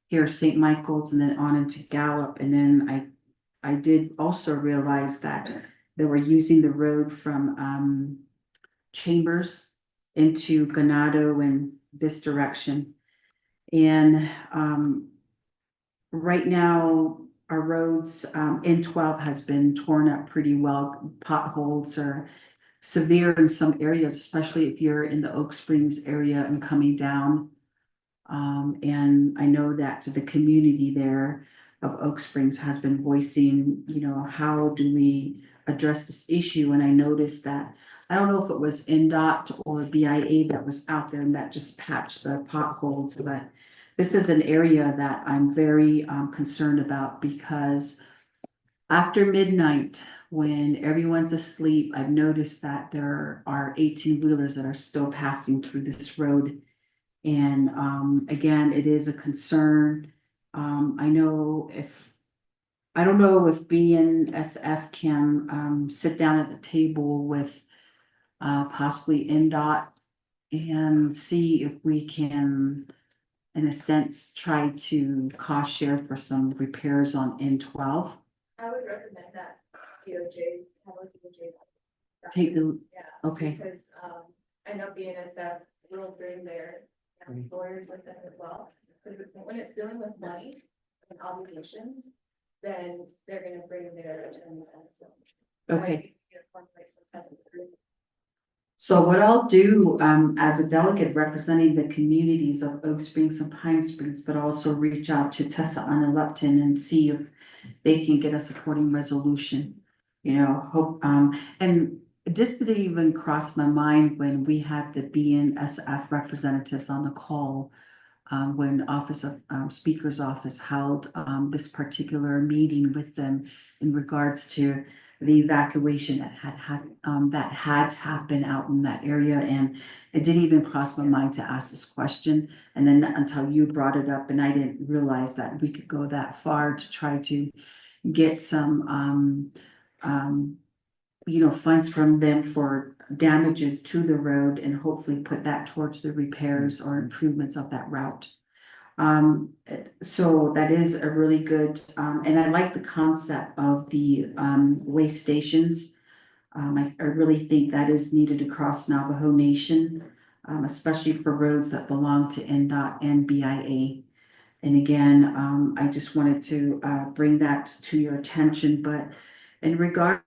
Speaker 2: here St. Michael's and then on into Gallup. And then I did also realize that they were using the road from Chambers into Ganado and this direction. And right now, our roads, N12 has been torn up pretty well. Potholes are severe in some areas, especially if you're in the Oak Springs area and coming down. And I know that the community there of Oak Springs has been voicing, how do we address this issue? And I noticed that, I don't know if it was NDOT or BIA that was out there and that just patched the potholes, but this is an area that I'm very concerned about, because after midnight, when everyone's asleep, I've noticed that there are 18-wheelers that are still passing through this road. And again, it is a concern. I don't know if BNSF can sit down at the table with possibly NDOT and see if we can in a sense, try to cost share for some repairs on N12.
Speaker 5: I would recommend that DOJ, have a DOJ.
Speaker 2: Take the,
Speaker 5: Yeah.
Speaker 2: okay.
Speaker 5: Because, I know BNSF will bring their lawyers with them as well. Because when it's dealing with money and obligations, then they're gonna bring their attorneys on as well. So I
Speaker 2: Okay.
Speaker 5: think, like some type of agreement.
Speaker 2: So what I'll do, as a delegate representing the communities of Oak Springs and Pine Springs, but also reach out to Tessa Anna Lupton and see if they can get a supporting resolution. You know, hope, and this didn't even cross my mind when we had the BNSF representatives on the call. When Office of, Speaker's Office held, this particular meeting with them in regards to the evacuation that had happened out in that area, and it didn't even cross my mind to ask this question. And then until you brought it up, and I didn't realize that we could go that far to try to get some, funds from them for damages to the road and hopefully put that towards the repairs or improvements of that route. So that is a really good, and I like the concept of the, way stations. I really think that is needed across Navajo Nation, especially for roads that belong to NDOT and BIA. And again, I just wanted to, bring that to your attention, but in regards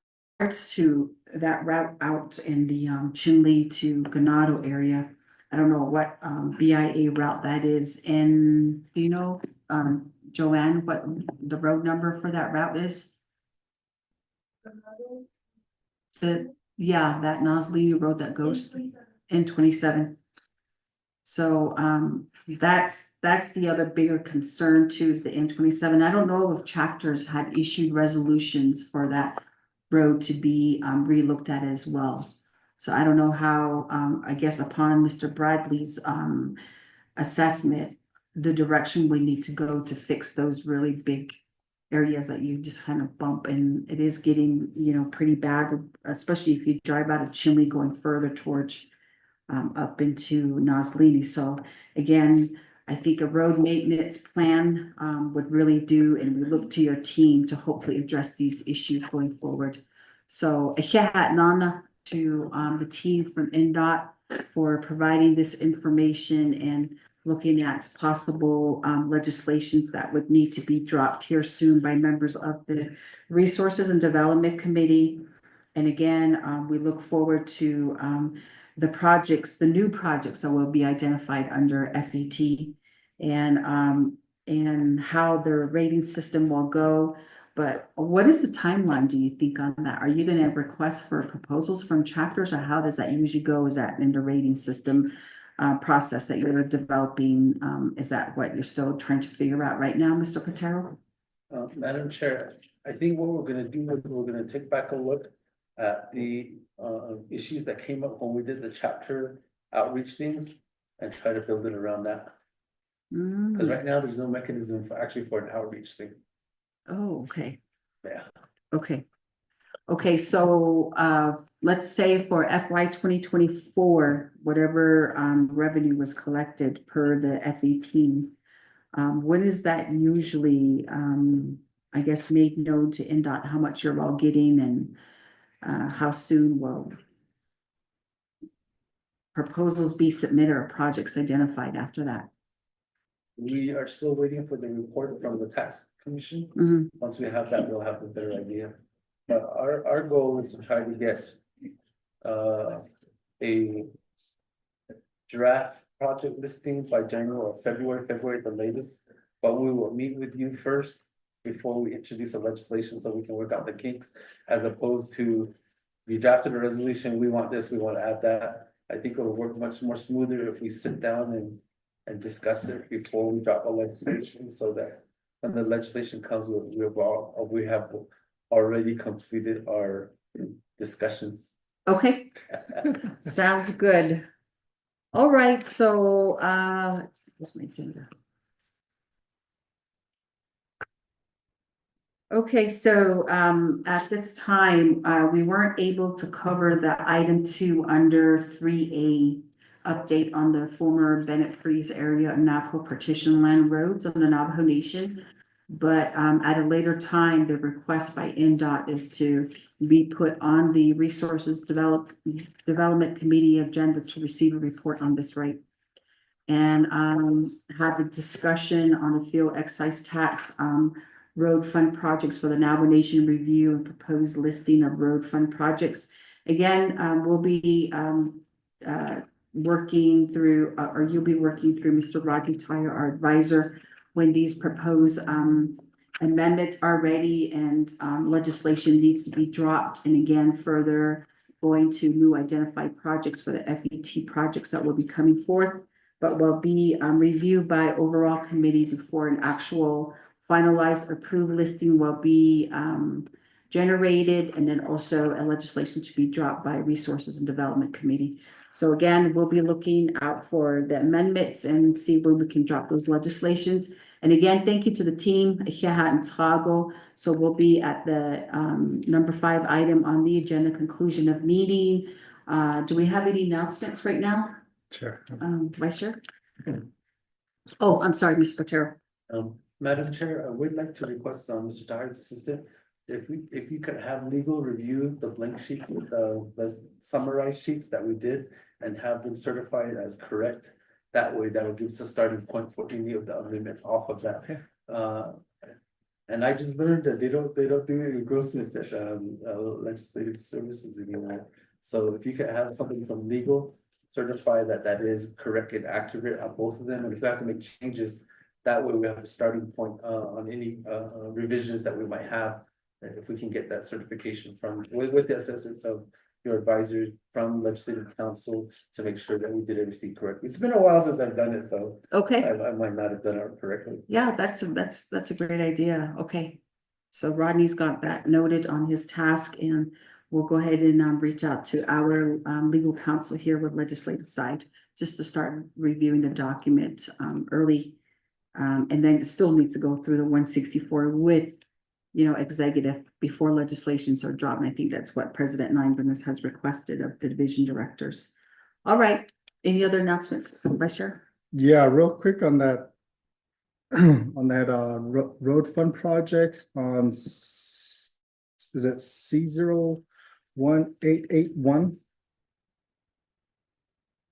Speaker 2: to that route out in the, Chinle to Ganado area, I don't know what, BIA route that is in, do you know, Joanne, what the road number for that route is? That Nosley Road that goes in 27. So, that's the other bigger concern too, is the N27. I don't know if chapters had issued resolutions for that road to be, relooked at as well. So I don't know how, I guess upon Mr. Bradley's, assessment, the direction we need to go to fix those really big areas that you just kind of bump, and it is getting, pretty bad, especially if you drive out of Chimney going further towards, up into Noslini. So again, I think a road maintenance plan, would really do, and we look to your team to hopefully address these issues going forward. So, nana to, the team from NDOT for providing this information and looking at possible, legislations that would need to be dropped here soon by members of the Resources and Development Committee. And again, we look forward to, the new projects that will be identified under FET, and how the rating system will go. But what is the timeline, do you think, on that? Are you gonna request for proposals from chapters, or how does that usually go? Is that in the rating system, process that you're developing? Is that what you're still trying to figure out right now, Mr. Patero?
Speaker 4: Madam Chair, I think what we're gonna do is we're gonna take back a look at the issues that came up when we did the chapter outreach things and try to build it around that. Because right now, there's no mechanism for an outreach thing.
Speaker 2: Oh, okay.
Speaker 4: Yeah.
Speaker 2: Okay. Okay, so, let's say for FY 2024, whatever, revenue was collected per the FET, when is that usually, I guess, made known to NDOT how much you're all getting, and, how soon will proposals be submitted or projects identified after that?
Speaker 4: We are still waiting for the report from the tax commission.
Speaker 2: Mhm.
Speaker 4: Once we have that, we'll have a better idea. But our goal is to try to get a draft project listing by January or February the latest. But we will meet with you first before we introduce the legislation, so we can work out the kinks, as opposed to we drafted a resolution, we want this, we want to add that. I think it'll work much more smoother if we sit down and discuss it before we drop a legislation, so that when the legislation comes, we have already completed our discussions.
Speaker 2: Okay, sounds good. All right, so, let's see, where's my agenda? Okay, so, at this time, we weren't able to cover the item 2 under 3A. update on the former Bennett Freeze area of Navajo partition land roads on the Navajo Nation. But at a later time, the request by NDOT is to be put on the Resources Development Committee agenda to receive a report on this rate. And had a discussion on the fuel excise tax, road fund projects for the Navajo Nation review and proposed listing of road fund projects. Again, we'll be working through, or you'll be working through Mr. Rodney Tyler, our advisor, when these proposed amendments are ready and legislation needs to be dropped. And again, further going to new identified projects for the FET projects that will be coming forth, but will be reviewed by overall committee before an actual finalized approved listing will be generated, and then also a legislation to be dropped by Resources and Development Committee. So again, we'll be looking out for the amendments and see when we can drop those legislations. And again, thank you to the team here in Tago. So we'll be at the number 5 item on the agenda, conclusion of meeting. Do we have any announcements right now?
Speaker 1: Sure.
Speaker 2: Vice Chair? Oh, I'm sorry, Mr. Patero.
Speaker 4: Madam Chair, I would like to request, Mr. Tyler's assistant, if you could have legal review the blank sheets, the summarized sheets that we did and have them certified as correct. That way, that'll give us a starting point for any of the amendments off of that.
Speaker 1: Okay.
Speaker 4: And I just learned that they don't do engrossments at legislative services anymore. So if you could have something from legal, certify that that is correct and accurate on both of them, and if we have to make changes, that way we have a starting point on any revisions that we might have. If we can get that certification from with the assistance of your advisors from legislative council to make sure that we did everything correctly. It's been a while since I've done it, so
Speaker 2: Okay.
Speaker 4: I might not have done it correctly.
Speaker 2: Yeah, that's a great idea. Okay. So Rodney's got that noted on his task, and we'll go ahead and reach out to our legal counsel here with legislative side, just to start reviewing the document early. And then it still needs to go through the 164 with, executive before legislations are dropped. And I think that's what President Nyman has requested of the division directors. All right. Any other announcements, Vice Chair?
Speaker 1: Yeah, real quick on that. On that road fund projects on is it C01881?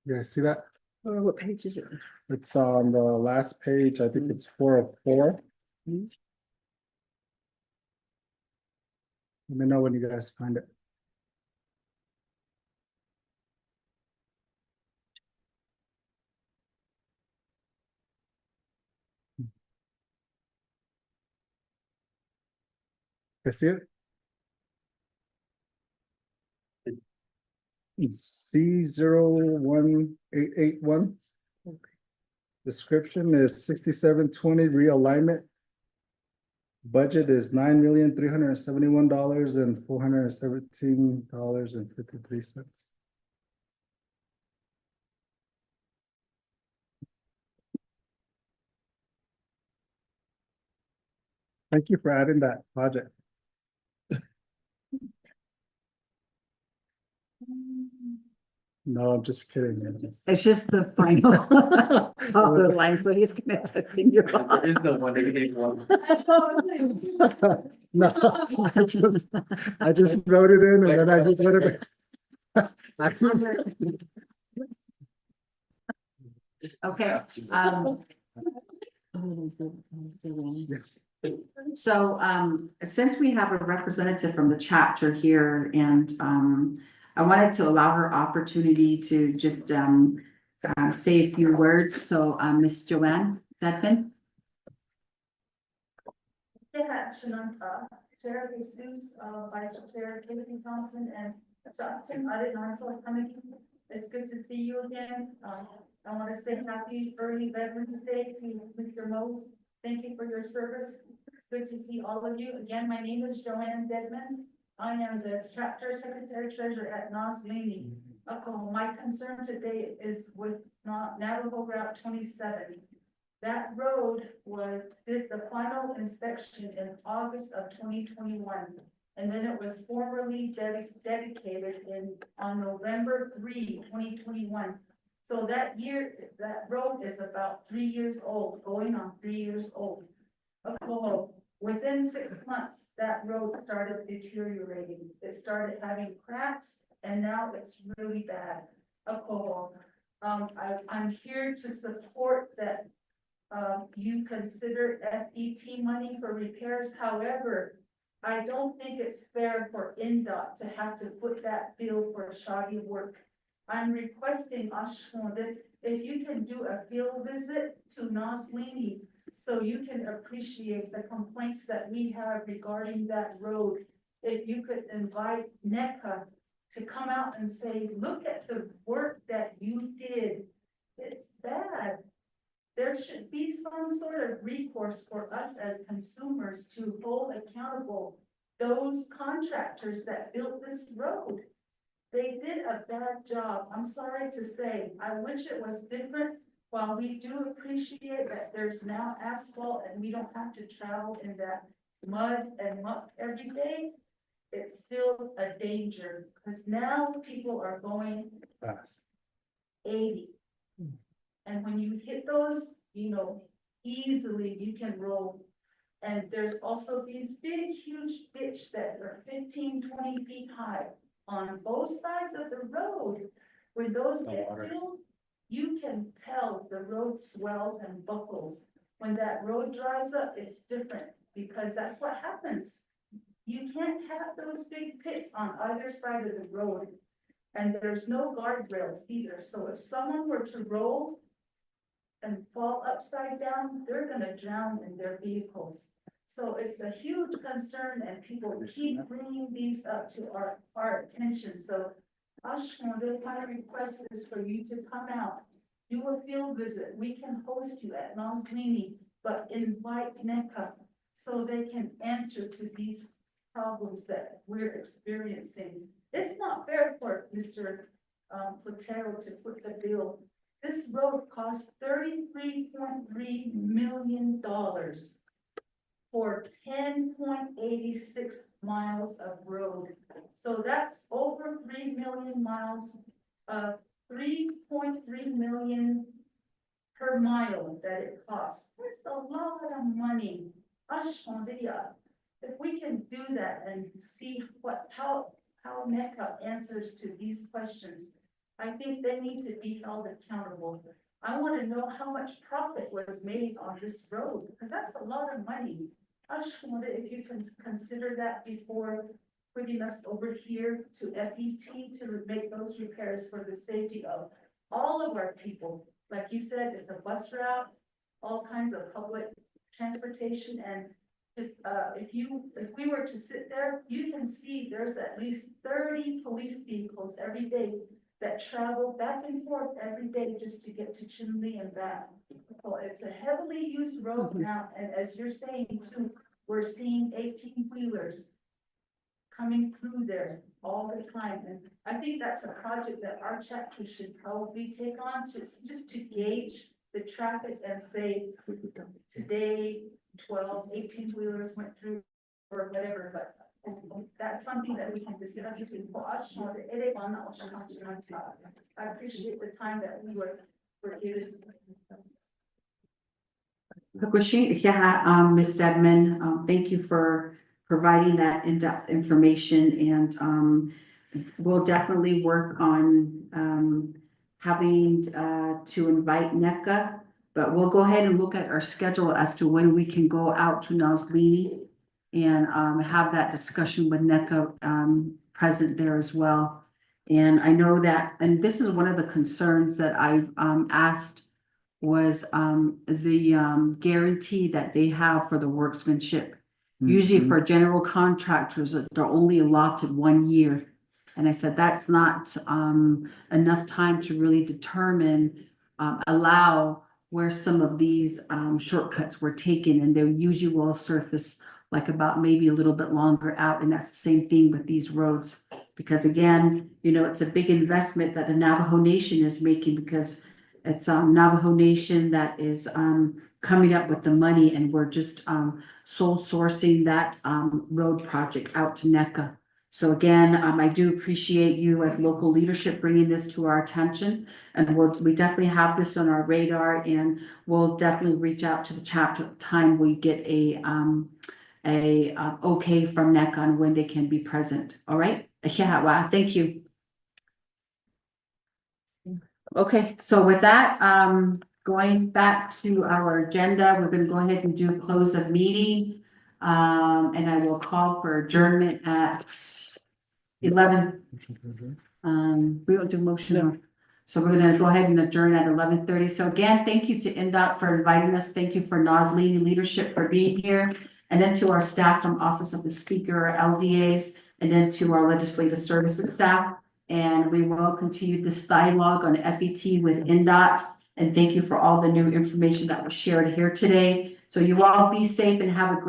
Speaker 1: You guys see that?
Speaker 2: What page is it?
Speaker 1: It's on the last page. I think it's 404. Let me know when you guys find it. You see it? C01881. Description is 6720 realignment. Budget is $9,371,417.53. Thank you for adding that project. No, I'm just kidding.
Speaker 2: It's just the final top of the line, so he's gonna testing your.
Speaker 4: There is no 181.
Speaker 1: No, I just wrote it in and then I just wrote it.
Speaker 2: Okay, so, since we have a representative from the chapter here, and, I wanted to allow her opportunity to just, say a few words, so, Miss Joanne Dedman.
Speaker 5: Chair Jesus, Vice Chair Timothy Thompson, and Justin, I didn't know I saw coming. It's good to see you again. I want to say happy early Veterans Day to Mr. Mose. Thank you for your service. It's good to see all of you. Again, my name is Joanne Dedman. I am the chapter secretary treasurer at Nos Laney. My concern today is with Navajo Route 27. That road did the final inspection in August of 2021. And then it was formally dedicated on November 3, 2021.
Speaker 6: So that road is about 3 years old, going on 3 years old. Oh, within 6 months, that road started deteriorating. It started having cracks and now it's really bad. I'm here to support that you consider FET money for repairs. However, I don't think it's fair for NDOT to have to put that bill for shoddy work. I'm requesting Ashwanda, if you can do a field visit to Noslini, so you can appreciate the complaints that we have regarding that road. If you could invite NECA to come out and say, look at the work that you did. It's bad. There should be some sort of recourse for us as consumers to hold accountable those contractors that built this road. They did a bad job. I'm sorry to say. I wish it was different. While we do appreciate that there's now asphalt and we don't have to travel in that mud and muck every day, it's still a danger because now people are going
Speaker 1: Fast.
Speaker 6: 80. And when you hit those, easily you can roll. And there's also these big, huge ditch that are 15, 20 feet high on both sides of the road. When those
Speaker 1: The
Speaker 6: get
Speaker 1: water.
Speaker 6: filled, you can tell the road swells and buckles. When that road dries up, it's different because that's what happens. You can't have those big pits on either side of the road. And there's no guardrails either. So if someone were to roll and fall upside down, they're gonna drown in their vehicles. So it's a huge concern and people keep bringing these up to our attention. So Ashwanda, my request is for you to come out, do a field visit. We can host you at Noslini, but invite NECA so they can answer to these problems that we're experiencing. It's not fair for Mr. Platero to put the bill. This road costs $33.3 million for 10.86 miles of road. So that's over 3 million miles, 3.3 million per mile that it costs. That's a lot of money. Ashwanda, if we can do that and see how NECA answers to these questions, I think they need to be held accountable. I want to know how much profit was made on this road, because that's a lot of money. Ashwanda, if you can consider that before putting us over here to FET to make those repairs for the safety of all of our people. Like you said, it's a bus route, all kinds of public transportation, and if we were to sit there, you can see there's at least 30 police vehicles every day that travel back and forth every day just to get to Chinle and back. So it's a heavily used road now, and as you're saying too, we're seeing 18-wheelers coming through there all the time. And I think that's a project that our chapter should probably take on just to gauge the traffic and say, today 18-wheelers went through or whatever, but that's something that we can discuss too. I appreciate the time that we were given.
Speaker 2: Ms. Stedman, thank you for providing that in-depth information, and we'll definitely work on having to invite NECA, but we'll go ahead and look at our schedule as to when we can go out to Noslini and have that discussion with NECA present there as well. And I know that, and this is one of the concerns that I've asked was the guarantee that they have for the workmanship. Usually for general contractors, they're only allotted 1 year. And I said, that's not enough time to really determine, allow where some of these shortcuts were taken, and they usually will surface like about maybe a little bit longer out. And that's the same thing with these roads, because again, it's a big investment that the Navajo Nation is making, because it's Navajo Nation that is coming up with the money, and we're just sole sourcing that road project out to NECA. So again, I do appreciate you as local leadership bringing this to our attention. And we definitely have this on our radar, and we'll definitely reach out to the chapter time we get a okay from NEC on when they can be present. All right? Yeah, wow, thank you. Okay, so with that, going back to our agenda, we're gonna go ahead and do close of meeting. And I will call for adjournment at 11. We don't do motion.
Speaker 3: No.
Speaker 2: So we're gonna go ahead and adjourn at 11:30. So again, thank you to NDOT for inviting us. Thank you for Nosley leadership for being here. And then to our staff from Office of the Speaker, LDAs, and then to our Legislative Services staff. And we will continue this dialogue on FET with NDOT. And thank you for all the new information that was shared here today. So you all be safe and have a great